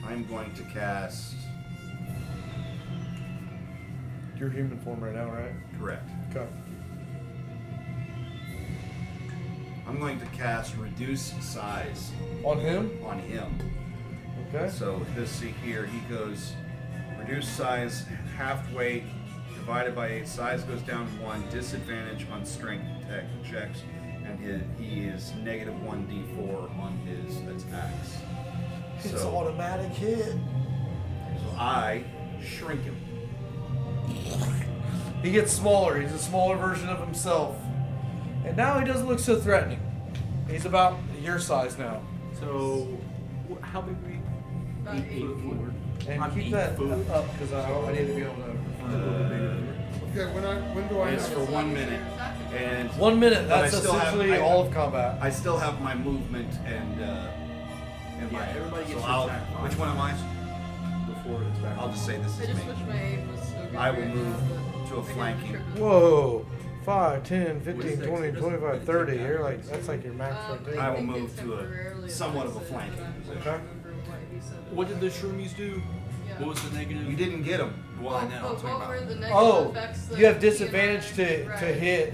I'm going to cast. You're human form right now, right? Correct. Okay. I'm going to cast reduce size On him? on him. Okay. So this see here, he goes reduce size half weight divided by 8. Size goes down 1. Disadvantage on strength checks, and he is negative 1d4 on his attacks. It's So, automatic hit. so I shrink him. He gets smaller. He's a smaller version of himself. And now he doesn't look so threatening. He's about your size now. So, how big are we? About 8 feet. And I'm keep 8 that foot. up because I need to be able to. Okay, when do I It's have for 1 minute, and 1 minute. But I That's still have- essentially I- all of combat. I still have my movement and my. Yeah, everybody gets so to I'll, attack which one am I? Before it's back. I'll just say this I is just me. wish my aim was so good. I will right move now, to a but I flanking. didn't trip it. Whoa. 5, 10, What 15, is that? 20, It doesn't 25, really 30. take You're that like, much. that's like your max right there. I will think move it to a temporarily somewhat of a affects it, flanking but I position. don't remember what he said. What did the shroomies do? Yeah. What was the negative? You didn't get him. Well, I know. I'm But talking what were about. the negative Oh, effects that you have he and disadvantage I- to right. hit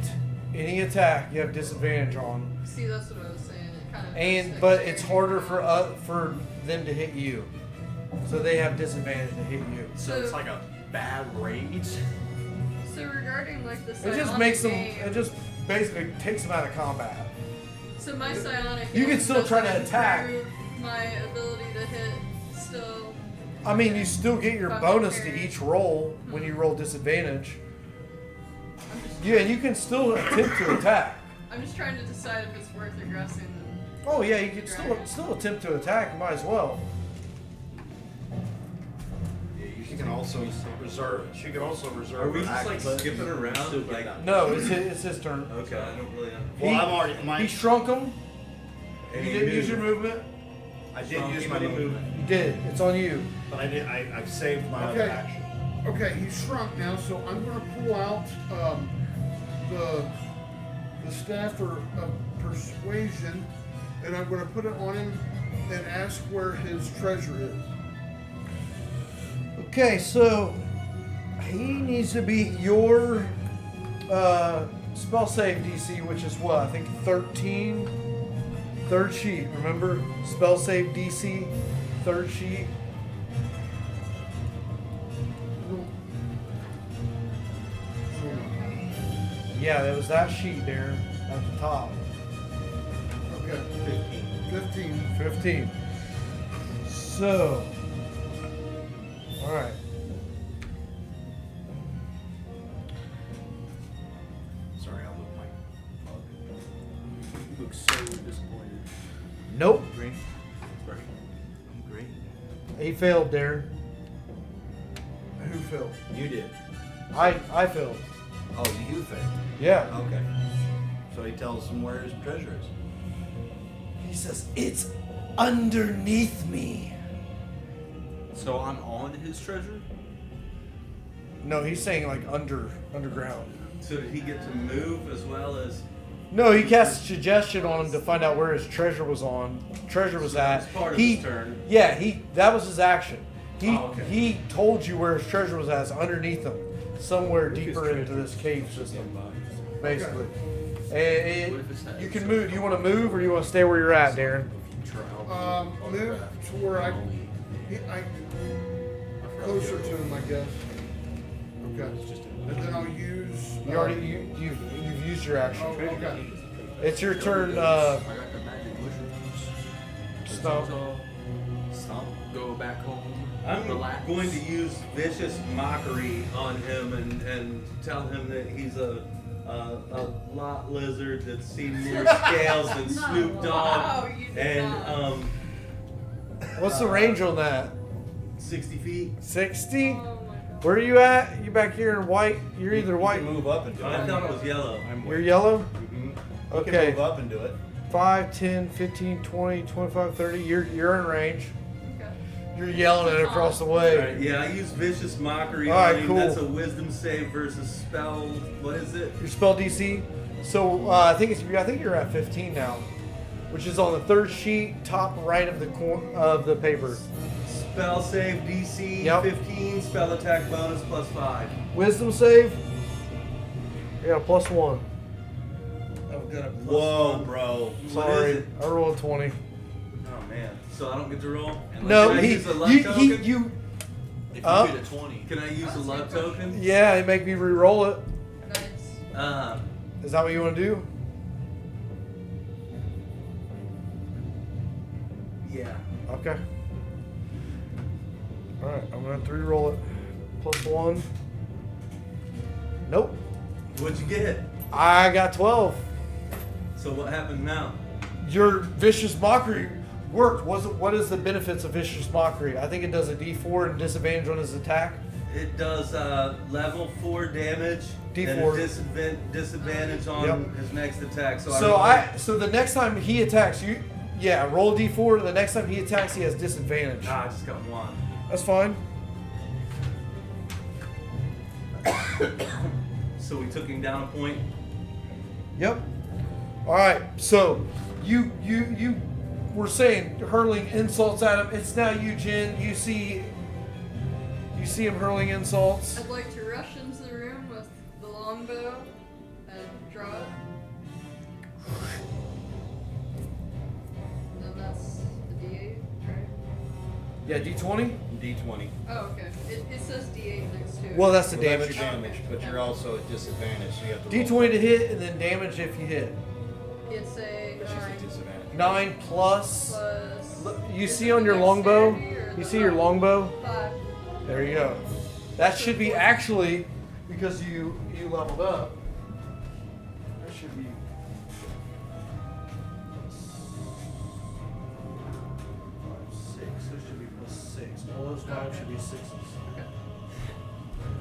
any attack. You have disadvantage on. See, that's what I was saying. It kind of And but it's harder for them to hit you. So they have disadvantage to hit you. So it's like a bad rage. So regarding like the It psionic just makes them. game, It just basically takes them out of combat. so my psionic You can game still try to doesn't attack. improve my ability to hit still. I mean, you still get your From bonus to carry. each roll when you roll disadvantage. I'm just Yeah, and you can still attempt to attack. I'm just trying to decide if it's worth aggressing. Oh yeah, you can still attempt to attack. You might as well. She can also reserve. She can also reserve. Are we her just like action. skipping around? Like, No, it's his turn. okay, I don't really. Well, I'm already. He shrunk him. And You he didn't use moved. your movement. I did use my movement, You did. It's on you. but I did. I've saved my other Okay. action. Okay, he's shrunk now, so I'm going to pull out the staff of persuasion, and I'm going to put it on him and ask where his treasure is. Okay, so he needs to beat your spell save DC, which is what? I think 13. Third sheet, remember? Spell save DC, third sheet. Yeah, there was that sheet there at the top. Okay. 15. 15. So, alright. Sorry, I'll move my. You look so disappointed. Nope. Great. I'm great. He failed there. Who failed? You did. I failed. Oh, you failed. Yeah. Okay. So he tells him where his treasure is. He says, it's underneath me. So I'm on his treasure? No, he's saying like underground. So did he get to move as well as? No, he cast suggestion on him to find out where his treasure was at. It's part of his turn. Yeah, that was his action. Okay. He told you where his treasure was at. It's underneath him, somewhere deeper into this cave system, basically. And you can move. Do you want to move or do you want to stay where you're at, Darrin? Move to where I closer to him, I guess. Okay. And then I'll use. You've used your action. Oh, okay. It's your turn. I got the magic mushrooms. Stump. Stump. Go back home. I'm Relax. going to use vicious mockery on him and tell him that he's a lot lizard that's seen more scales than Snoop Dogg, Wow, you did and not. What's the range on that? 60 feet. 60? Oh my God. Where are you at? You back here in white? You're either You white. can move up and do it. I thought it was yellow. You're yellow? You Okay. can move up and do it. 5, 10, 15, 20, 25, 30. You're in range. Okay. You're yelling at it across the All way. right, yeah, I use vicious mockery All on right, him. cool. That's a wisdom save versus spell. What is it? Your spell DC. So I think you're at 15 now, which is on the third sheet, top right of the paper. Spell save DC Yep. 15. Spell attack bonus +5. Wisdom save. Yeah, +1. I've got a +1. Whoa, bro. What Sorry, is it? I rolled a 20. Oh man. So I don't get to roll. No, Can I he use a luck you token? If you get a 20. Can I use a luck token? Yeah, it make me re-roll it. Nice. Is that what you want to do? Yeah. Okay. All right, I'm gonna have to re-roll it. +1. Nope. What'd you get? I got 12. So what happened now? Your vicious mockery worked. What is the benefits of vicious mockery? I think it does a D4 and disadvantage on his attack. It does level 4 damage D4. and a disadvantage on Yep. his next attack. So So the next time he attacks you, yeah, roll a D4. The next time he attacks, he has disadvantage. I just got 1. That's fine. So we took him down a point. Yep. All right. So you were saying hurling insults at him. It's now you, Jen. You see him hurling insults. I'd like to rush into the room with the longbow and draw it. And then that's the D8, right? Yeah, D20. D20. Oh, okay. It says D8 next to it. Well, that's the Well, that's damage. your damage, but you're also at disadvantage, so you have to roll. D20 to hit, and then damage if you hit. It's a Which is a 9 disadvantage. 9 plus. plus. You is see it on your longbow. dexterity or You the see your bow? longbow. 5. There you go. That should be actually because you leveled up. That should be. There should be +6. All those 5 should be 6s.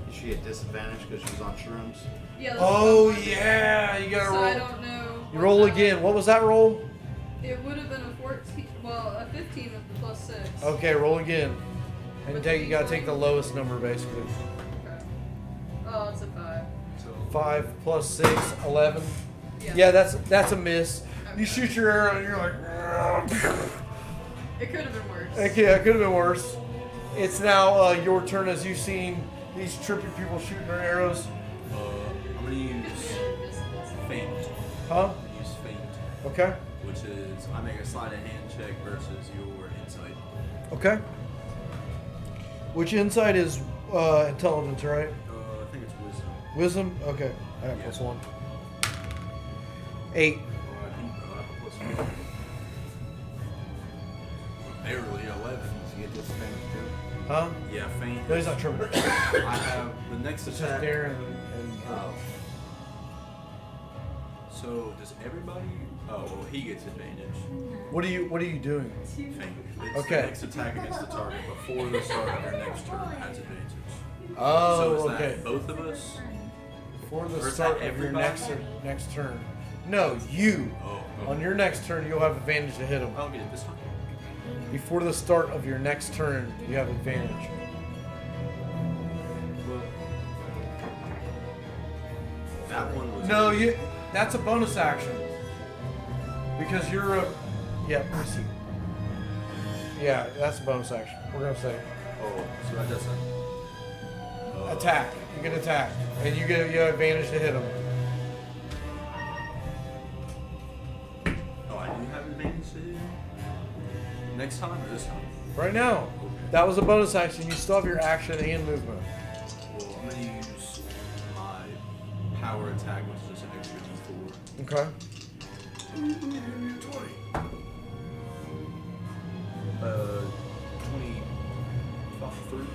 Is she at disadvantage because she's on shrooms? Yeah. that's Oh what I'm yeah, you gotta So I roll. don't know. You what roll that- again. What was that roll? It would have been a 14. Well, a 15 with the +6. Okay, roll again. And With take the you gotta D20? take the lowest number basically. Okay. Oh, it's a 5. So 5 plus 6, 11. Yeah, that's a miss. Okay. You shoot your arrow and you're like. It could have been worse. Okay, it could have been worse. It's now your turn as you've seen these trippy people shooting their arrows. I'm gonna use feint. Huh? I'm gonna use feint, Okay. which is I make a sleight of hand check versus your insight. Okay. Which insight is intelligence, right? I think it's wisdom. Wisdom? Okay. I got plus 1. 8. Barely 11. So you get disadvantage too. Huh? Yeah, feint. No, he's not tripping. I have the next It's just attack. Darrin and Oh. So does everybody? Oh, well, he gets advantage. What are you doing? Feint. It's Okay. The next attack against the target before the start of your next turn has advantage. Oh, So is okay. that both of us? Before the Or is start that of your everybody? next turn. No, you. Oh. On your next turn, you'll have advantage to hit him. I'll get it this time. Before the start of your next turn, you have advantage. Well, that one was. No, you. That's a bonus action. Because you're a. Yeah, proceed. Yeah, that's a bonus action. We're gonna say Oh, so that doesn't. attack. You can attack, and you have advantage to hit him. Oh, I do have advantage to hit. Next time or this time? Right now, that was a bonus action. You still have your action and movement. Well, I'm gonna use my power attack, which is just an extra D4. Okay. 20. 23.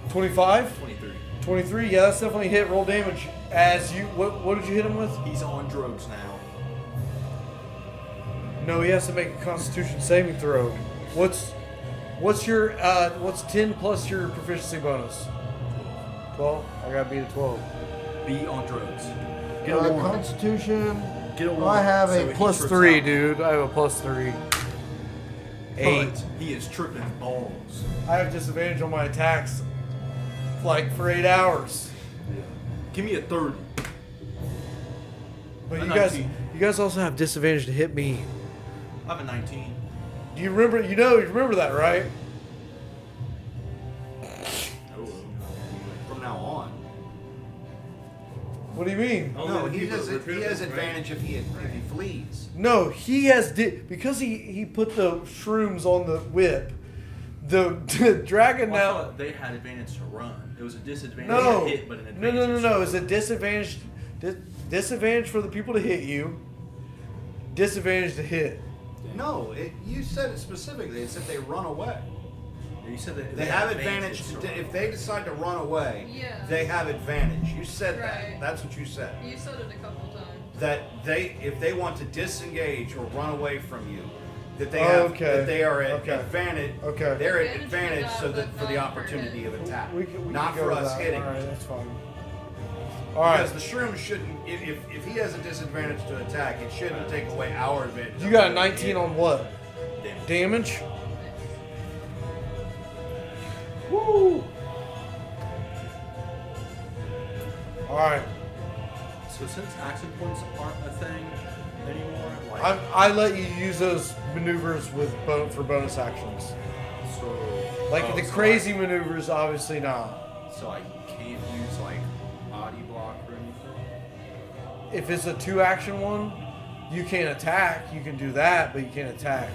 25? 23. 23? Yeah, that's definitely a hit. Roll damage. As you. What did you hit him with? He's on drugs now. No, he has to make a Constitution saving throw. What's your what's 10 plus your proficiency bonus? 12. I gotta beat a 12. Be on drugs. Get a 1. Constitution. Get a 1. I have So a he plus trips 3, out. dude. I have a plus 3. 8. But he is tripping balls. I have disadvantage on my attacks, like for 8 hours. Give me a 30. But A you 19. guys also have disadvantage to hit me. I have a 19. Do you remember? You remember that, right? Oh, from now on. What do you mean? No, he has advantage if he flees. No, he has because he put the shrooms on the whip. The dragon Well, I now. thought they had advantage to run. It was a disadvantage No, to hit, but an advantage no. It's a disadvantage. Disadvantage for the people to hit you. Disadvantage to hit. No, you said it specifically. It said they run away. You said that They have advantage if they decide to run away. Yeah. They have advantage. You said Right. that. That's what you said. You said it a couple times. That if they want to disengage or run away from you, that they have that they are at advantage. Okay. They're at Advantage advantage for so the- that for the not opportunity for of attack, We not can go for with us that. hitting. All right, that's fine. All right. Because the shroom shouldn't. If he has a disadvantage to attack, it shouldn't take away our advantage. You got a 19 on what? Damage. Woo! All right. So since action points aren't a thing anymore, like I let you use those maneuvers for bonus actions. Like the crazy maneuvers, obviously not. So I can't use like body block or anything. If it's a 2-action one, you can't attack. You can do that, but you can't attack.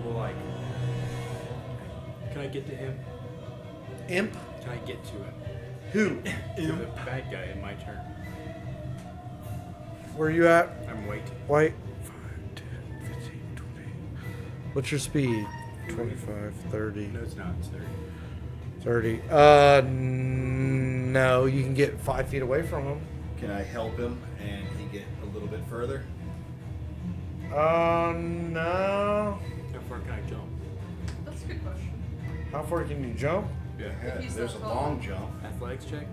Well, like Can I get to him? Imp? Can I get to him? Who? To the bad guy in my turn. Where are you at? I'm waiting. White. 5, 10, 15, 20. What's your speed? 25, 30. No, it's not. It's 30. 30. No, you can get 5 feet away from him. Can I help him and he get a little bit further? No. How far can I jump? That's a good question. How far can you jump? yeah. He's There's a that tall. long jump. Athletics check?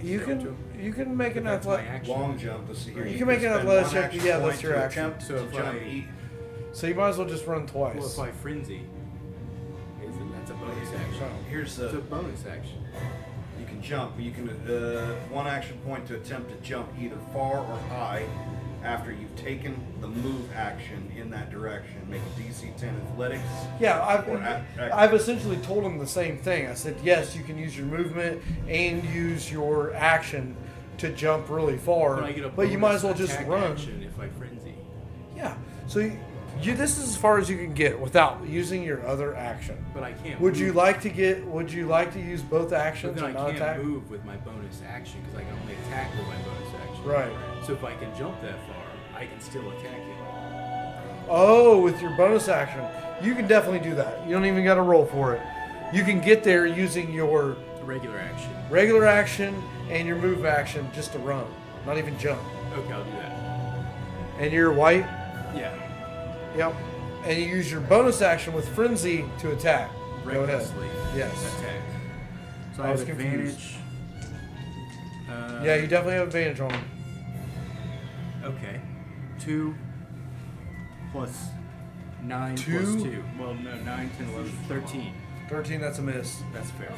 You Go can to him. you can make an That's my athletic. action. Long jump. Let's see here. You can make an spend athletics one check, action yeah, that's point your to action. attempt So to if jump. I- So you might as well just run twice. Well, if I frenzy, that's a bonus action. Here's It's a the. bonus action. You can jump. You can one action point to attempt to jump either far or high after you've taken the move action in that direction. Make a DC 10 athletics. Yeah, I've essentially told him the same thing. I said, yes, you can use your movement and use your action to jump really far, But I get a but you might bonus as well just attack run. action if I frenzy. Yeah. So this is as far as you can get without using your other action. But I can't. Would move. you like to use both But actions then I and not can't attack? move with my bonus action because I can only attack with my bonus action. Right. So if I can jump that far, I can still attack him. Oh, with your bonus action, you can definitely do that. You don't even got to roll for it. You can get there using your Regular action. regular action and your move action just to run, not even jump. Okay, I'll do that. And you're white. Yeah. Yep. And you use your bonus action with frenzy to attack. Go ahead. Recklessly. Yes. Attack. So I I have was advantage. Yeah, you definitely have advantage on him. Okay. 2 plus 9 2? plus 2. Well, no, 9, 10, 11, 13. 13, that's a miss. That's fair.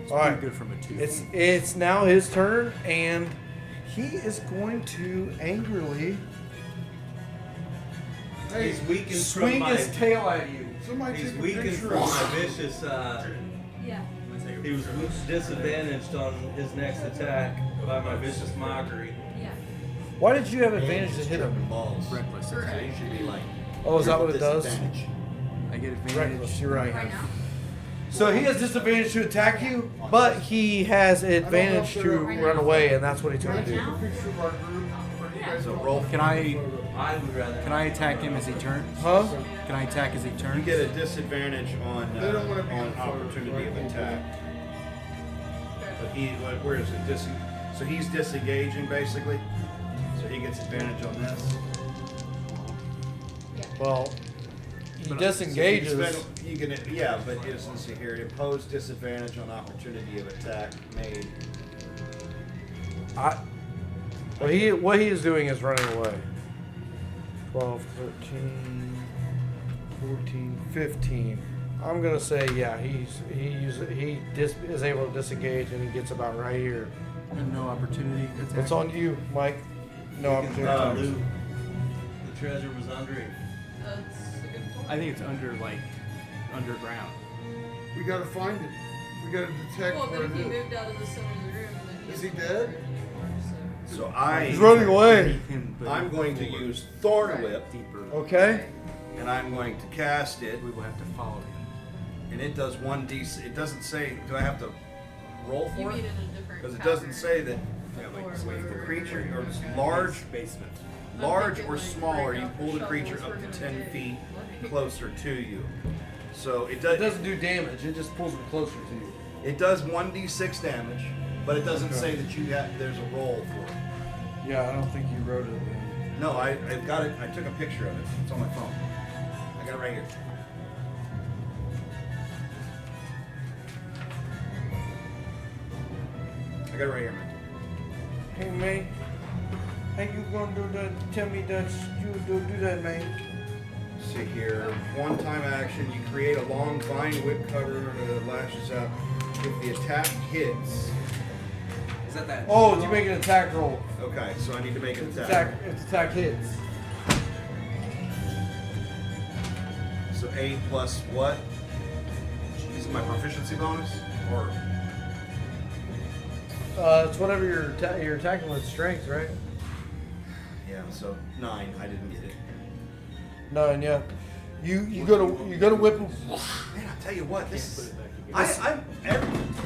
It's All pretty right. good from a 2. It's now his turn, and he is going to angrily Hey, He's weakened from swing my. his tail at you. somebody He's take a weakened picture from of my vicious. Yeah. He was disadvantaged on his next attack by my vicious mockery. Yeah. Why did you have advantage to hit him? Balls. Reckless So attack. you should be like. Oh, is that what it does? disadvantage. I get advantage. Reckless, you're right. Right now? So he has disadvantage to attack you, but he has advantage to run away, and that's what he's Can going I to take do. a picture of our group? Or you guys So don't roll. want Can I- photo? I would rather. Can I attack him as he turns? Huh? Can I attack as he turns? You get a disadvantage on They don't wanna be on in photos, opportunity of right? attack. But where is it? So he's disengaging basically. So he gets advantage on this. Well, he But- disengages. You can, yeah, but let's see here. Impose disadvantage on opportunity of attack made. What he is doing is running away. 12, 13, 14, 15. I'm gonna say yeah. He is able to disengage, and he gets about right here. And no opportunity attack. It's on you, Mike. No opportunity. Loot. The treasure was under him. That's a good point. I think it's underground. We gotta find it. We gotta detect Well, but where if he it is. moved out of the center of the room, then Is he dead? So He's running away. I'm going to use Thorn Whip, Deeper. Okay. and I'm going to cast it, We will have to follow him. and it does 1d. It doesn't say. Do I have to roll You for mean it? in a different. Because it doesn't pattern. say that. Yeah, Or If the whatever. creature or it's large, Basement. large thinking or like smaller, break you out pull the the creature shovels up we're to gonna 10 dig. feet Like- closer to you. So it It does. doesn't do damage. It just pulls him closer to you. It does 1d6 damage, but it doesn't Okay. say that you have. There's a roll for it. Yeah, I don't think you wrote it. Then. No, I've got it. I took a picture of it. It's on my phone. I got it right here. I got it right here, man. Hey man, how you gonna do that? Tell me that you do that, man. See here, one-time action. You create a long vine whip cover that lashes out. If the attack hits, Is that? Oh, you make an attack roll. okay. So I need to make an If attack. the attack hits. So 8 plus what? Is my proficiency bonus or? It's whatever you're attacking with strength, right? Yeah. So 9. I didn't get it. 9, yeah. You go to whip him. Man, I tell you what, this is.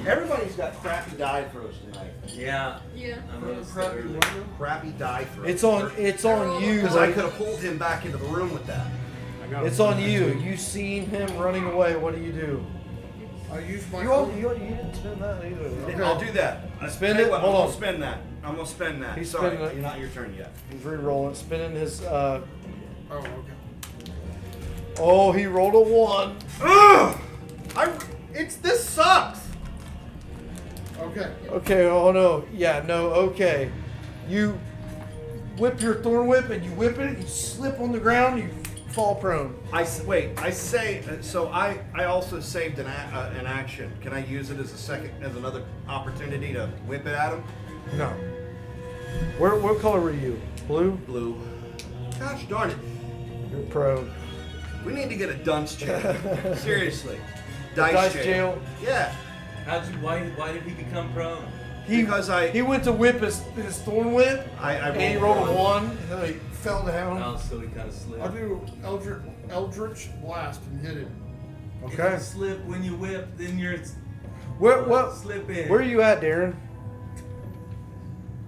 Everybody's got crappy die throws tonight. Yeah. Yeah. I noticed that Crappy earlier. window? Crappy die throws. It's on you. Because I could have pulled him back into the room with that. It's on you. You seen him running away. What do you do? I use my. You didn't spend that either. Okay. I'll do that. Spend Tell you it? what, Hold I'm on. gonna spend that. I'm gonna spend that. He's Sorry, spending it. not your turn yet. He's re-rolling, spinning his. Oh, okay. Oh, he rolled a 1. Ugh! This sucks. Okay. Okay. Oh no. Yeah. No. Okay. You whip your thorn whip and you whip it. You slip on the ground. You fall prone. I say. So I also saved an action. Can I use it as another opportunity to whip it at him? No. What color were you? Blue? Blue. Gosh darn it. You're prone. We need to get a dunce chair. Seriously. Dice jail? Yeah. Why did he become prone? He went to whip his thorn whip, and he rolled a 1, and then he fell down. Oh, so he kind of slipped. I'll do Eldritch Blast and hit him. Okay. If you slip when you whip, then you're What? slipping. Where are you at, Darrin?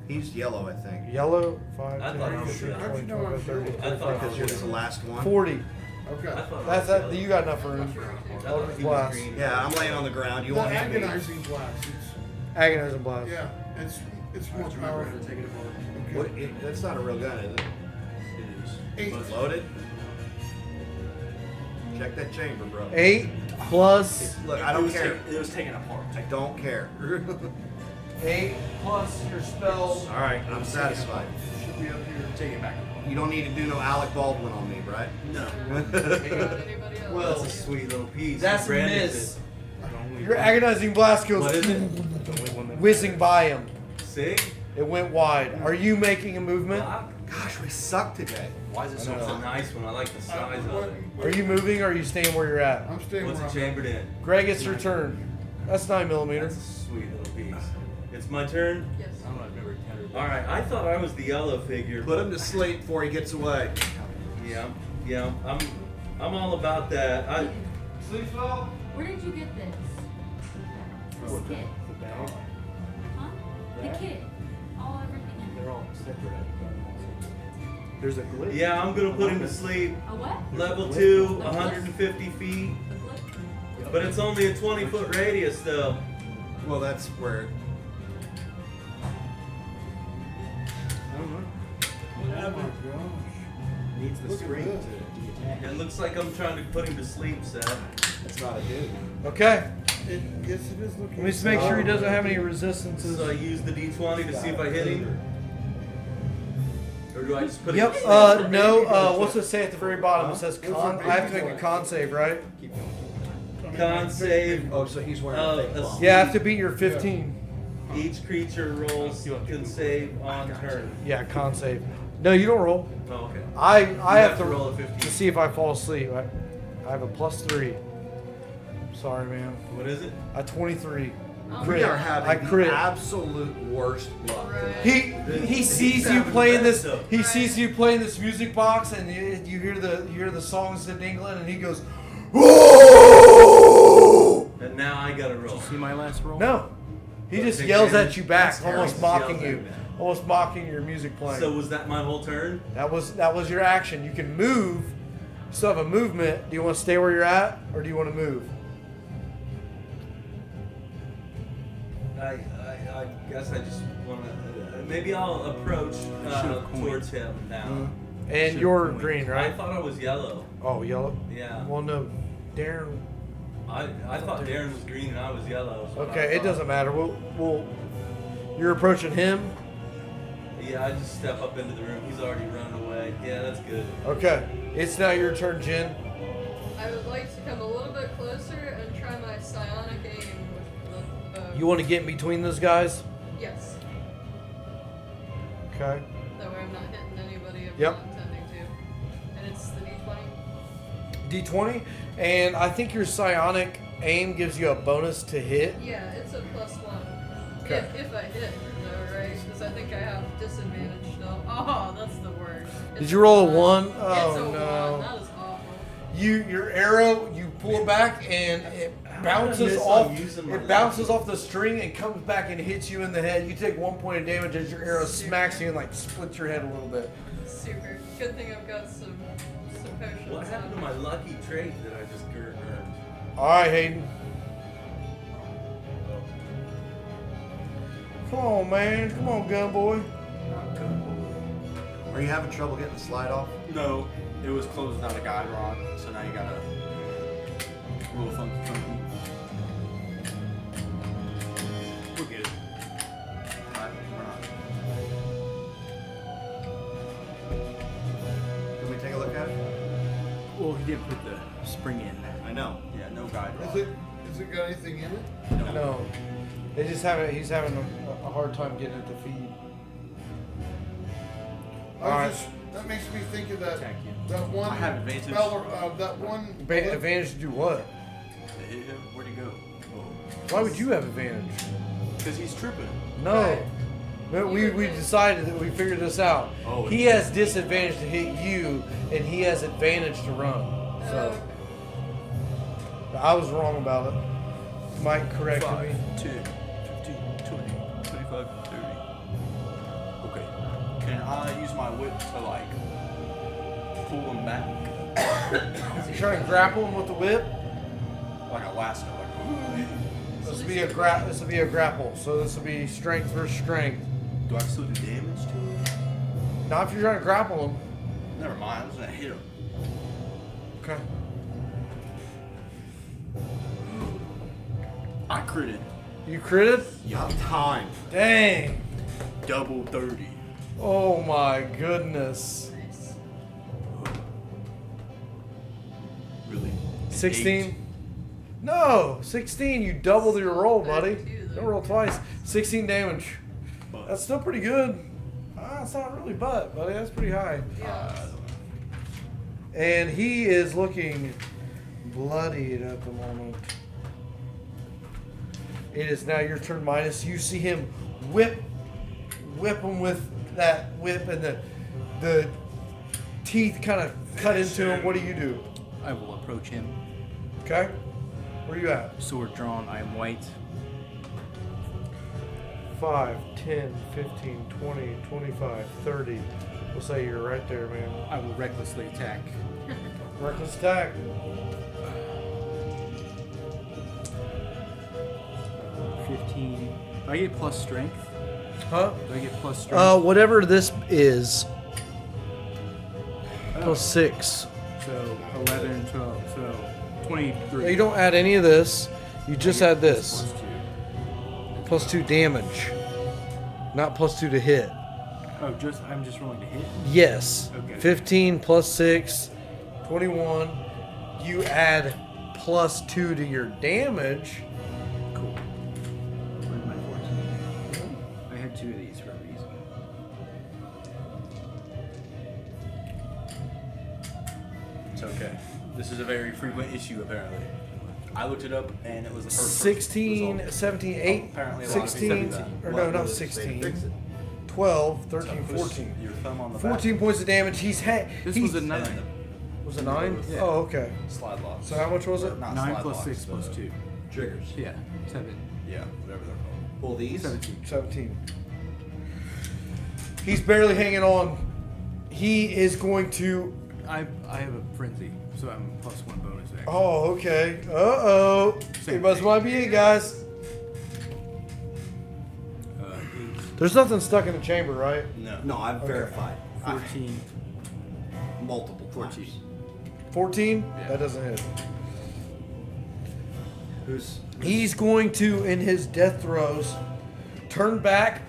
He's yellow, I think. Yellow, 5, I 10, thought I was 15, yellow. 20, 25, 30, I thought I was 35, Because you're the last one. 40. Okay. I thought That's I was that. You got enough room. Eldritch Blast. Yeah, I'm laying on the ground. You The won't hit me. Agonizing Blast. Agonizing Blast. Yeah, it's more powerful. Take it apart. Okay. That's not a real gun, is it? It is. 8. Loaded? Check that chamber, bro. 8 plus Look, I don't care. It was taken apart. I don't care. 8 plus your spells. All right, I'm satisfied. Should be up here. Take it back. You don't need to do no Alec Baldwin on me, right? No. Anybody else? Well, That's a sweet little piece. that's a Branded miss. it. Your agonizing blast goes What is it? whizzing by him. Sig? It went wide. Are you making a movement? Gosh, we suck today. Why is it so It's a hot? nice one. I like the size of it. Are you moving or are you staying where you're at? I'm staying What's where it I'm chambered in? Greg, it's your turn. That's 9mm. That's a sweet little piece. It's my turn? Yes. I don't know. I've never encountered. Alright, I thought I was the yellow figure. Put him to sleep before he gets away. Yeah, I'm all about that. Sleep spell? Where did you get this? This kit. The bag. Huh? The kit. All everything in They're it. all separate. There's a glitch. Yeah, I'm gonna put him to sleep. A what? Level 2, 150 feet. A clip? But it's only a 20-foot radius though. Well, that's where. I don't know. Oh my gosh. Needs the Look at string this. to detach. It looks like I'm trying to put him to sleep, Seth. That's not a dude. Okay. Yes, it is looking. Let me just make sure he doesn't have any resistances. So I use the D20 to see if I hit him? Or do I just put Yep. him to sleep? No. What's it say at the very bottom? It says con. I have to make a con save, right? Con save. Oh, so he's wearing Oh, a fake that's- bomb. Yeah, I have to beat your 15. Each creature rolls can save on turn. Yeah, con save. No, you don't roll. Oh, okay. I You have to roll a to 15. see if I fall asleep. I have a +3. Sorry, man. What is it? A 23. Oh, We Crit. are I having the crit. absolute worst luck. Right. He sees you having playing the this. best of. He sees you playing this music box, and you hear the songs in England, and he goes, "Whoa!" And now I gotta roll. See my last roll? No, he just Take yells damage. at you back, That's almost terrible. mocking Yells you, at me. almost mocking your music playing. So was that my whole turn? That was your action. You can move. You still have a movement. Do you want to stay where you're at, or do you want to move? I guess I just want to. Maybe I'll approach towards him now. And you're green, I right? thought I was yellow. Oh, yellow. Yeah. Well, no, Darrin. I thought Darrin was green and I was yellow. is what I Okay, it thought. doesn't matter. We'll. You're approaching him. Yeah, I just step up into the room. He's already run away. Yeah, that's good. Okay, it's now your turn, Jen. I would like to come a little bit closer and try my psionic aim with the bow. You want to get in between those guys? Yes. Okay. That way I'm not hitting anybody I'm Yep. not intending to. And it's the D20? D20, and I think your psionic aim gives you a bonus to hit. Yeah, it's a +1. Okay. If I hit, though, right? Because I think I have disadvantage still. Oh, that's the worst. Did you roll a 1? It's Oh a 1. no. That is awful. Your arrow, you pull it back and it bounces miss off. on using my It bounces off the string and comes back and hits you in the head. You take 1 point of damage as your arrow smacks you and like splits your head a little bit. Super. Good thing I've got some potions. What happened to my lucky trait that I just earned? All right, Haiden. Come on, man. Come on, gun boy. Are you having trouble getting the slide off? No, it was closed without a guide rod, so now you gotta roll funky. We're good. Alright, we're not. Can we take a look at it? didn't put the spring in. I know. Yeah, no guide rod. Is it got anything in it? No. They just haven't. He's having a hard time getting it to feed. Alright. That makes me think of that Attack you. that one. I have advantage. That one. Advantage to do what? To hit him. Where'd he go? Why would you have advantage? Because he's tripping. No. Right. But we decided that we figured this out. Oh, He has disadvantage to hit you, and he has advantage to run. So I was wrong about it. Mike corrected 5, me. 10, 15, 20, 25, 30. Okay. Can I use my whip to like pull him back? You trying to grapple him with the whip? Like a lasso. Like, This will be a grapple. So this will be strength versus strength. do I still do damage to him? Now if you're trying to grapple him, Never mind. I was gonna hit him. okay. I critted. You critted? Yup. Time. Dang. Double 30. Oh my goodness. Nice. Really? 16? No, 16. You doubled your roll, buddy. 32, though. Don't roll twice. 16 damage. But That's still pretty good. It's not really buddy. That's pretty high. Yeah. And he is looking bloodied at the moment. It is now your turn, Mitis. You see him whip him with that whip, and the teeth kind of cut into him. What do you do? I will approach him. Okay? Where you at? Sword drawn. I am white. 5, 10, 15, 20, 25, 30. We'll say you're right there, man. I will recklessly attack. Reckless attack. 15. Do I get plus strength? Huh? Do I get plus strength? Whatever this is. Oh. Plus 6. So 11, 12, so 23. You don't add any of this. You just add Plus this. 2. Plus 2 damage. Not plus 2 to hit. Oh, I'm just rolling to hit? Yes. Okay. 15 plus 6. 21. You add plus 2 to your damage. Cool. Where's my 14? I had 2 of these for a reason. it's okay. This is a very frequent issue, apparently. I looked it up, and it was the first 16, result. 17, 8, Apparently a lot of people 16, do that. or Well, no, not they say 16, fix it. 12, So 13, push 14. Your thumb on the 14 points of damage. This was a 9. Was a 9? Yeah. Oh, okay. slide lock. So how much was it? Not 9 slide plus locks, 6 plus 2. Triggers. Yeah, 7. Yeah, whatever they're called. Pull these. 17. 17. He's barely hanging on. He is going to. I have a frenzy, so I'm plus 1 bonus action. Oh, okay. Uh-oh. Same It must thing. might be it, guys. 8, There's nothing stuck in the chamber, right? No. No, I've verified. 14. Multiple 14. times. 14? Yeah. That doesn't hit. Who's He's going to, in his death throes, turn back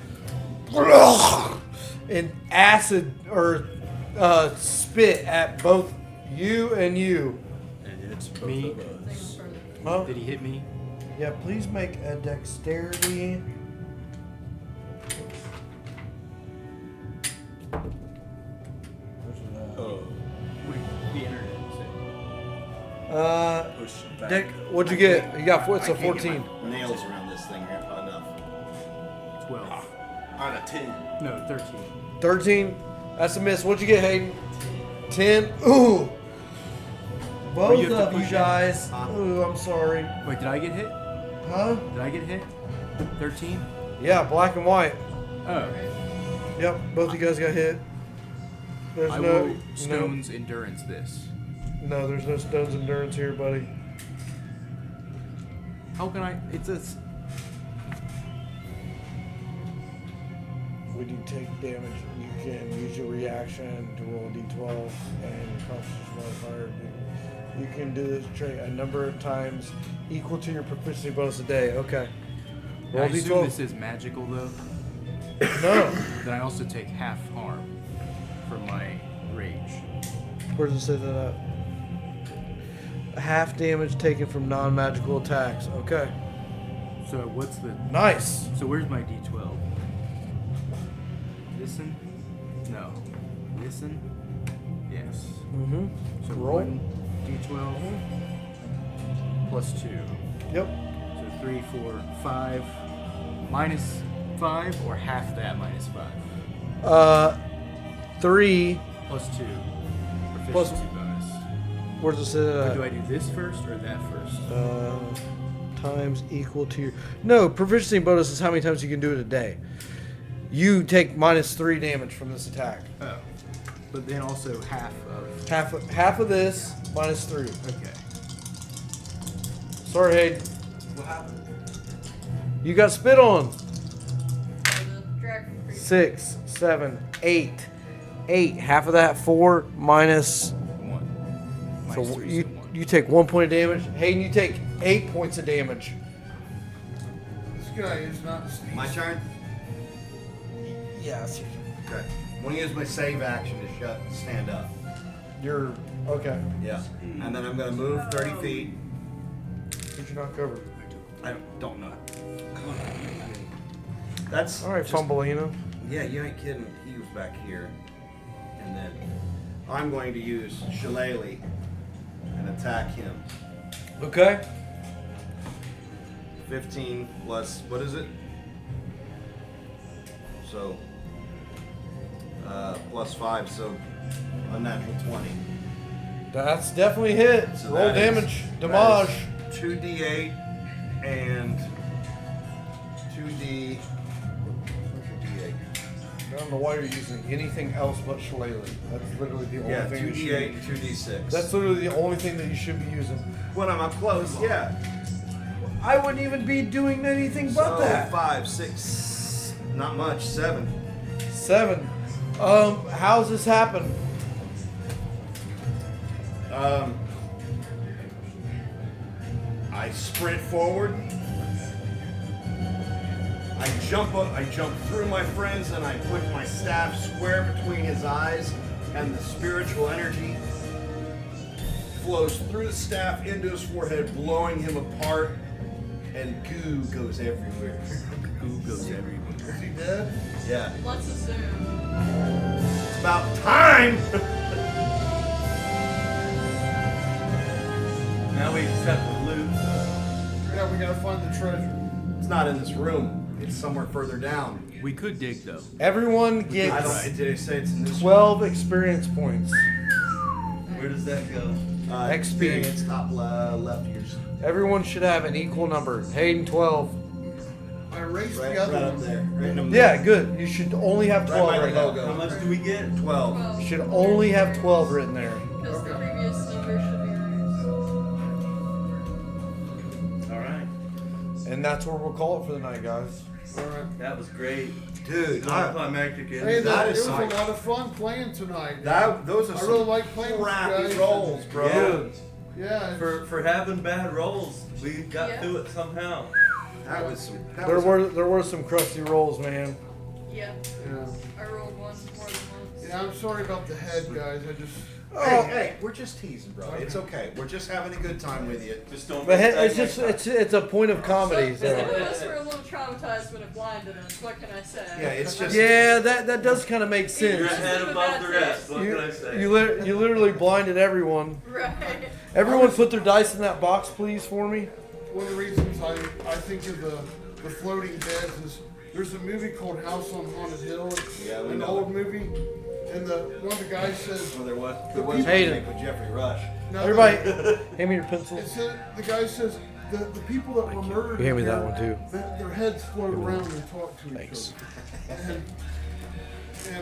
and acid or spit at both you and you. And it's both Me. of us. Huh? Did he hit me? Yeah, please make a dexterity. What did the internet say? Push back. Dick, what'd you get? You got it's I a can't get 14. my nails around this thing enough. 12. On a 10. No, 13. 13. That's a miss. What'd you get, Haiden? 10. Ooh. Both you have to of you push it. guys. Ooh, I'm sorry. Wait, did I get hit? Huh? Did I get hit? 13? Yeah, black and white. Oh. Yep, both you guys got hit. There's I no will stones endurance this. No, there's no stones endurance here, buddy. How can I? It's a. When you take damage, you can use your reaction to roll a d12 and constitution modifier. You can do this trait a number of times equal to your proficiency bonus a day. Okay. I Roll assume d12. this is magical though. No. Then I also take half harm from my rage. Where does it say that at? half damage taken from non-magical attacks. Okay. So what's the... Nice. So where's my D12? Listen? No. Listen? Yes. Mm-hmm. So Roll. 1 D12 plus 2. Yep. So 3, 4, 5. Minus 5 or half that minus 5? 3 Plus 2. Plus- Proficiency bonus. Where's this? Or do I do this first or that first? Times equal to your... No, proficiency bonus is how many times you can do it a day. You take minus 3 damage from this attack. Oh. But then also half of... Half of this, minus 3. Okay. Sorry, Haiden. What happened? You got spit on. The dragon creature. 6, 7, 8. 8. Half of that, 4, minus... 1. So Minus 3, you, so 1. you take 1 point of damage. Haiden, you take 8 points of damage. This guy is not Steve. My turn? Yes. Okay. I'm going to use my save action to stand up. You're... Okay. Yeah. And then I'm going to move 30 feet. But you're not covered. I don't know. That's All right, just- Fumbleina. Yeah, you ain't kidding. He was back here. And then I'm going to use Shillelagh and attack him. Okay. 15 plus, what is it? So, plus 5, so unnatural 20. That's definitely hit. So Roll that is- damage. that Damage. is 2d8 and 2d. What's your d8? I don't know why you're using anything else but Shillelagh. That's literally the only Yeah, thing you 2d8 should and 2d6. That's literally the only thing that you should be using. when I'm up close, yeah. I wouldn't even be doing anything but So, that. 5, 6, not much, 7. 7. How's this happen? I sprint forward. I jump through my friends, and I put my staff square between his eyes, and the spiritual energy flows through the staff into his forehead, blowing him apart, and goo goes everywhere. Goo goes everywhere. Is he dead? Yeah. Let's assume. It's about time! Now we just have to loot. Yeah, we gotta find the treasure. It's not in this room. It's somewhere further down. We could dig though. Everyone I gets don't. Did it say it's in this 12 experience points. Where does that go? room? XP. Experience top left yours. Everyone should have an equal number. Hayden 12. I erased Right, the other right up one. there. Right in the middle. Yeah, good. You should only have Right 12 by right the now. logo. How much do we get? 12. Well, You should only have 12 written there. because the Okay. previous number should be erased. All right. And that's where we'll call it for the night, guys. Alright. That was great. Dude, Climactic Hey, ending. That it is was a like- lot of fun playing tonight. those are I some really like playing with you crappy guys. rolls, bro. Yeah. Yeah, For having bad rolls, we got Yeah. through it somehow. That was some. That There was were some crusty rolls, man. Yeah, yeah. I rolled one more than once. Yeah, I'm sorry about the head, guys. I just. Hey, we're just teasing, bro. It's okay. We're just having a good time with you. Just don't. But miss that it's just next time. it's a point of comedy. Some of So. us were a little traumatized when it blinded us. What can I say? Yeah, it's just. Yeah, that does kind of make You're sense. ahead above the rest. What can I say? You literally blinded everyone. Right. Everyone put their dice in that box, please, for me. One of the reasons I think of the floating beds is there's a movie called House on Haunted Hill. It's Yeah, we an know old movie, and one of the guys says. Well, there was The a people- remake with Jeffrey Rush. No, Everybody, hand me your It pencils. said, the guy says the people that were murdered. You hand me here, that one, too. Their heads float around and talk to Thanks. each other.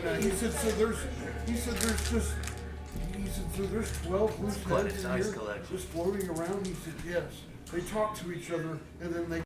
And he said so. There's 12 loose quite a heads in nice here collection. just floating around. He said yes. They talk to each other and then they